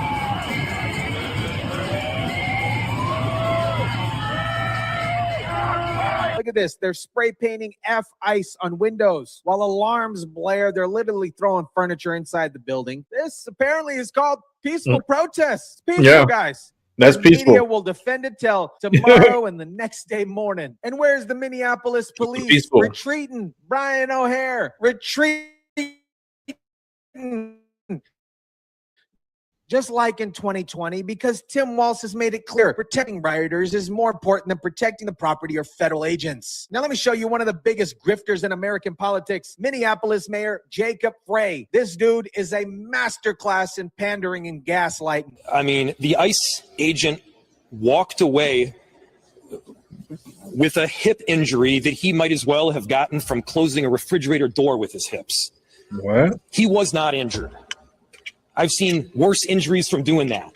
at this. They're spray painting F ICE on windows. While alarms blare, they're literally throwing furniture inside the building. This apparently is called peaceful protests. Peaceful, guys. That's peaceful. Media will defend it till tomorrow and the next day morning. And where's the Minneapolis police? Retreating. Brian O'Hare. Retreating. Just like in 2020, because Tim Walz has made it clear protecting rioters is more important than protecting the property of federal agents. Now let me show you one of the biggest grifters in American politics, Minneapolis Mayor Jacob Frey. This dude is a masterclass in pandering and gaslighting. I mean, the ICE agent walked away with a hip injury that he might as well have gotten from closing a refrigerator door with his hips. What? He was not injured. I've seen worse injuries from doing that.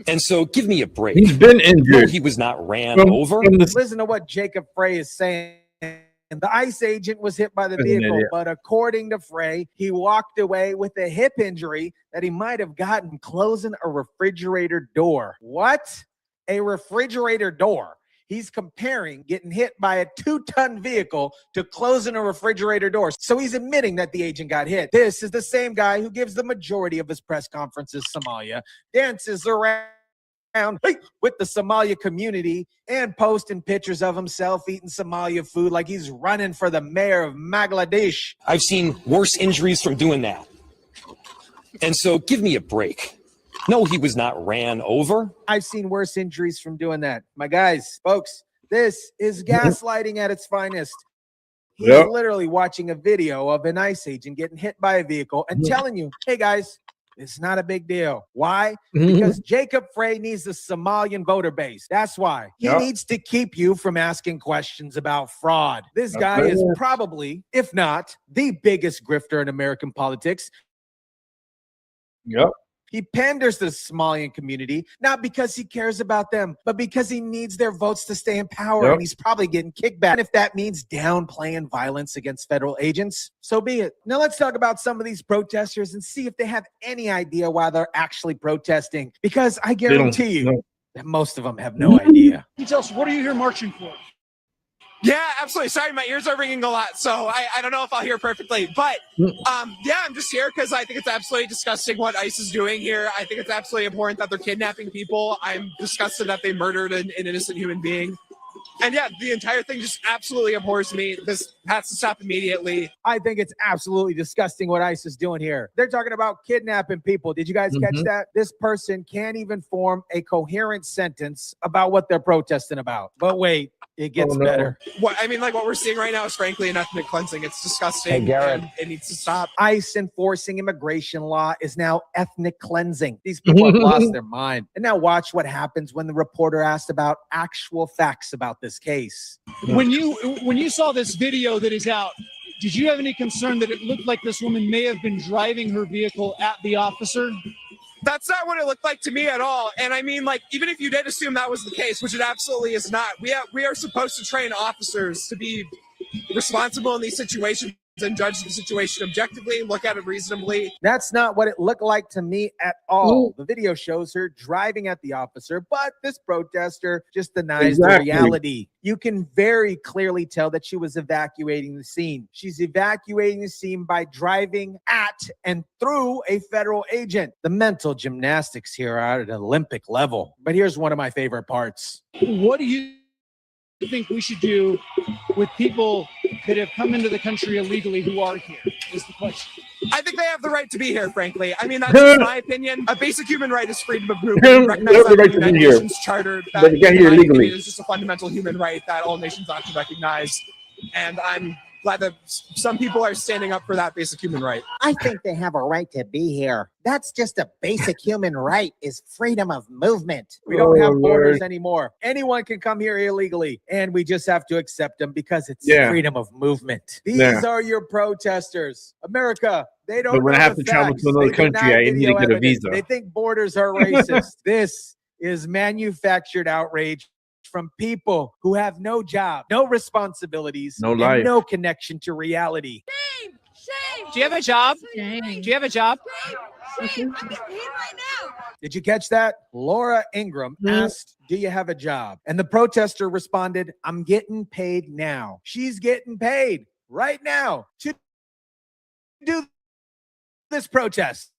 And so give me a break. He's been injured. No, he was not ran over. Listen to what Jacob Frey is saying. The ICE agent was hit by the vehicle, but according to Frey, he walked away with a hip injury that he might have gotten closing a refrigerator door. What? A refrigerator door? He's comparing getting hit by a 2-ton vehicle to closing a refrigerator door. So he's admitting that the agent got hit. This is the same guy who gives the majority of his press conferences Somalia, dances around with the Somalia community and posting pictures of himself eating Somalia food like he's running for the mayor of Bangladesh. I've seen worse injuries from doing that. And so give me a break. No, he was not ran over. I've seen worse injuries from doing that. My guys, folks, this is gaslighting at its finest. He's literally watching a video of an ICE agent getting hit by a vehicle and telling you, hey guys, it's not a big deal. Why? Because Jacob Frey needs the Somalian voter base. That's why. He needs to keep you from asking questions about fraud. This guy is probably, if not, the biggest grifter in American politics. He panders to the Somalian community, not because he cares about them, but because he needs their votes to stay in power, and he's probably getting kickback. And if that means downplaying violence against federal agents, so be it. Now let's talk about some of these protesters and see if they have any idea why they're actually protesting, because I guarantee you that most of them have no idea. Can you tell us, what are you here marching for? Yeah, absolutely. Sorry, my ears are ringing a lot, so I don't know if I'll hear perfectly. But yeah, I'm just here because I think it's absolutely disgusting what ICE is doing here. I think it's absolutely abhorrent that they're kidnapping people. I'm disgusted that they murdered an innocent human being. And yeah, the entire thing just absolutely abhors me. This has to stop immediately. I think it's absolutely disgusting what ICE is doing here. They're talking about kidnapping people. Did you guys catch that? This person can't even form a coherent sentence about what they're protesting about. But wait, it gets better. What I mean, like what we're seeing right now is frankly an ethnic cleansing. It's disgusting. Hey, Garrett. And it needs to stop. ICE enforcing immigration law is now ethnic cleansing. These people have lost their mind. And now watch what happens when the reporter asked about actual facts about this case. When you saw this video that is out, did you have any concern that it looked like this woman may have been driving her vehicle at the officer? That's not what it looked like to me at all. And I mean, like, even if you did assume that was the case, which it absolutely is not, we are supposed to train officers to be responsible in these situations and judge the situation objectively, look at it reasonably. That's not what it looked like to me at all. The video shows her driving at the officer, but this protester just denies the reality. You can very clearly tell that she was evacuating the scene. She's evacuating the scene by driving at and through a federal agent. The mental gymnastics here are at an Olympic level. But here's one of my favorite parts. What do you think we should do with people that have come into the country illegally who are here, is the question. I think they have the right to be here, frankly. I mean, that's just my opinion. A basic human right is freedom of movement. Recognize that the United Nations Charter, that is just a fundamental human right that all nations ought to recognize. And I'm glad that some people are standing up for that basic human right. I think they have a right to be here. That's just a basic human right, is freedom of movement. We don't have borders anymore. Anyone can come here illegally, and we just have to accept them because it's freedom of movement. These are your protesters. America, they don't know when I have to travel to another country, I need to get a visa. They think borders are racist. This is manufactured outrage from people who have no job, no responsibilities, no life, and no connection to reality. Shame! Shame! Do you have a job? Shame. Do you have a job? Shame. I'm getting paid right now. Did you catch that? Laura Ingram asked, do you have a job? And the protester responded, I'm getting paid now. She's getting paid right now to do this protest.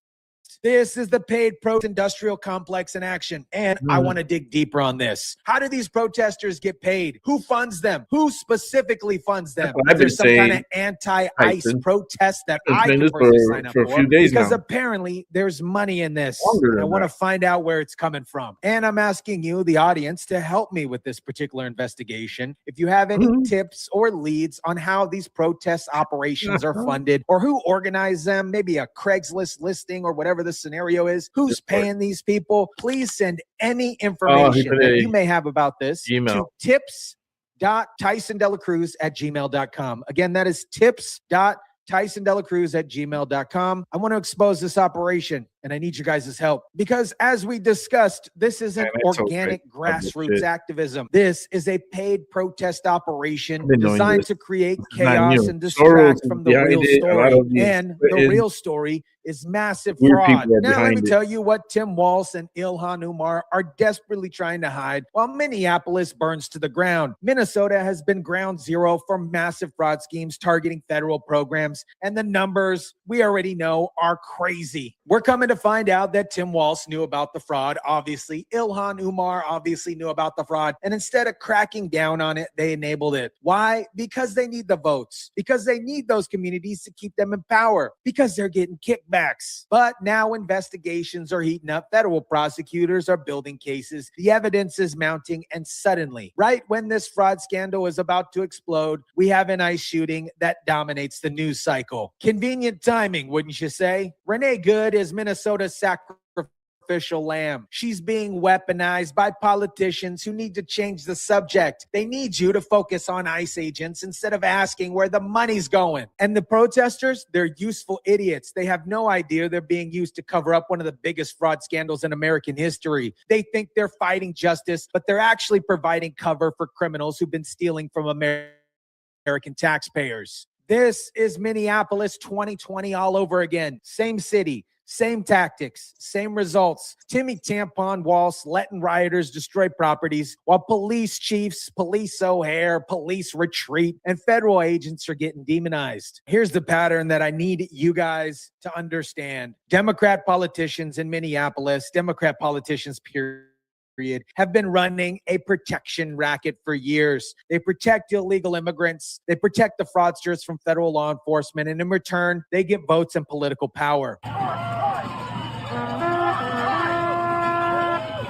This is the paid industrial complex in action. And I want to dig deeper on this. How do these protesters get paid? Who funds them? Who specifically funds them? Is there some kind of anti-ICE protest that I can personally sign up for? Because apparently there's money in this. I want to find out where it's coming from. And I'm asking you, the audience, to help me with this particular investigation. If you have any tips or leads on how these protest operations are funded or who organized them, maybe a Craigslist listing or whatever the scenario is, who's paying these people, please send any information that you may have about this to tips.tysondelacruz@gmail.com. Again, that is tips.tysondelacruz@gmail.com. I want to expose this operation, and I need you guys' help because, as we discussed, this isn't organic grassroots activism. This is a paid protest operation designed to create chaos and distract from the real story. And the real story is massive Weird fraud. people are Now, let me behind it. tell you what Tim Walz and Ilhan Umar are desperately trying to hide while Minneapolis burns to the ground. Minnesota has been ground zero for massive fraud schemes targeting federal programs, and the numbers we already know are crazy. We're coming to find out that Tim Walz knew about the fraud. Obviously, Ilhan Umar obviously knew about the fraud, and instead of cracking down on it, they enabled it. Why? Because they need the votes, because they need those communities to keep them in power, because they're getting kickbacks. But now investigations are heating up. Federal prosecutors are building cases. The evidence is mounting, and suddenly, right when this fraud scandal is about to explode, we have an ICE shooting that dominates the news cycle. Convenient timing, wouldn't you say? Renee Good is Minnesota's sacrificial lamb. She's being weaponized by politicians who need to change the subject. They need you to focus on ICE agents instead of asking where the money's going. And the protesters, they're useful idiots. They have no idea they're being used to cover up one of the biggest fraud scandals in American history. They think they're fighting justice, but they're actually providing cover for criminals who've been stealing from American taxpayers. This is Minneapolis 2020 all over again. Same city, same tactics, same results. Timmy Tampon Walz letting rioters destroy properties while police chiefs, police O'Hare, police retreat, and federal agents are getting demonized. Here's the pattern that I need you guys to understand. Democrat politicians in Minneapolis, Democrat politicians, period, have been running a protection racket for years. They protect illegal immigrants. They protect the fraudsters from federal law enforcement. And in return, they get votes and political power.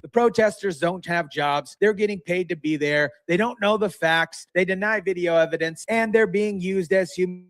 The protesters don't have jobs. They're getting paid to be there. They don't know the facts. They deny video evidence, and they're being used as human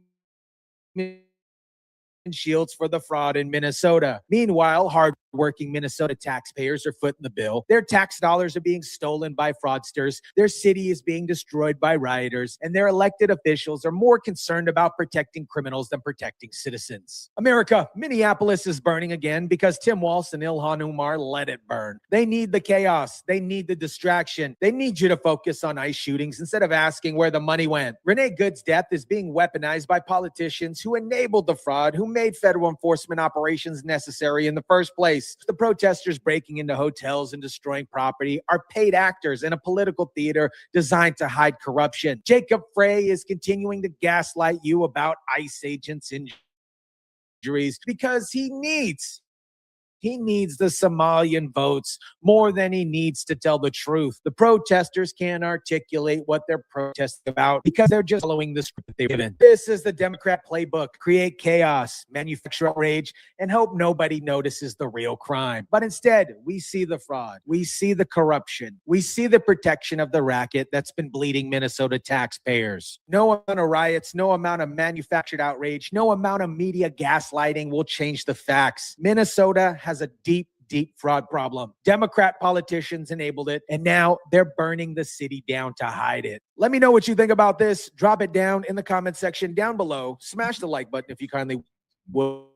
shields for the fraud in Minnesota. Meanwhile, hardworking Minnesota taxpayers are footing the bill. Their tax dollars are being stolen by fraudsters. Their city is being destroyed by rioters, and their elected officials are more concerned about protecting criminals than protecting citizens. America, Minneapolis is burning again because Tim Walz and Ilhan Umar let it burn. They need the chaos. They need the distraction. They need you to focus on ICE shootings instead of asking where the money went. Renee Good's death is being weaponized by politicians who enabled the fraud, who made federal enforcement operations necessary in the first place. The protesters breaking into hotels and destroying property are paid actors in a political theater designed to hide corruption. Jacob Frey is continuing to gaslight you about ICE agents' injuries because he needs the Somalian votes more than he needs to tell the truth. The protesters can't articulate what they're protesting about because they're just following the script they've given. This is the Democrat playbook. Create chaos, manufacture outrage, and hope nobody notices the real crime. But instead, we see the fraud. We see the corruption. We see the protection of the racket that's been bleeding Minnesota taxpayers. No amount of riots, no amount of manufactured outrage, no amount of media gaslighting will change the facts. Minnesota has a deep fraud problem. Democrat politicians enabled it, and now they're burning the city down to hide it. Let me know what you think about this. Drop it down in the comment section down below. Smash the like button if you kindly would.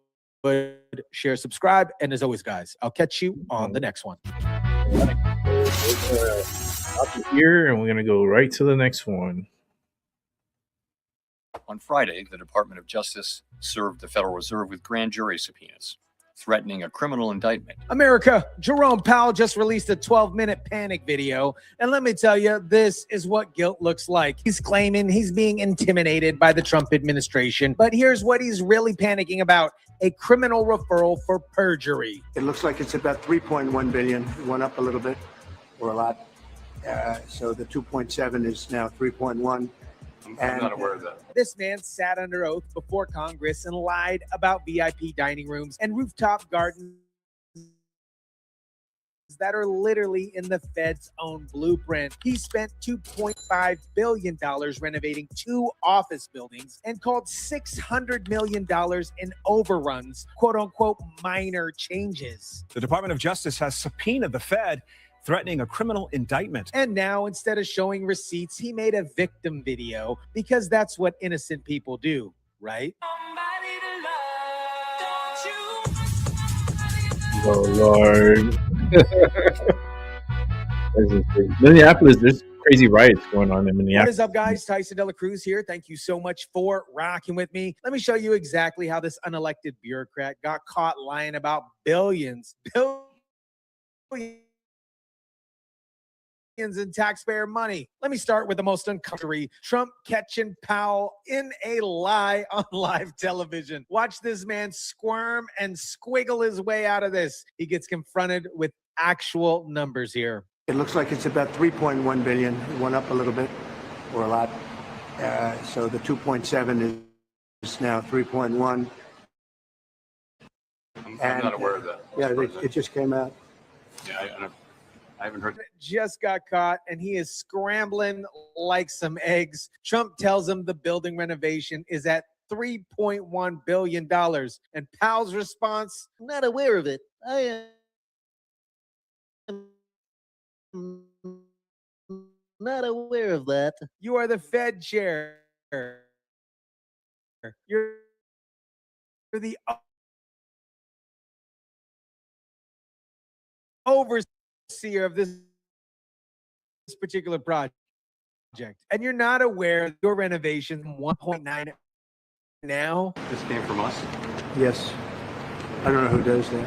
Share, subscribe, and as always, guys, I'll catch you on the next one. Here, and we're gonna go right to the next one. On Friday, the Department of Justice served the Federal Reserve with grand jury subpoenas, threatening a criminal indictment. America, Jerome Powell just released a 12-minute panic video. And let me tell you, this is what guilt looks like. He's claiming he's being intimidated by the Trump administration. But here's what he's really panicking about: a criminal referral for perjury. It looks like it's about 3.1 billion. It went up a little bit, or a lot. So the 2.7 is now 3.1. I'm not aware of that. This man sat under oath before Congress and lied about VIP dining rooms and rooftop gardens that are literally in the Fed's own blueprint. He spent $2.5 billion renovating 2 office buildings and called $600 million in overruns, quote unquote, minor changes. The Department of Justice has subpoenaed the Fed, threatening a criminal indictment. And now, instead of showing receipts, he made a victim video because that's what innocent people do, right? Oh, Lord. Minneapolis, there's crazy riots going on in What Minneapolis. is up, guys? Tyson Dela Cruz here. Thank you so much for rocking with me. Let me show you exactly how this unelected bureaucrat got caught lying about billions in taxpayer money. Let me start with the most uncomfortable. Trump catching Powell in a lie on live television. Watch this man squirm and squiggle his way out of this. He gets confronted with actual numbers here. It looks like it's about 3.1 billion. It went up a little bit, or a lot. So the 2.7 is now 3.1. I'm not aware of that. Yeah, it just came out. Yeah, I haven't heard. Just got caught and he is scrambling like some eggs. Trump tells him the building renovation is at $3.1 billion. And Powell's response, I'm not aware of it. I am not aware of that. You are the Fed chair. You're the overseer of this particular project, and you're not aware your renovation 1.9 now. This came from us. Yes. I don't know who does that.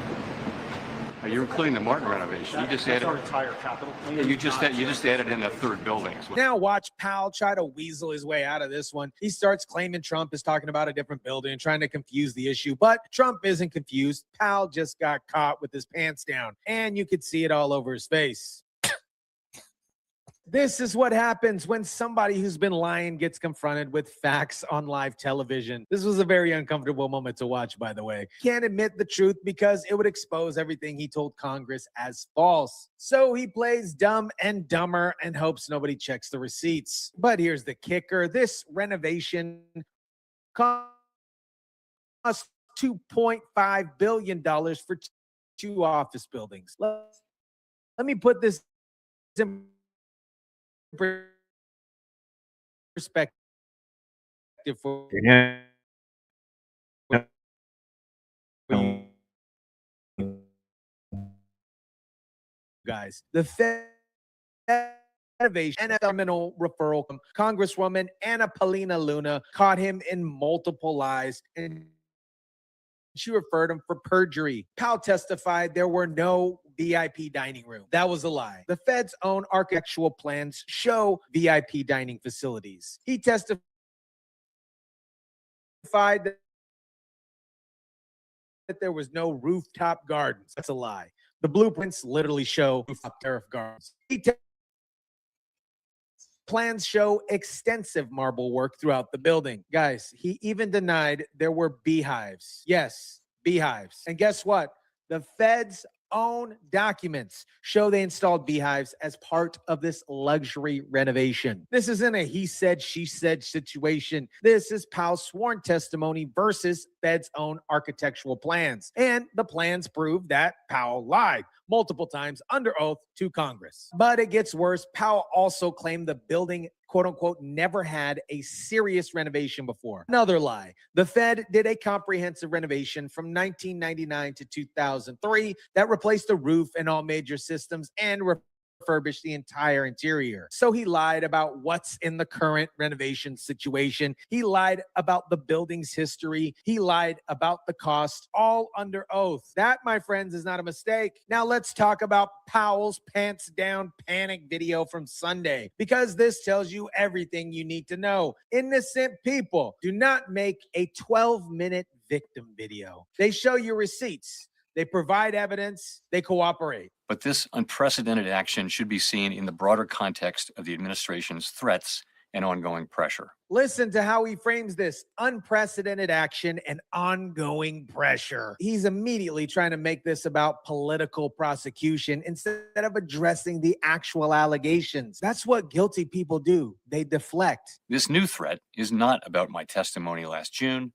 You're including the Martin renovation. You just added. Our entire capital. Yeah, you just added in that third building. Now watch Powell try to weasel his way out of this one. He starts claiming Trump is talking about a different building and trying to confuse the issue, but Trump isn't confused. Powell just got caught with his pants down, and you could see it all over his face. This is what happens when somebody who's been lying gets confronted with facts on live television. This was a very uncomfortable moment to watch, by the way. Can't admit the truth because it would expose everything he told Congress as false. So he plays dumb and dumber and hopes nobody checks the receipts. But here's the kicker. This renovation cost $2.5 billion for two office buildings. Let me put this in perspective for guys. The Fed innovation and criminal referral from Congresswoman Anna Paulina Luna caught him in multiple lies, and she referred him for perjury. Powell testified there were no VIP dining room. That was a lie. The Fed's own architectural plans show VIP dining facilities. He testified that there was no rooftop gardens. That's a lie. The blueprints literally show rooftop terrace gardens. Plans show extensive marble work throughout the building. Guys, he even denied there were beehives. Yes, beehives. And guess what? The Fed's own documents show they installed beehives as part of this luxury renovation. This isn't a he said, she said situation. This is Powell's sworn testimony versus Fed's own architectural plans. And the plans prove that Powell lied multiple times under oath to Congress. But it gets worse. Powell also claimed the building, quote unquote, never had a serious renovation before. Another lie. The Fed did a comprehensive renovation from 1999 to 2003 that replaced the roof and all major systems and refurbished the entire interior. So he lied about what's in the current renovation situation. He lied about the building's history. He lied about the cost, all under oath. That, my friends, is not a mistake. Now let's talk about Powell's pants down panic video from Sunday, because this tells you everything you need to know. Innocent people do not make a 12-minute victim video. They show you receipts. They provide evidence. They cooperate. But this unprecedented action should be seen in the broader context of the administration's threats and ongoing pressure. Listen to how he frames this: unprecedented action and ongoing pressure. He's immediately trying to make this about political prosecution instead of addressing the actual allegations. That's what guilty people do. They deflect. This new threat is not about my testimony last June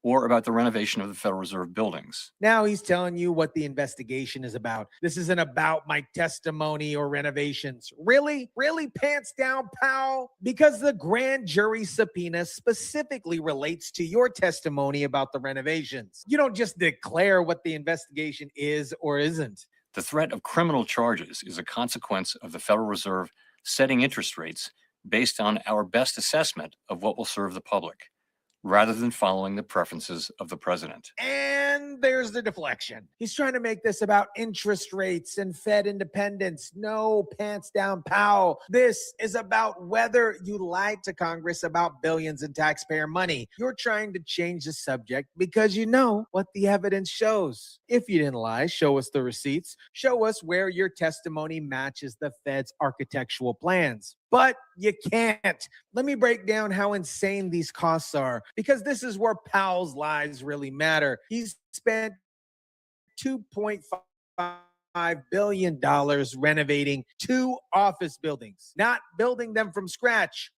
or about the renovation of the Federal Reserve buildings. Now he's telling you what the investigation is about. This isn't about my testimony or renovations. Really? Really, pants down, Powell? Because the grand jury subpoena specifically relates to your testimony about the renovations. You don't just declare what the investigation is or isn't. The threat of criminal charges is a consequence of the Federal Reserve setting interest rates based on our best assessment of what will serve the public, rather than following the preferences of the president. And there's the deflection. He's trying to make this about interest rates and Fed independence. No, pants down, Powell. This is about whether you lied to Congress about billions in taxpayer money. You're trying to change the subject because you know what the evidence shows. If you didn't lie, show us the receipts. Show us where your testimony matches the Fed's architectural plans. But you can't. Let me break down how insane these costs are, because this is where Powell's lies really matter. He's spent $2.5 billion renovating 2 office buildings, not building them from scratch,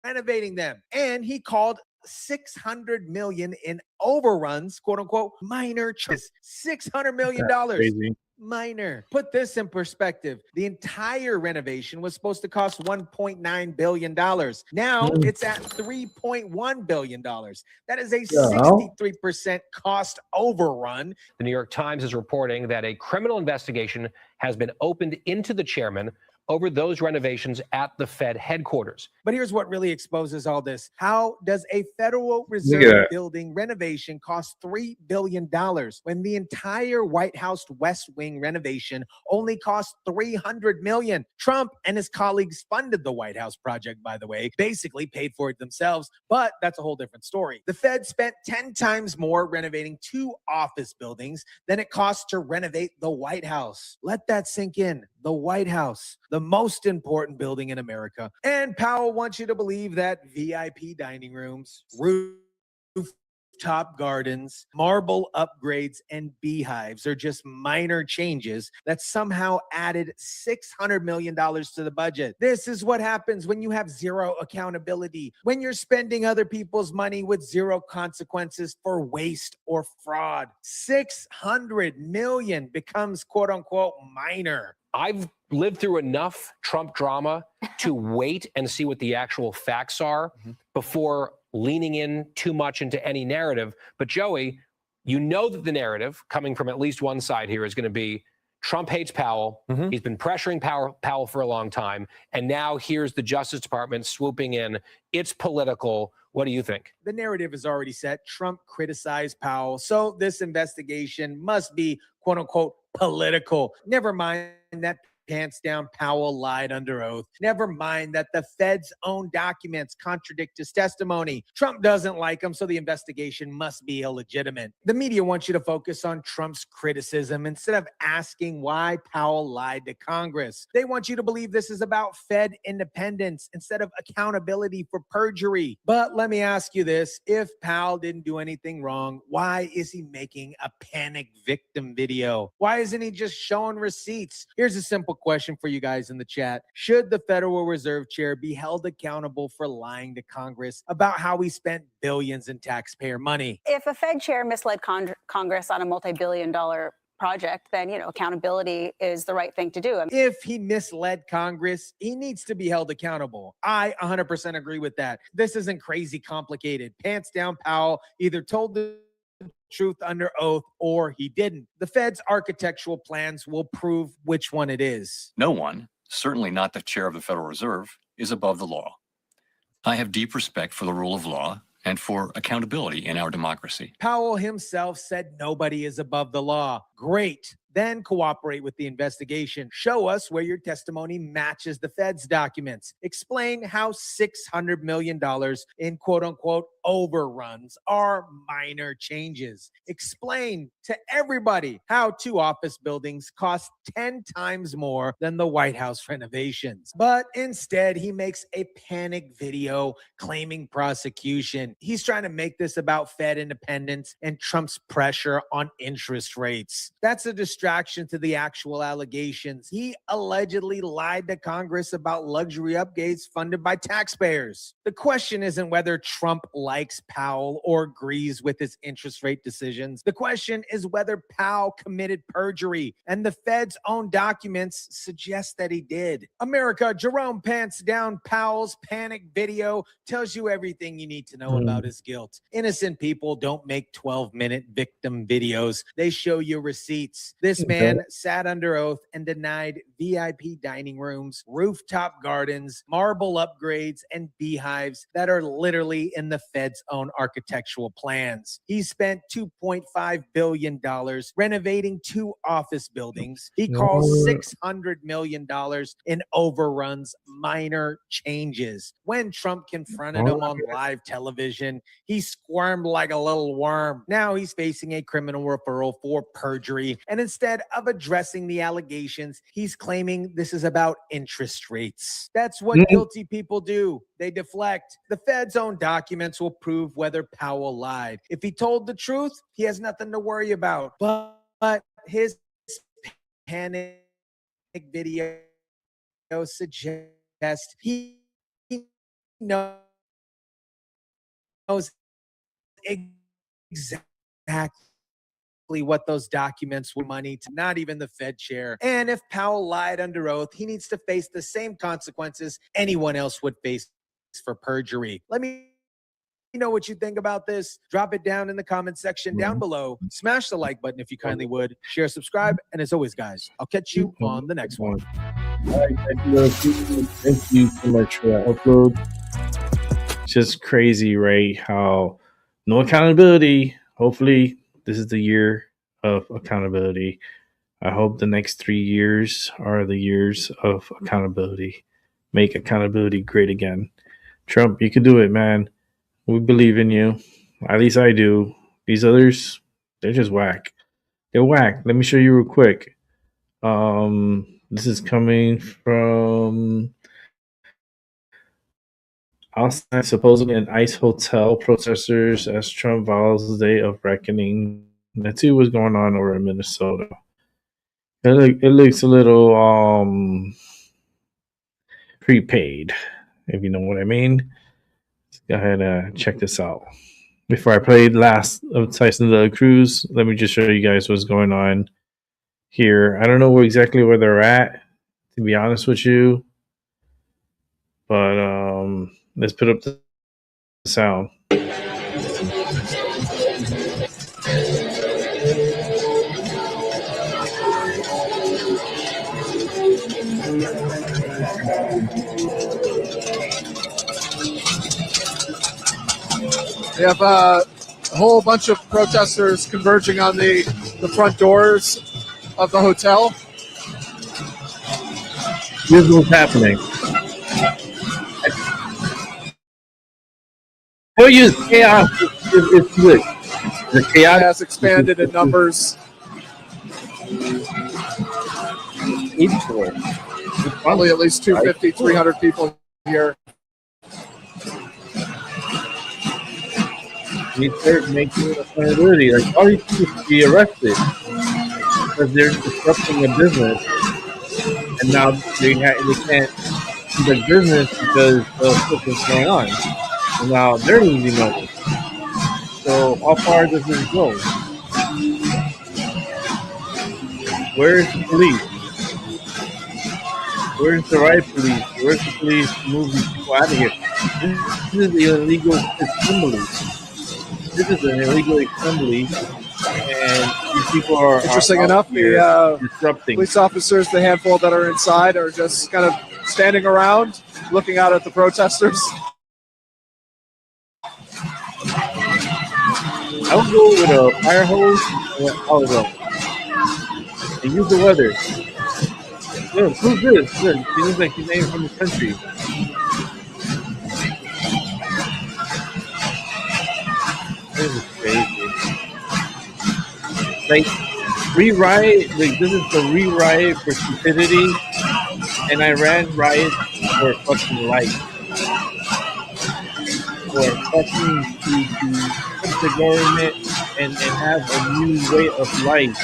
renovating them. And he called $600 million in overruns, quote unquote, minor charges. $600 million. Crazy. Minor. Put this in perspective. The entire renovation was supposed to cost $1.9 billion. Now it's at $3.1 billion. That is a 63% cost overrun. The New York Times is reporting that a criminal investigation has been opened into the chairman over those renovations at the Fed headquarters. But here's what really exposes all this. How does a Federal Reserve building renovation cost $3 billion when the entire White House West Wing renovation only cost $300 million? Trump and his colleagues funded the White House project, by the way, basically paid for it themselves, but that's a whole different story. The Fed spent 10 times more renovating 2 office buildings than it cost to renovate the White House. Let that sink in. The White House, the most important building in America. And Powell wants you to believe that VIP dining rooms, rooftop gardens, marble upgrades, and beehives are just minor changes that somehow added $600 million to the budget. This is what happens when you have zero accountability, when you're spending other people's money with zero consequences for waste or fraud. $600 million becomes quote unquote minor. I've lived through enough Trump drama to wait and see what the actual facts are before leaning in too much into any narrative. But Joey, you know that the narrative coming from at least one side here is going to be Trump hates Powell. He's been pressuring Powell for a long time. And now here's the Justice Department swooping in. It's political. What do you think? The narrative is already set. Trump criticized Powell. So this investigation must be quote unquote political. Never mind that pants down Powell lied under oath. Never mind that the Fed's own documents contradict his testimony. Trump doesn't like him, so the investigation must be illegitimate. The media wants you to focus on Trump's criticism instead of asking why Powell lied to Congress. They want you to believe this is about Fed independence instead of accountability for perjury. But let me ask you this. If Powell didn't do anything wrong, why is he making a panic victim video? Why isn't he just showing receipts? Here's a simple question for you guys in the chat. Should the Federal Reserve Chair be held accountable for lying to Congress about how he spent billions in taxpayer money? If a Fed chair misled Congress on a multi-billion-dollar project, then, accountability is the right thing to do. If he misled Congress, he needs to be held accountable. I 100% agree with that. This isn't crazy complicated. Pants down Powell either told the truth under oath or he didn't. The Fed's architectural plans will prove which one it is. No one, certainly not the chair of the Federal Reserve, is above the law. I have deep respect for the rule of law and for accountability in our democracy. Powell himself said nobody is above the law. Great. Then cooperate with the investigation. Show us where your testimony matches the Fed's documents. Explain how $600 million in quote unquote overruns are minor changes. Explain to everybody how 2 office buildings cost 10 times more than the White House renovations. But instead, he makes a panic video claiming prosecution. He's trying to make this about Fed independence and Trump's pressure on interest rates. That's a distraction to the actual allegations. He allegedly lied to Congress about luxury upgrades funded by taxpayers. The question isn't whether Trump likes Powell or agrees with his interest rate decisions. The question is whether Powell committed perjury, and the Fed's own documents suggest that he did. America, Jerome Pants Down Powell's panic video tells you everything you need to know about his guilt. Innocent people don't make 12-minute victim videos. They show you receipts. This man sat under oath and denied VIP dining rooms, rooftop gardens, marble upgrades, and beehives that are literally in the Fed's own architectural plans. He spent $2.5 billion renovating 2 office buildings. He calls $600 million in overruns minor changes. When Trump confronted him on live television, he squirmed like a little worm. Now he's facing a criminal referral for perjury. And instead of addressing the allegations, he's claiming this is about interest rates. That's what guilty people do. They deflect. The Fed's own documents will prove whether Powell lied. If he told the truth, he has nothing to worry about. But his panic video suggests he knows exactly what those documents were money to, not even the Fed chair. And if Powell lied under oath, he needs to face the same consequences anyone else would face for perjury. Let me know what you think about this. Drop it down in the comment section down below. Smash the like button if you kindly would. Share, subscribe, and as always, guys, I'll catch you on the next one. All right, thank you so much for that upload. Just crazy, right? How no accountability. Hopefully, this is the year of accountability. I hope the next 3 years are the years of accountability. Make accountability great again. Trump, you can do it, man. We believe in you. At least I do. These others, they're just whack. They're whack. Let me show you real quick. This is coming from outside, supposedly an ICE hotel. Protesters as Trump vows the day of reckoning. Let's see what's going on over in Minnesota. It looks a little prepaid, if you know what I mean. Let's go ahead and check this out. Before I play last of Tyson the Cruise, let me just show you guys what's going on here. I don't know exactly where they're at, to be honest with you. But let's put up the sound. We have a whole bunch of protesters converging on the front doors of the hotel. Here's what's happening. Oh, you chaos. It's good. The chaos has expanded in numbers. Probably at least 250, 300 people here. We start making accountability. Like, all these people should be arrested because they're disrupting a business, and now they can't do the business because of what's going on. And now they're losing money. So how far does this go? Where's the police? Where's the riot police? Where's the police to move these people out of here? This is the illegal assembly. This is an illegal assembly, and these people are Interesting enough, the disrupting. Police officers, the handful that are inside, are just kind of standing around, looking out at the protesters. I would go with a fire hose and an olive and use the weather. Look, who's this? Look, he looks like he's named from the country. This is crazy. Like, re-riot, like, this is the re-riot for stupidity, and Iran riot for fucking life. For fucking to put the government and have a new way of life.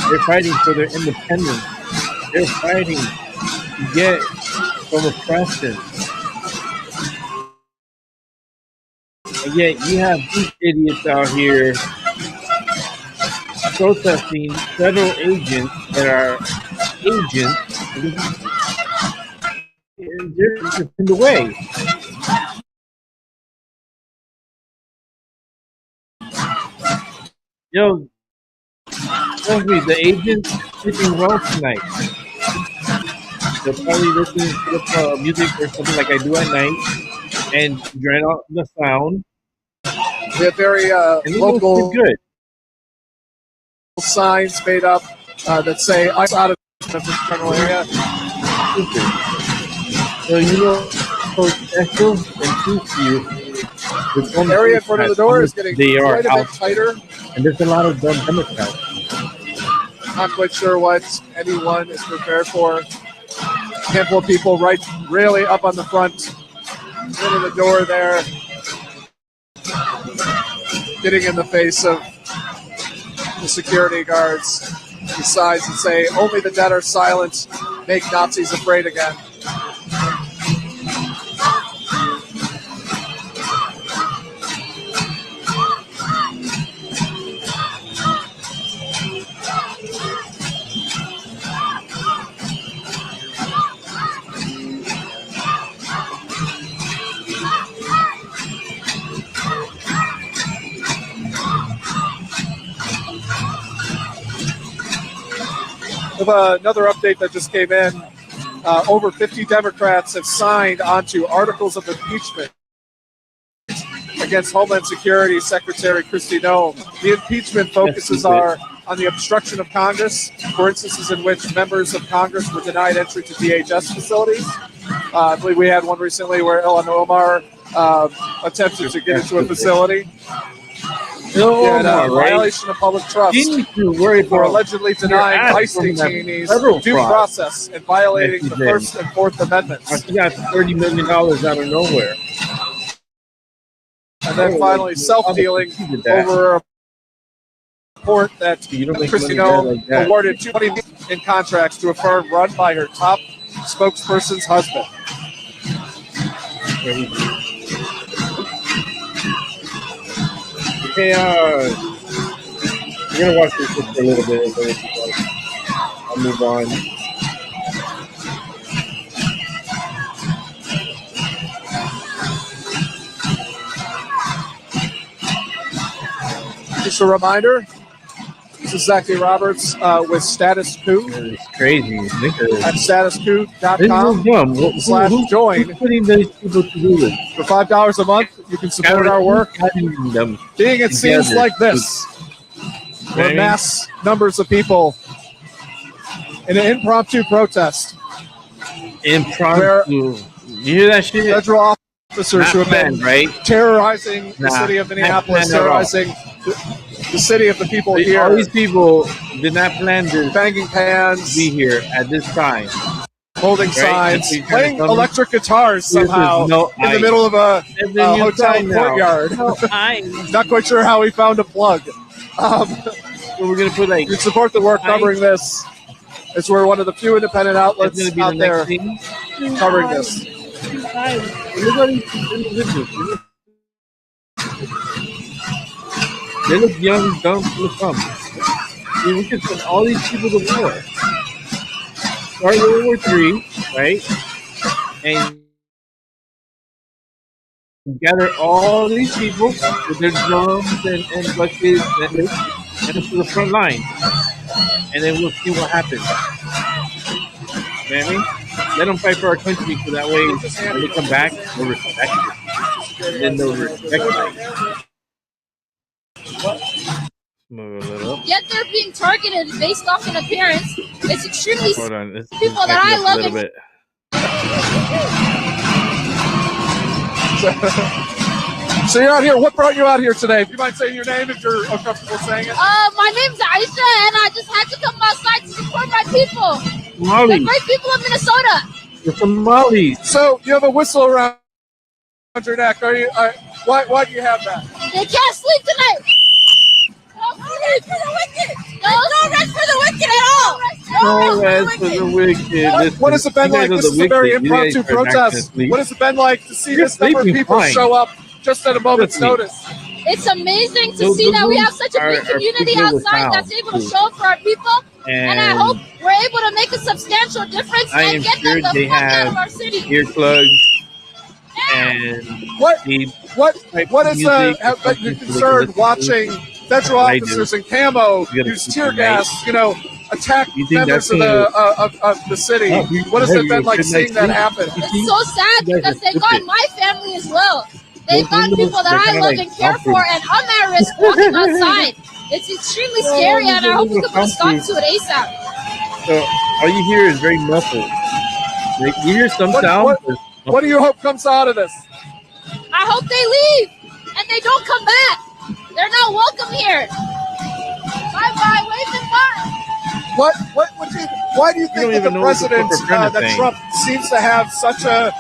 They're fighting for their independence. They're fighting to get from oppression. And yet you have these idiots out here protesting federal agents that are agents, and they're just in the way. Yo, tell me, the agent's sleeping well tonight. They'll probably listen to the music or something like I do at night and drown out the sound. We have very And local good. signs made up that say ice out of the general area. So special and true to you. The area in front of the door is getting quite a bit tighter. And there's a lot of dumb Democrats. Not quite sure what anyone is prepared for. A handful of people really up on the front, into the door there, getting in the face of the security guards. The signs that say, "Only the dead are silent, make Nazis afraid again." Another update that just came in. Over 50 Democrats have signed onto articles of impeachment against Homeland Security Secretary Kristi Noem. The impeachment focuses on the obstruction of Congress, for instances in which members of Congress were denied entry to DHS facilities. I believe we had one recently where Ilhan Omar attempted to get into a facility. Violation of public trust for allegedly denying ICE detainees due process and violating the First and Fourth Amendments. She got $30 million out of nowhere. And then finally, self-dealing over a report that Kristi Noem awarded $20 million in contracts to a firm run by her top spokesperson's husband. Hey, we're gonna watch this for a little bit, and then I'll move on. Just a reminder, this is Zachary Roberts with Status Coup. It's crazy. At statuscoup.com/join. Putting these people to do this. For $5 a month, you can support our work. Being at scenes like this, where mass numbers of people in an impromptu protest. Impromptu. You hear that shit? Federal officers who have been terrorizing the city of Minneapolis, terrorizing the city of the people here. All these people did not plan to banging pans, be here at this time, holding signs, playing electric guitars somehow in the middle of a hotel courtyard. Not quite sure how we found a plug. We're gonna put you support the work covering this. It's we're one of the few independent outlets out there covering this. They look young and dumb to look from. We can send all these people to war. Start World War III, right? And gather all these people with their drums and buckets and to the front line. And then we'll see what happens. You know what I mean? Let them fight for our country so that way when they come back, they'll respect it. And then they'll respect it. Yet they're being targeted based off an appearance. It's extremely Hold on. people that I love. So you're out here. What brought you out here today? Do you mind saying your name if you're uncomfortable saying it? My name's Aisha, and I just had to come outside to support my people. Somalis. The great people of Minnesota. The Somalis. So you have a whistle around your neck. Are you? Why do you have that? They can't sleep tonight. No rest for the wicked. No rest for the wicked at all. No rest for the wicked. What has it been like? This is a very impromptu protest. What has it been like to see this number of people show up just at a moment's notice? It's amazing to see that we have such a big community outside that's able to show up for our people. And I hope we're able to make a substantial difference and get them the fuck out of our city. Earplugs. And what is you're concerned watching federal officers in camo use tear gas, attack You think members that's of the city. No, What has it been it's like been seeing that happen? It's so sad because they got my family as well. They got people that I love and care for, and I'm at risk walking outside. It's extremely scary, and I hope we can put a stop to it ASAP. So all you hear is very muffled. Like, you hear some sound. What do you hope comes out of this? I hope they leave and they don't come back. They're not welcome here. Bye-bye, wave goodbye. Why do you think that the president, that Trump seems to have such an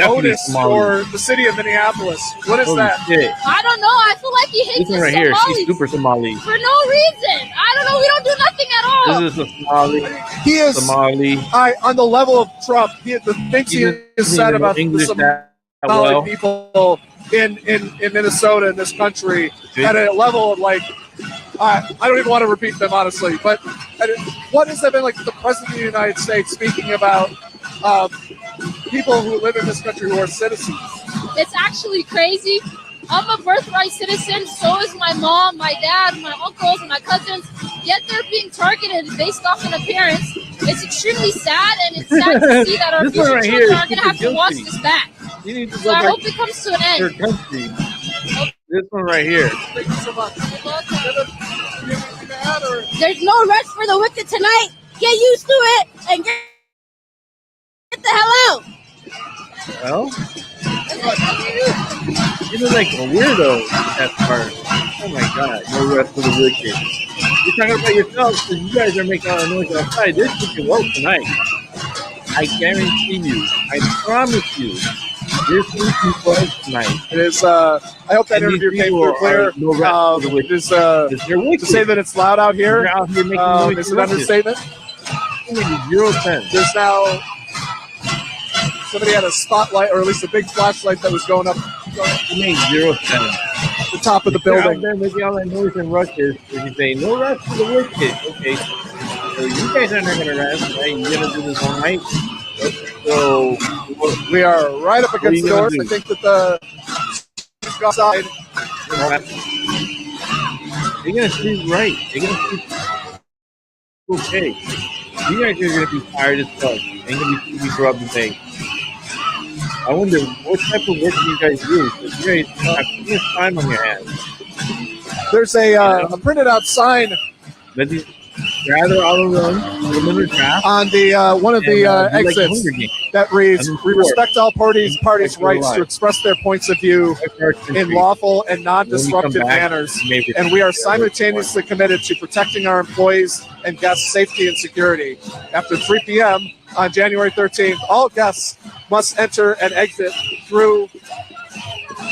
onus for the city of Minneapolis? What is that? Shit. I don't know. I feel like he hates This the one right here, Somalis she's super Somali. for no reason. I don't know. We don't do nothing at all. This is a Somali. He is Somali. on the level of Trump. The things he has said about the Somali people in Minnesota, in this country, at a level of like, I don't even want to repeat them honestly. But what has that been like? The president of the United States speaking about people who live in this country who are citizens. It's actually crazy. I'm a birthright citizen. So is my mom, my dad, my uncles, my cousins. Yet they're being targeted based off an appearance. It's extremely sad, and it's sad to see that our This future one right children here are is going to have to watch guilty. this back. You need to So go I back hope it comes to an to your end. country. This one right here. Thank you so much. There's no rest for the wicked tonight. Get used to it and get the hell out. Well, you look like a weirdo at that part. Oh my God, no rest for the wicked. You're talking about yourself because you guys are making all the noise outside. This freaking woke tonight. I guarantee you. I promise you. This freaking woke tonight. It is. I hope that interview came through clear. No rest for the wicked. To say that it's loud out here They're out here making noise is for an the wicked. understatement. It makes 0 sense. There's now somebody had a spotlight, or at least a big flashlight that was going up It makes 0 sense. the top of the They're out building. there making all that noise and rushes. And you say, no rest for the wicked. Okay. So you guys are not going to rest, right? You're going to do this all night. So We are right up What are against you the gonna doors. do? I think that the outside. they're going to sleep right. They're going to sleep okay. You guys are going to be tired as fuck. Ain't going to be sleeping throughout the day. I wonder what type of work do you guys do? Because you guys have too much time on your hands. There's a printed out sign Let these gather all around the draft. on the one of the exits that reads, "We respect all parties' rights to express their points of view in lawful and non-disruptive manners, and we are simultaneously committed to protecting our employees and guests' safety and security. After 3 p.m. on January 13th, all guests must enter and exit through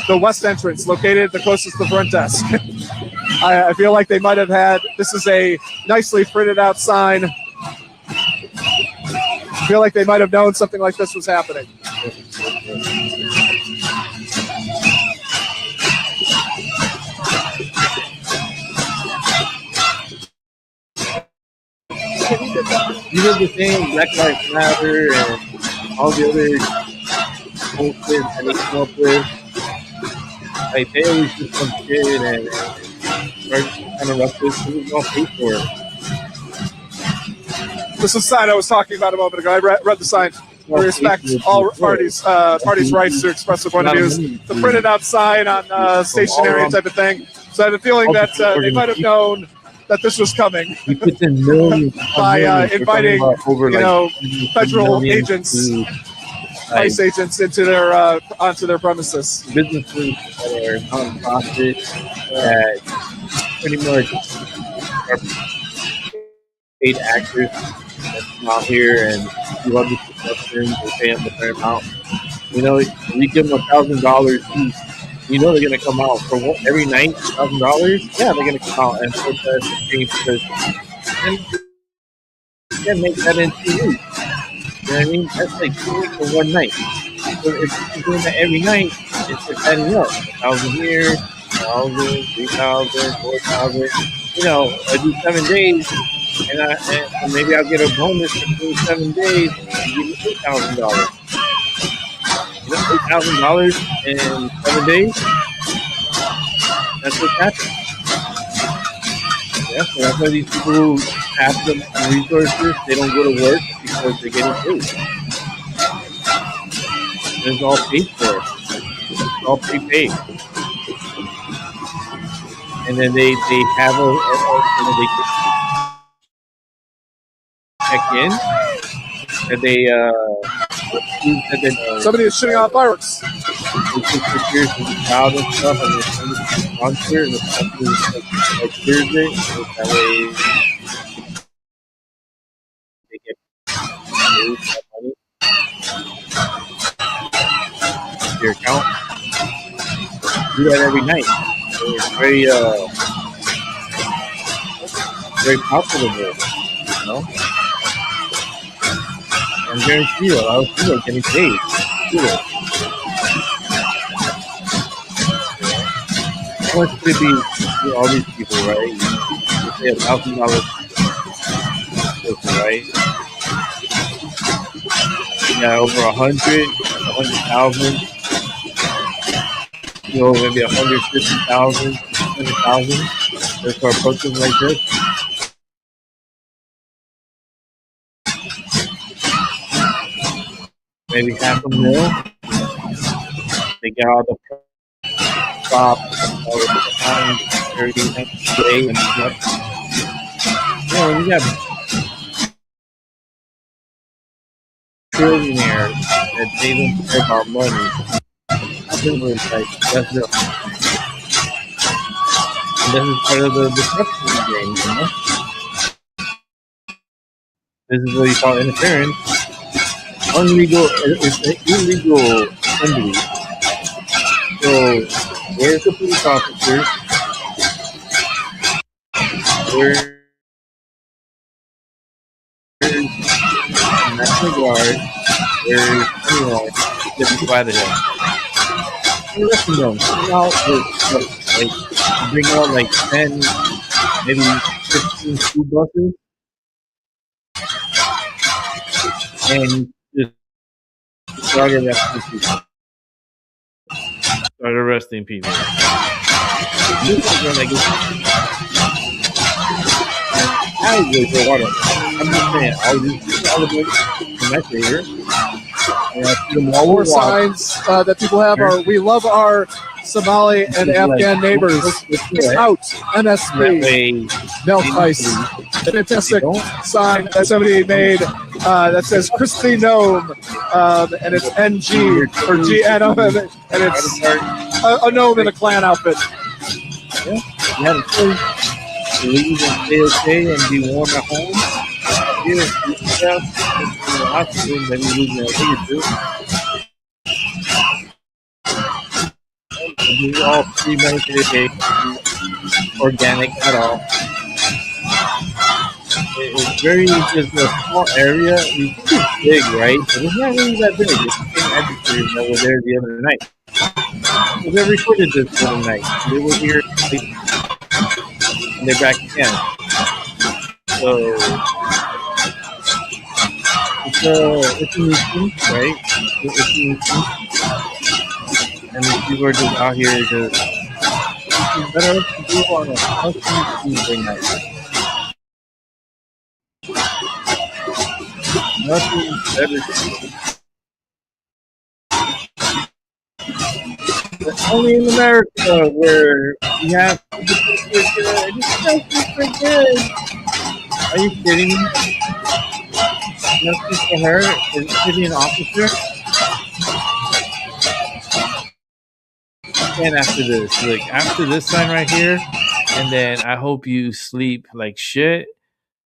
the west entrance, located at the closest to the front desk." I feel like they might have had, this is a nicely printed out sign. I feel like they might have known something like this was happening. You know the thing, Black Lives Matter and all the other bullshit that they come up with. Like, they always do some shit and start kind of ruckus. Who's going to pay for it? This is the sign I was talking about a moment ago. I read the sign. We respect all parties' rights to express their point of views. The printed out sign on stationery type of thing. So I have a feeling that they might have known that this was coming We put in millions by inviting, over federal agents, ICE agents into their onto their premises. businesses that are non-profit that pretty much are paid actors that come out here and do all these productions or pay them a fair amount. You know, we give them $1,000 each. You know they're gonna come out for every night, $1,000. Yeah, they're gonna come out and protest and change because then you can make that in 2 weeks. You know what I mean? That's like 2 weeks for one night. So if you're doing that every night, it's just adding up. 1,000 here, 1,000, 3,000, 4,000. You know, I do 7 days, and maybe I'll get a bonus for doing 7 days and give me $8,000. You know, $8,000 in 7 days. That's what's happening. Yeah, so that's why these people who half the resources, they don't go to work because they're getting paid. It's all paid for. It's all prepaid. And then they have they check in, and they somebody is shooting off fireworks. They take pictures of the crowd and stuff, and they send it to the sponsor, and the sponsor like clears it, so that way they get paid that money to your account. Do that every night. So it's very profitable, you know. And guarantee you, a lot of people are getting paid. How much could it be to all these people, right? You say $1,000, right? Yeah, over 100,000. You know, maybe 150,000, 200,000. Just for approaches like this. Maybe $500,000. They get all the props, all the time, everything today, and stuff. You know, you got trillionaires that they don't care about money. That's like that's the. And this is part of the disruption game, you know. This is what you call interference. It's an illegal assembly. So, where's the police officers? Where's the National Guard? Where's anyone that be out of him? Listen to them. Bring out like 10, maybe 15 school buses. And just start arresting people. Start arresting people. I really for water. I'm just saying, I'll use all of it in my favor. More signs that people have are "We love our Somali and Afghan neighbors." Get out, MSP, Melkheis. Fantastic sign that somebody made that says "Crispy Gnome," and it's NG or GN, and it's a gnome in a clan outfit. Yeah, you have a choice to leave and stay okay and be warm at home. Here, you have in the hospital, maybe losing a week or two. These are all premeditated, organic at all. It's very just a small area. It's big, right? But it's not really that big. It's the same educators that were there the other night. So they recorded this the other night. They were here, and they're back again. So it's a nuisance, right? It's a nuisance. And the people are just out here just better to do on a healthy Tuesday night. Nothing better to do. But only in America where we have to do good. Are you kidding me? Justice for her is hitting an officer? And after this, look, after this sign right here, and then I hope you sleep like shit.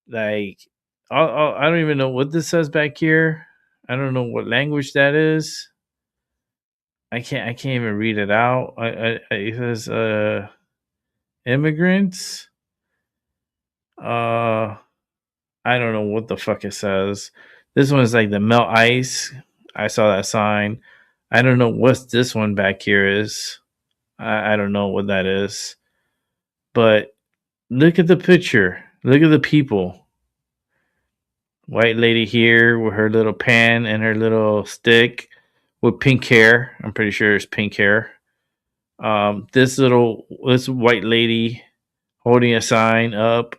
Like, I don't even know what this says back here. I don't know what language that is. I can't even read it out. It says immigrants. I don't know what the fuck it says. This one is like the melt ice. I saw that sign. I don't know what this one back here is. I don't know what that is. But look at the picture. Look at the people. White lady here with her little pan and her little stick with pink hair. I'm pretty sure it's pink hair. This white lady holding a sign up.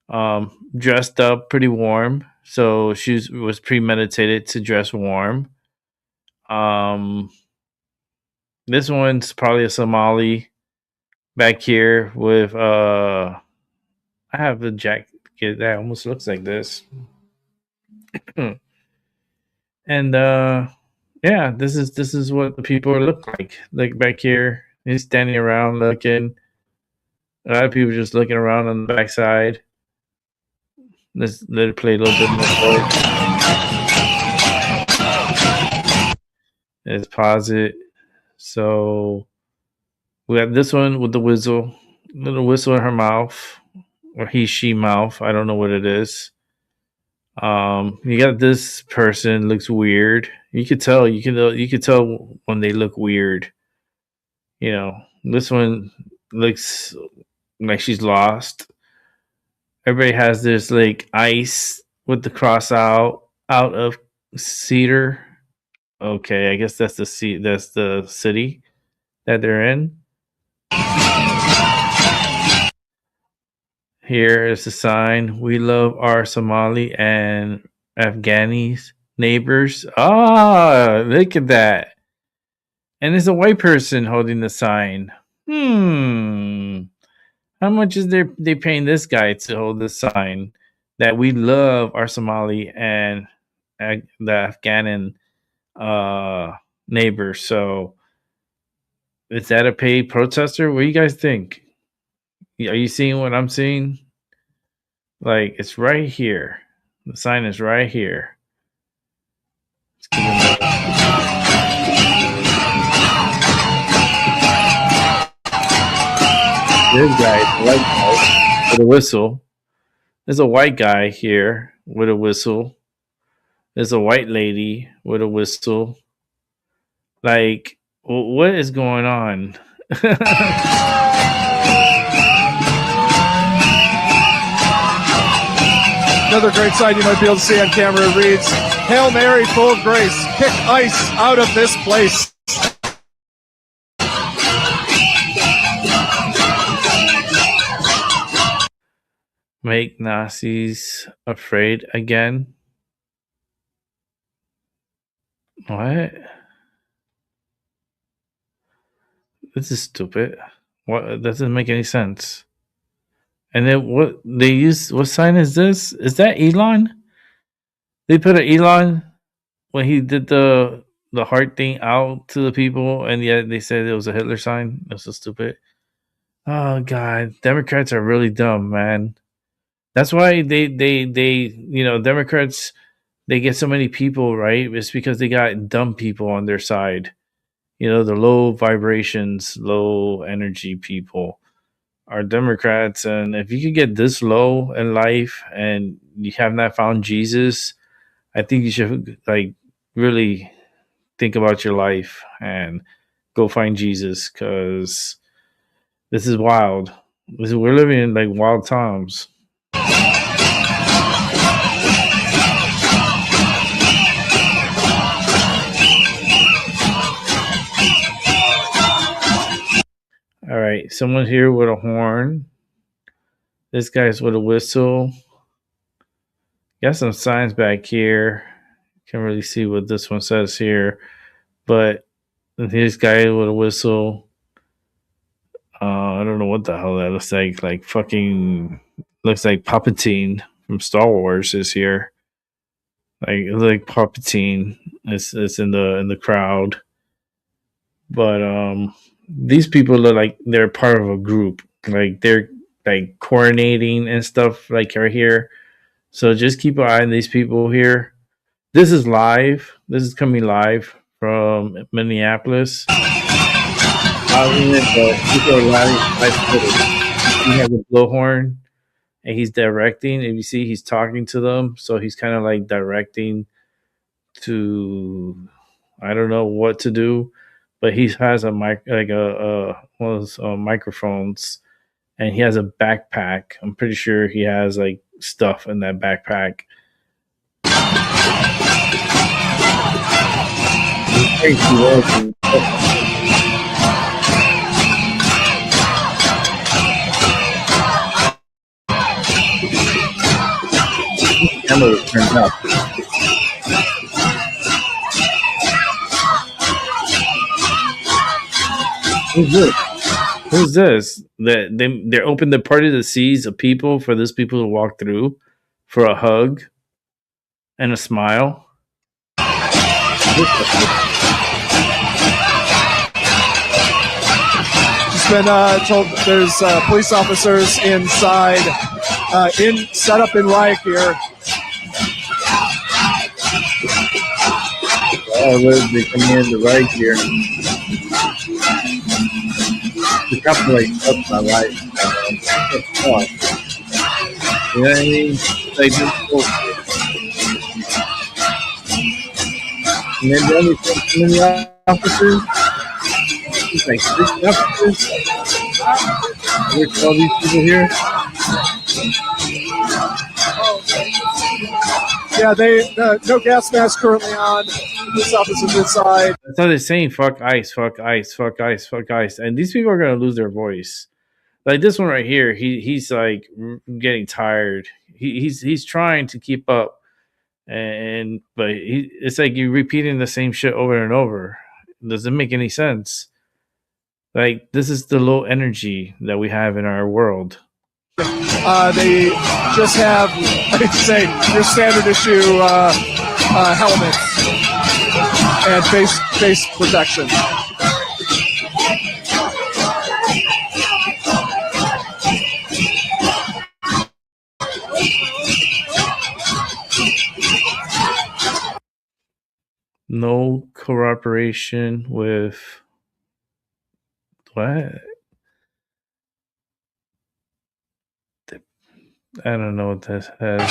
dressed up pretty warm. So she was premeditated to dress warm. This one's probably a Somali back here with I have a jacket that almost looks like this. And yeah, this is what the people look like. Like back here, he's standing around looking. A lot of people just looking around on the backside. Let's let it play a little bit more. Let's pause it. So we have this one with the whistle, little whistle in her mouth, or she mouth. I don't know what it is. You got this person looks weird. You could tell. You could tell when they look weird. You know, this one looks like she's lost. Everybody has this like ice with the cross out of cedar. Okay, I guess that's the city that they're in. Here is a sign. We love our Somali and Afghani neighbors. Ah, look at that. And it's a white person holding the sign. How much is they paying this guy to hold this sign that we love our Somali and the Afghan neighbors? So is that a paid protester? What do you guys think? Are you seeing what I'm seeing? Like, it's right here. The sign is right here. This guy, the white guy with a whistle. There's a white guy here with a whistle. There's a white lady with a whistle. Like, what is going on? Another great sign you might be able to see on camera reads, Hail Mary, full of grace, kick ice out of this place. Make Nazis afraid again? What? This is stupid. What? That doesn't make any sense. And then what they use? What sign is this? Is that Elon? They put an Elon when he did the heart thing out to the people, and yet they said it was a Hitler sign. That's so stupid. Oh God, Democrats are really dumb, man. That's why they Democrats, they get so many people, right? It's because they got dumb people on their side. You know, the low vibrations, low energy people are Democrats. And if you could get this low in life and you have not found Jesus, I think you should like really think about your life and go find Jesus, because this is wild. We're living in like wild times. All right, someone here with a horn. This guy's with a whistle. Got some signs back here. Can't really see what this one says here, but this guy with a whistle. I don't know what the hell that looks like. Like fucking looks like Palpatine from Star Wars is here. Like Palpatine is in the crowd. But these people look like they're part of a group. Like they're like coordinating and stuff like right here. So just keep an eye on these people here. This is live. This is coming live from Minneapolis. He has a blowhorn and he's directing. If you see, he's talking to them. So he's kind of like directing to, I don't know what to do, but he has a mic, like one of those microphones, and he has a backpack. I'm pretty sure he has like stuff in that backpack. camera was turned up. Who's this? Who's this? They opened the part of the seas of people for those people to walk through for a hug and a smile. Just been told there's police officers inside, set up in riot gear. Oh, look, they come in the right here. The couple like up my life. You know what I mean? Like this bullshit. And then the only thing from the officers, it's like 6 officers. There's all these people here. Yeah, no gas mask currently on. Police officers inside. That's how they're saying fuck ICE, fuck ICE, fuck ICE, fuck ICE. And these people are gonna lose their voice. Like this one right here, he's like getting tired. He's trying to keep up, but it's like you're repeating the same shit over and over. It doesn't make any sense. Like this is the low energy that we have in our world. They just have, I'd say, your standard issue helmets and face protection. No cooperation with what? I don't know what this has.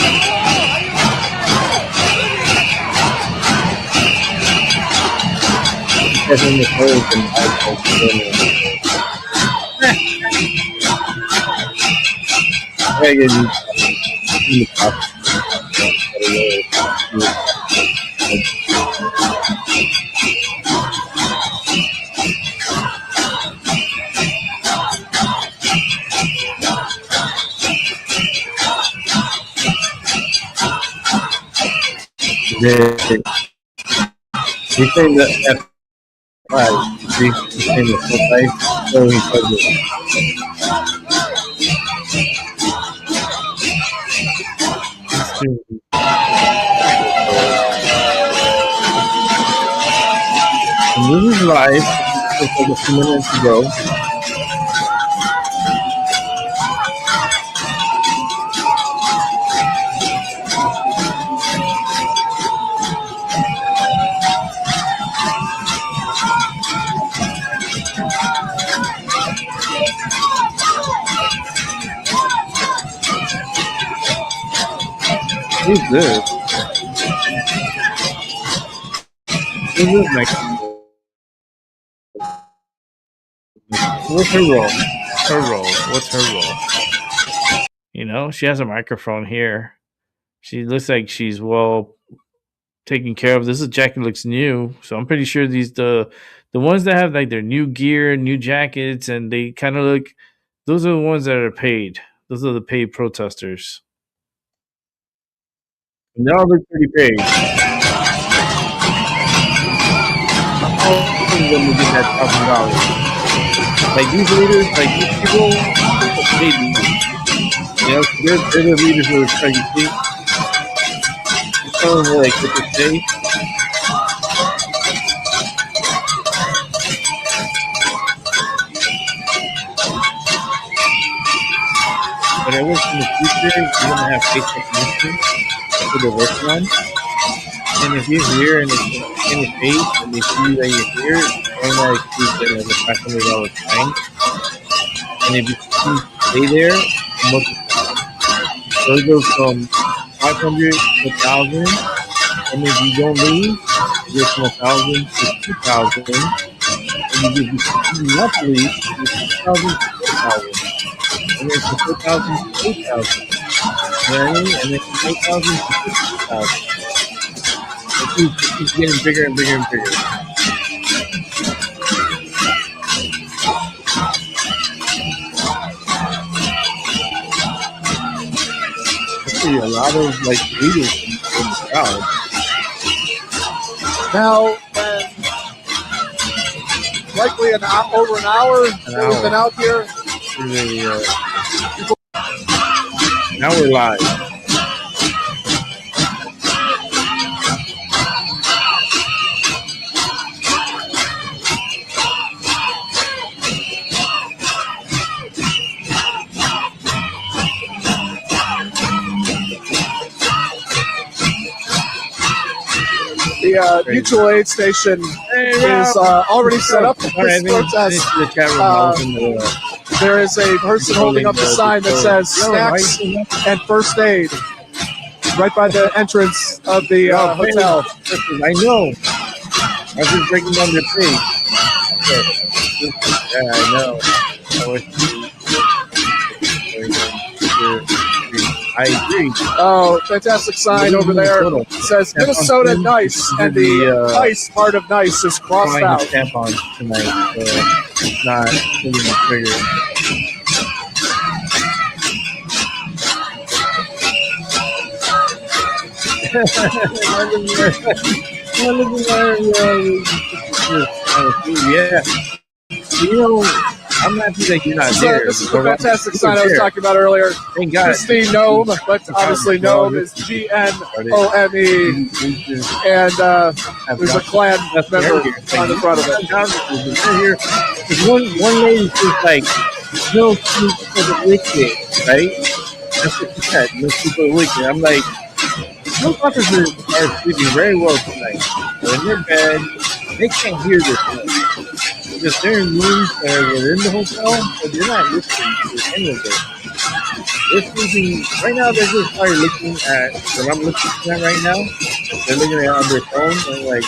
He's saying that F5. He's saying the full life, so he says it. And this is live. It's like a few minutes ago. Who's this? Who's this Mexican? What's her role? What's her role? You know, she has a microphone here. She looks like she's well taken care of. This jacket looks new, so I'm pretty sure these the ones that have like their new gear, new jackets, and they kind of look. Those are the ones that are paid. Those are the paid protesters. They all look pretty paid. All of them will get that $1,000. Like these leaders, like these people, they leaders. You know, they're the leaders who are trying to see. Some of them like what they say. But I wish in the future you're gonna have face recognition for the working on. And if you're here and it's in your face and they see that you're here, I'm like you get like a $500 fine. And if you stay there, multiply. So it goes from 500 to 1,000, and if you don't leave, it goes from 1,000 to 2,000. And if you continue not to leave, it goes from 2,000 to 4,000. And then from 4,000 to 8,000. You know what I mean? And then from 8,000 to 50,000. It keeps getting bigger and bigger and bigger. Let's see, be a lot of like leaders in the crowd. Now, likely over an hour that we've been out here. Now we're live. The mutual aid station is already set up for this protest. There is a person holding up a sign that says snacks and first aid right by the entrance of the hotel. I know. I was just breaking down their page. Yeah, I know. I agree. Oh, fantastic sign over there. It says Minnesota nice, and the nice part of nice is crossed out. Stamp on tonight, so it's not pulling the trigger. Yeah. You know, I'm happy that you're not there. This is the fantastic sign I was talking about earlier. Thank God. Christine Gnome, but obviously Gnome is Gnome. And there's a clan member on the front of it. One lady's just like, no sleep for the wicked, right? That's what she said, no sleep for the wicked. I'm like, those officers are sleeping very well tonight. They're in their bed. They can't hear this noise. Because they're in rooms that are within the hotel, but they're not listening to any of it. They're sleeping, right now they're just probably looking at what I'm looking at right now. They're looking at it on their phone and like,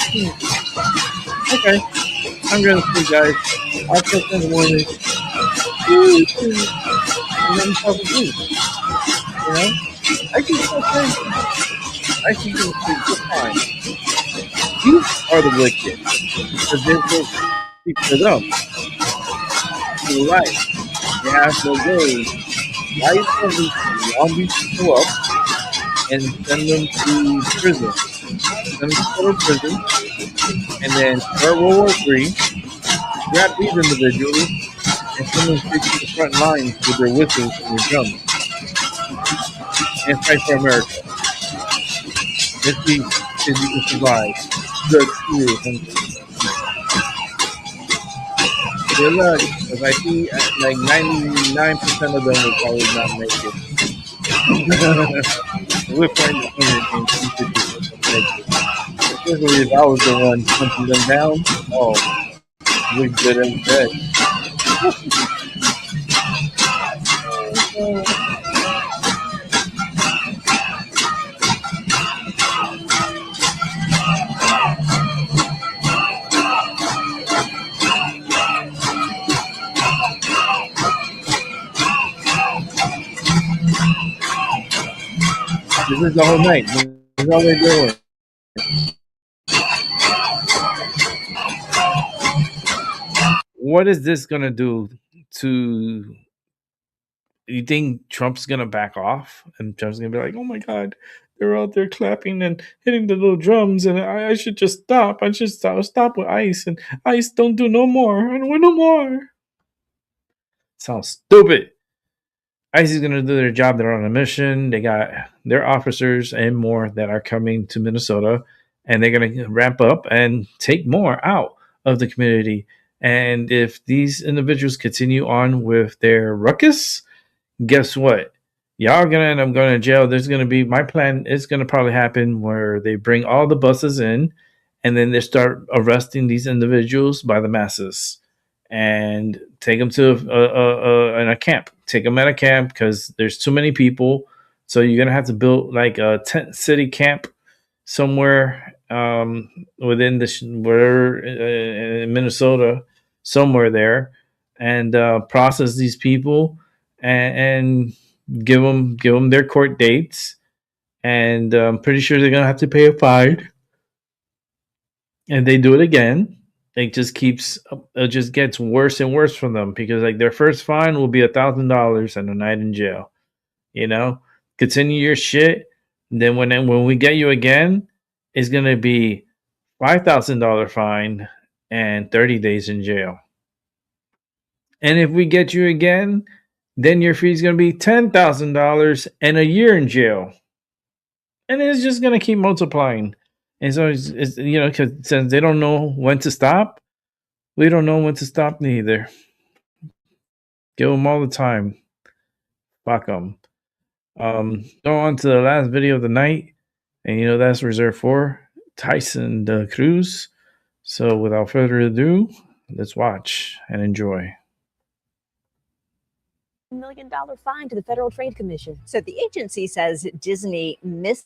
okay, I'm going to sleep, guys. I'll check in the morning. And then fall asleep. You know? I can still sleep. I can still sleep just fine. You are the wicked. Because they're supposed to speak for them. You're right. They have no way. Why is somebody from Long Beach people up and send them to prison? Send them to federal prison. And then start World War III, grab these individuals, and send them straight to the front lines with their whistles and their drums. And fight for America. Let's see if you can survive. Good luck, because I see like 99% of them will probably not make it. We're playing the especially if I was the one punching them down. Oh, we'd get them dead. This is the whole night. This is all they're doing. What is this going to do to... You think Trump's going to back off? And Trump's going to be like, oh my God, they're out there clapping and hitting the little drums and I should just stop. I should stop with ICE. And ICE don't do no more. I don't want no more. Sounds stupid. ICE is going to do their job. They're on a mission. They got their officers and more that are coming to Minnesota, and they're going to ramp up and take more out of the community. And if these individuals continue on with their ruckus, guess what? Y'all are going to end up going to jail. There's going to be, my plan is going to probably happen where they bring all the buses in, and then they start arresting these individuals by the masses. And take them to a camp. Take them at a camp because there's too many people. So you're gonna have to build like a tent city camp somewhere within in Minnesota, somewhere there, and process these people and give them their court dates. And I'm pretty sure they're gonna have to pay a fine. And they do it again. It just gets worse and worse for them because like their first fine will be $1,000 and a night in jail, you know, continue your shit. Then when we get you again, it's gonna be $5,000 fine and 30 days in jail. And if we get you again, then your fee is gonna be $10,000 and a year in jail. And it's just gonna keep multiplying. And so it's because since they don't know when to stop, we don't know when to stop neither. Give them all the time. Fuck them. Go on to the last video of the night, and that's reserved for Tyson the Cruz. So without further ado, let's watch and enjoy. $1 million fine to the Federal Trade Commission. So the agency says Disney mislabeled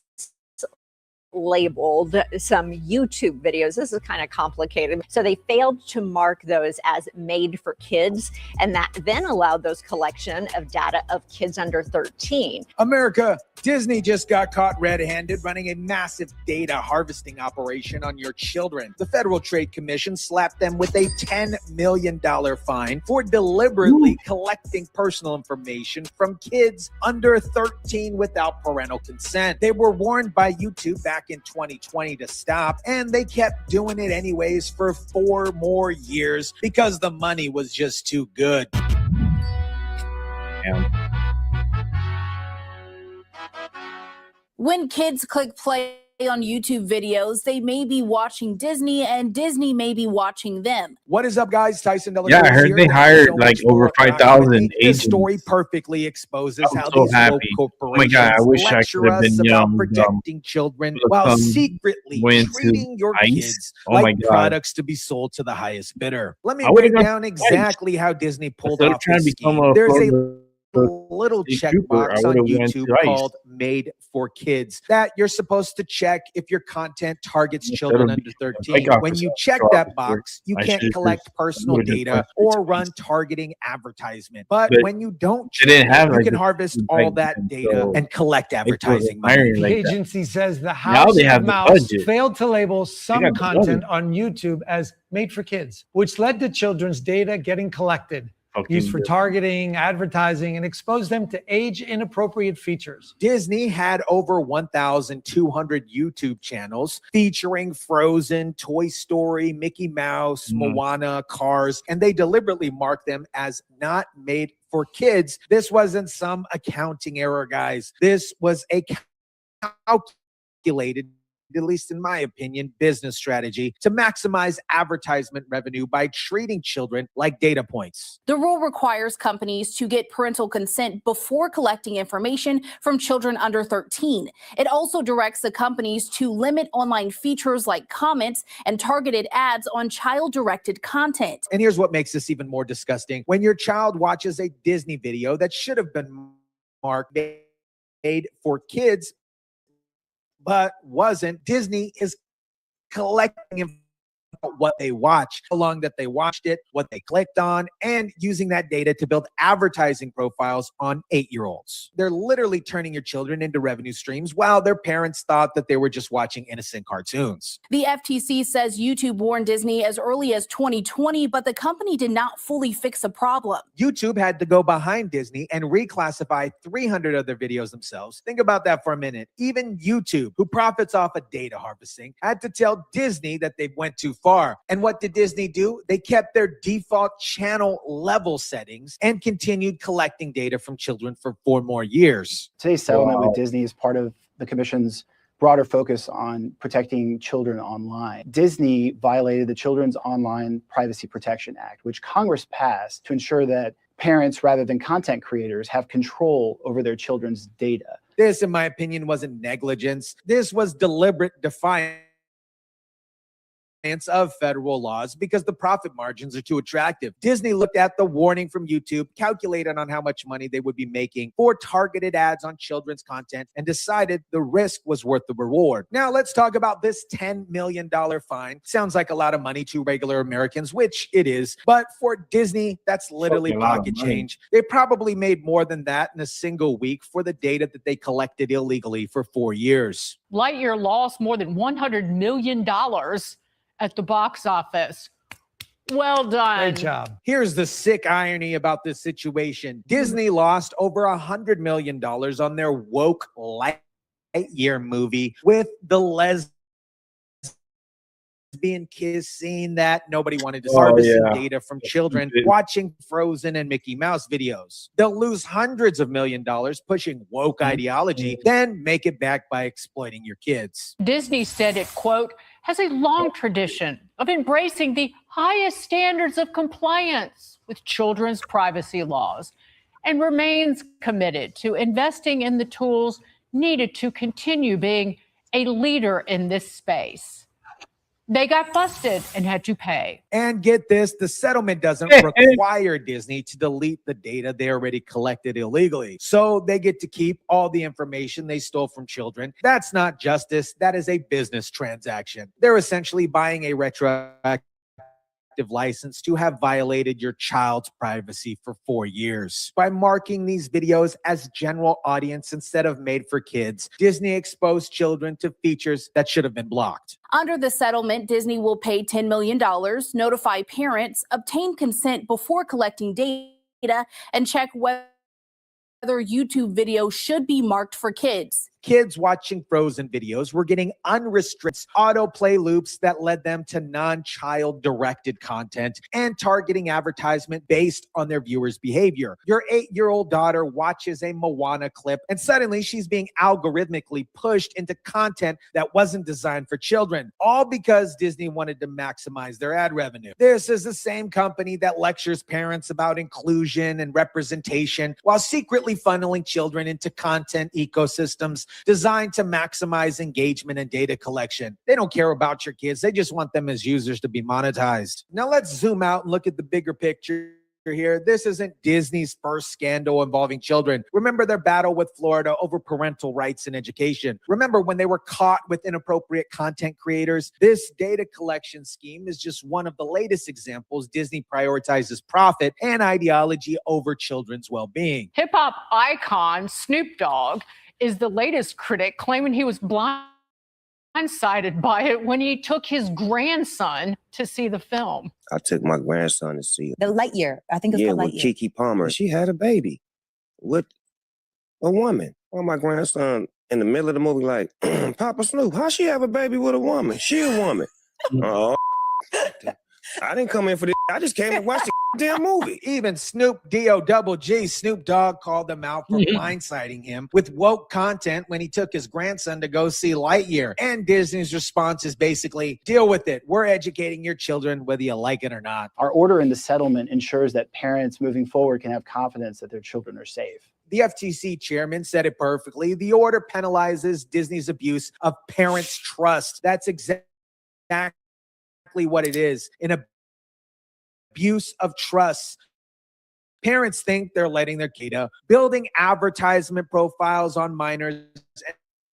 some YouTube videos. This is kind of complicated. So they failed to mark those as made for kids, and that then allowed those collection of data of kids under 13. America, Disney just got caught red-handed running a massive data harvesting operation on your children. The Federal Trade Commission slapped them with a $10 million fine for deliberately collecting personal information from kids under 13 without parental consent. They were warned by YouTube back in 2020 to stop, and they kept doing it anyways for 4 more years because the money was just too good. When kids click play on YouTube videos, they may be watching Disney, and Disney may be watching them. What is up, guys? Tyson Dela Yeah, I Cruz heard here. they Thank you hired so like much for over rocking 5,000 with me. This agents. story perfectly exposes I'm how so these happy. woke Oh my corporations God, I wish I lecture could have us been about young. protecting children Look, while secretly went to treating your ICE. kids Oh my like God. products to be sold to the highest bidder. Let me I would've break gone down to ICE. exactly how Disney pulled Instead of off trying to this become scheme. a There's a Florida little State Trooper, I checkbox on would've went YouTube to ICE. called Made for Kids that you're supposed to check if your content targets Instead children of under being a 13. bike When you officer, check patrol that officer, box, you I can't should've collect just personal would've just data went straight or to run ICE. targeting advertisement. But But when you don't they check didn't have it, you like can this harvest big all budget, that and data so and collect it advertising wasn't hiring money. The like that. agency says the Now House they have of the Mouse budget. failed to label They some got the content budget. on YouTube as made for kids, which led to children's data getting collected, used for Fucking targeting, advertising, and exposed them to age-inappropriate features. Disney had over 1,200 YouTube channels featuring Frozen, Toy Story, Mickey Mouse, Moana, Cars, and they deliberately marked them as not made for kids. This wasn't some accounting error, guys. This was a calculated, at least in my opinion, business strategy to maximize advertisement revenue by treating children like data points. The rule requires companies to get parental consent before collecting information from children under 13. It also directs the companies to limit online features like comments and targeted ads on child-directed content. And here's what makes this even more disgusting. When your child watches a Disney video that should have been marked made for kids, but wasn't, Disney is collecting information about what they watch, how long that they watched it, what they clicked on, and using that data to build advertising profiles on 8-year-olds. They're literally turning your children into revenue streams while their parents thought that they were just watching innocent cartoons. The FTC says YouTube warned Disney as early as 2020, but the company did not fully fix the problem. YouTube had to go behind Disney and reclassify 300 of their videos themselves. Think about that for a minute. Even YouTube, who profits off of data harvesting, had to tell Disney that they went too far. And what did Disney do? They kept their default channel level settings and continued collecting data from children for 4 more years. Today's settlement with Disney is part of the Commission's broader focus on protecting children online. Disney violated the Children's Online Privacy Protection Act, which Congress passed to ensure that parents, rather than content creators, have control over their children's data. This, in my opinion, wasn't negligence. This was deliberate defiance of federal laws because the profit margins are too attractive. Disney looked at the warning from YouTube, calculated on how much money they would be making for targeted ads on children's content, and decided the risk was worth the reward. Now let's talk about this $10 million fine. Sounds like a lot of money to regular Americans, which it is, but for Disney, that's literally pocket change. They probably made more than that in a single week for the data that they collected illegally for 4 years. Lightyear lost more than $100 million at the box office. Well done. Great job. Here's the sick irony about this situation. Disney lost over $100 million on their woke Lightyear movie with the lesbian kiss scene that nobody wanted to see. Harvesting data from children watching Frozen and Mickey Mouse videos. They'll lose hundreds of $millions pushing woke ideology, then make it back by exploiting your kids. Disney said it, quote, has a long tradition of embracing the highest standards of compliance with children's privacy laws and remains committed to investing in the tools needed to continue being a leader in this space. They got busted and had to pay. And get this, the settlement doesn't require Disney to delete the data they already collected illegally. So they get to keep all the information they stole from children. That's not justice. That is a business transaction. They're essentially buying a retroactive license to have violated your child's privacy for 4 years. By marking these videos as general audience instead of made for kids, Disney exposed children to features that should have been blocked. Under the settlement, Disney will pay $10 million, notify parents, obtain consent before collecting data, and check whether YouTube videos should be marked for kids. Kids watching Frozen videos were getting unrestricted autoplay loops that led them to non-child directed content and targeting advertisement based on their viewers' behavior. Your 8-year-old daughter watches a Moana clip and suddenly she's being algorithmically pushed into content that wasn't designed for children, all because Disney wanted to maximize their ad revenue. This is the same company that lectures parents about inclusion and representation while secretly funneling children into content ecosystems designed to maximize engagement and data collection. They don't care about your kids. They just want them as users to be monetized. Now let's zoom out and look at the bigger picture here. This isn't Disney's first scandal involving children. Remember their battle with Florida over parental rights in education. Remember when they were caught with inappropriate content creators? This data collection scheme is just one of the latest examples Disney prioritizes profit and ideology over children's well-being. Hip-hop icon Snoop Dogg is the latest critic, claiming he was blindsided by it when he took his grandson to see the film. I took my grandson to see it. The Lightyear. I think it's Yeah, called with Lightyear. Kiki Palmer. She had a baby with a woman. Well, my grandson in the middle of the movie like, Papa Snoop, how she have a baby with a woman? She a woman. Oh, I didn't come in for this. I just came to watch the damn movie. Even Snoop D-O-double-G, Snoop Dogg called them out for blindsiding him with woke content when he took his grandson to go see Lightyear. And Disney's response is basically, deal with it. We're educating your children whether you like it or not. Our order in the settlement ensures that parents moving forward can have confidence that their children are safe. The FTC chairman said it perfectly. The order penalizes Disney's abuse of parents' trust. That's exactly what it is, an abuse of trust. Parents think they're letting their kid building advertisement profiles on minors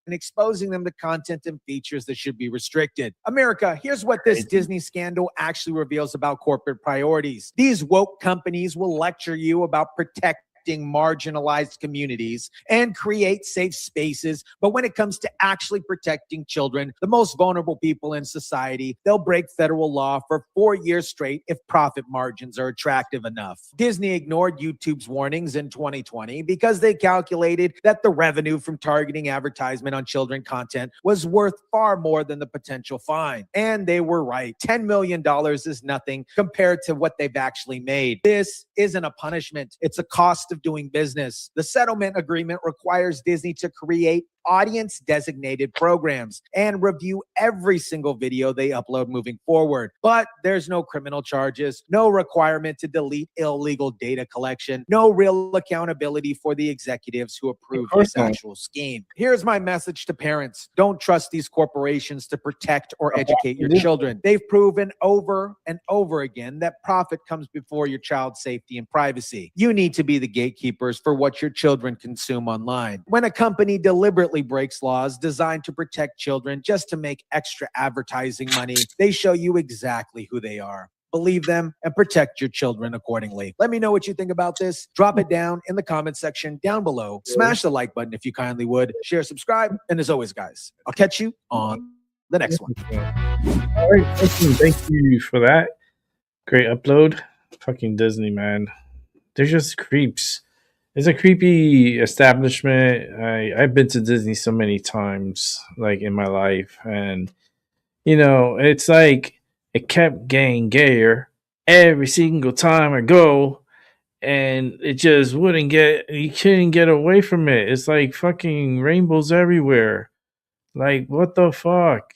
and exposing them to content and features that should be restricted. America, here's what this Disney scandal actually reveals about corporate priorities. These woke companies will lecture you about protecting marginalized communities and create safe spaces. But when it comes to actually protecting children, the most vulnerable people in society, they'll break federal law for 4 years straight if profit margins are attractive enough. Disney ignored YouTube's warnings in 2020 because they calculated that the revenue from targeting advertisement on children content was worth far more than the potential fine. And they were right. $10 million is nothing compared to what they've actually made. This isn't a punishment. It's a cost of doing business. The settlement agreement requires Disney to create audience designated programs and review every single video they upload moving forward. But there's no criminal charges, no requirement to delete illegal data collection, no real accountability for the executives who approved this actual scheme. Here's my message to parents. Don't trust these corporations to protect or educate your children. They've proven over and over again that profit comes before your child's safety and privacy. You need to be the gatekeepers for what your children consume online. When a company deliberately breaks laws designed to protect children just to make extra advertising money, they show you exactly who they are. Believe them and protect your children accordingly. Let me know what you think about this. Drop it down in the comment section down below. Smash the like button if you kindly would. Share, subscribe, and as always, guys, I'll catch you on the next one. All right, thank you for that. Great upload. Fucking Disney, man. They're just creeps. It's a creepy establishment. I've been to Disney so many times, like in my life, and it's like it kept getting gayer every single time I go, and it just wouldn't get. You couldn't get away from it. It's like fucking rainbows everywhere. Like what the fuck?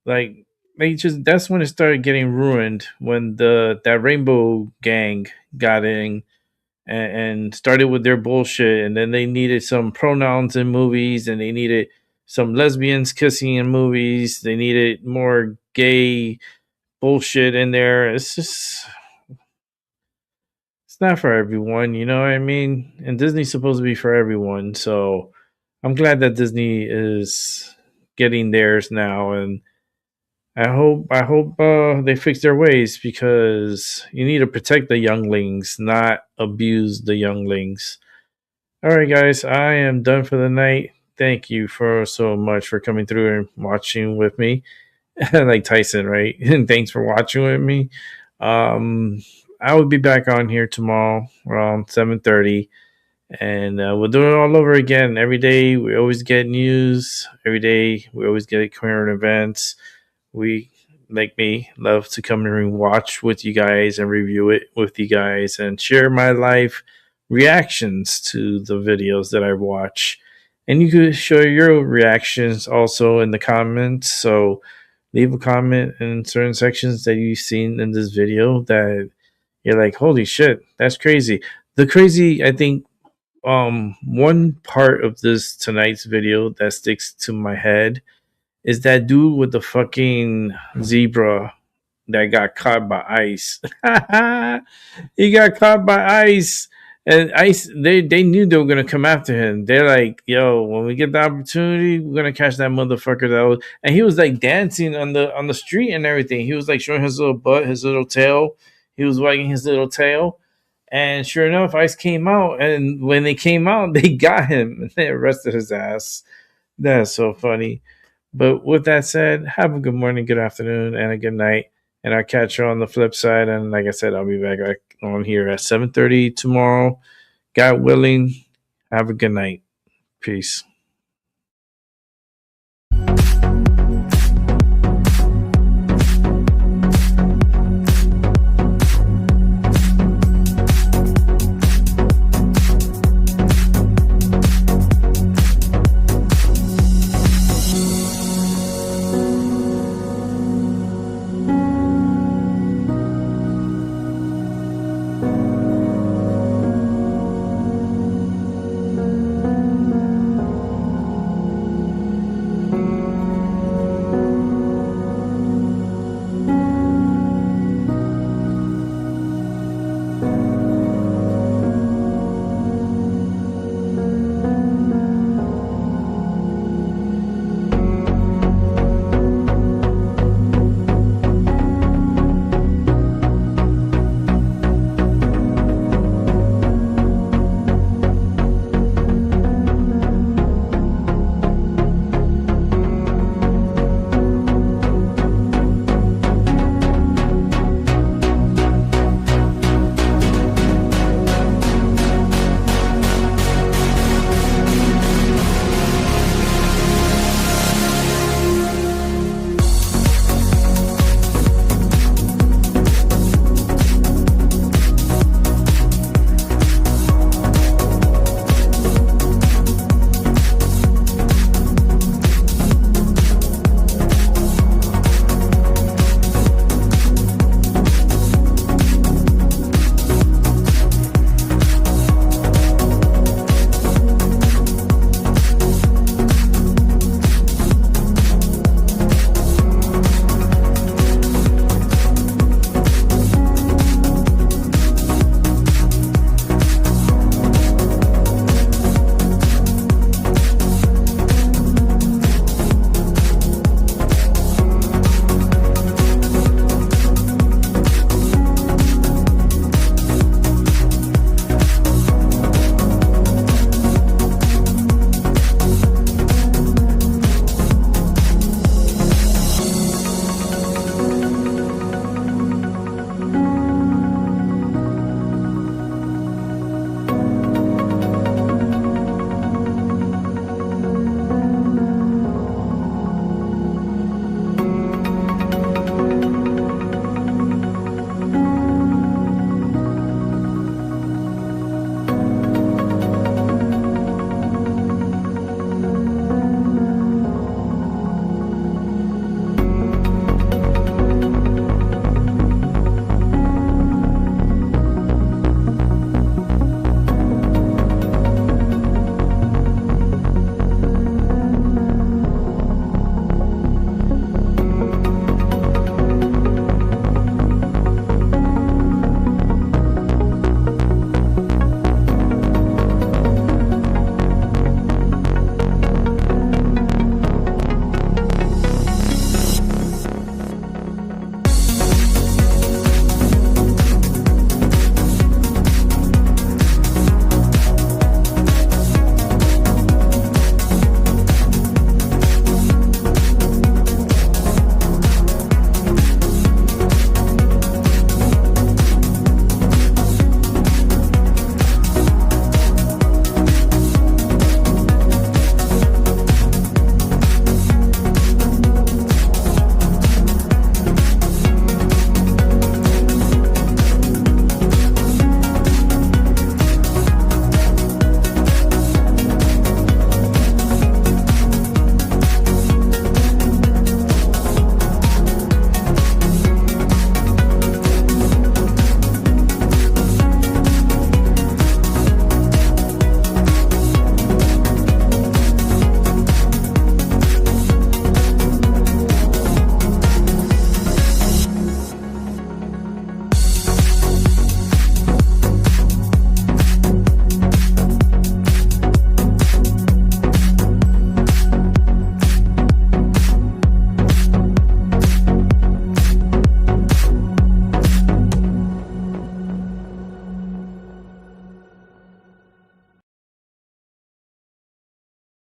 Like that's when it started getting ruined when that rainbow gang got in and started with their bullshit, and then they needed some pronouns in movies, and they needed some lesbians kissing in movies, they needed more gay bullshit in there. It's not for everyone, you know what I mean? And Disney's supposed to be for everyone, so I'm glad that Disney is getting theirs now, and I hope they fix their ways, because you need to protect the younglings, not abuse the younglings. All right, guys, I am done for the night. Thank you for so much for coming through and watching with me, like Tyson, right? And thanks for watching with me. I will be back on here tomorrow around 7:30, and we'll do it all over again. Every day we always get news. Every day we always get current events. We, like me, love to come here and watch with you guys and review it with you guys and share my life reactions to the videos that I watch. And you could show your reactions also in the comments. So leave a comment in certain sections that you've seen in this video that you're like, holy shit, that's crazy. I think one part of this tonight's video that sticks to my head is that dude with the fucking zebra that got caught by ICE. He got caught by ICE, and ICE they knew they were gonna come after him. They're like, "Yo, when we get the opportunity, we're gonna catch that motherfucker." And he was like dancing on the street and everything. He was like showing his little butt, his little tail. He was wagging his little tail. And sure enough, ICE came out, and when they came out, they got him and they arrested his ass. That's so funny. But with that said, have a good morning, good afternoon, and a good night. And I'll catch you on the flip side. And like I said, I'll be back on here at 7:30 tomorrow. God willing, have a good night. Peace.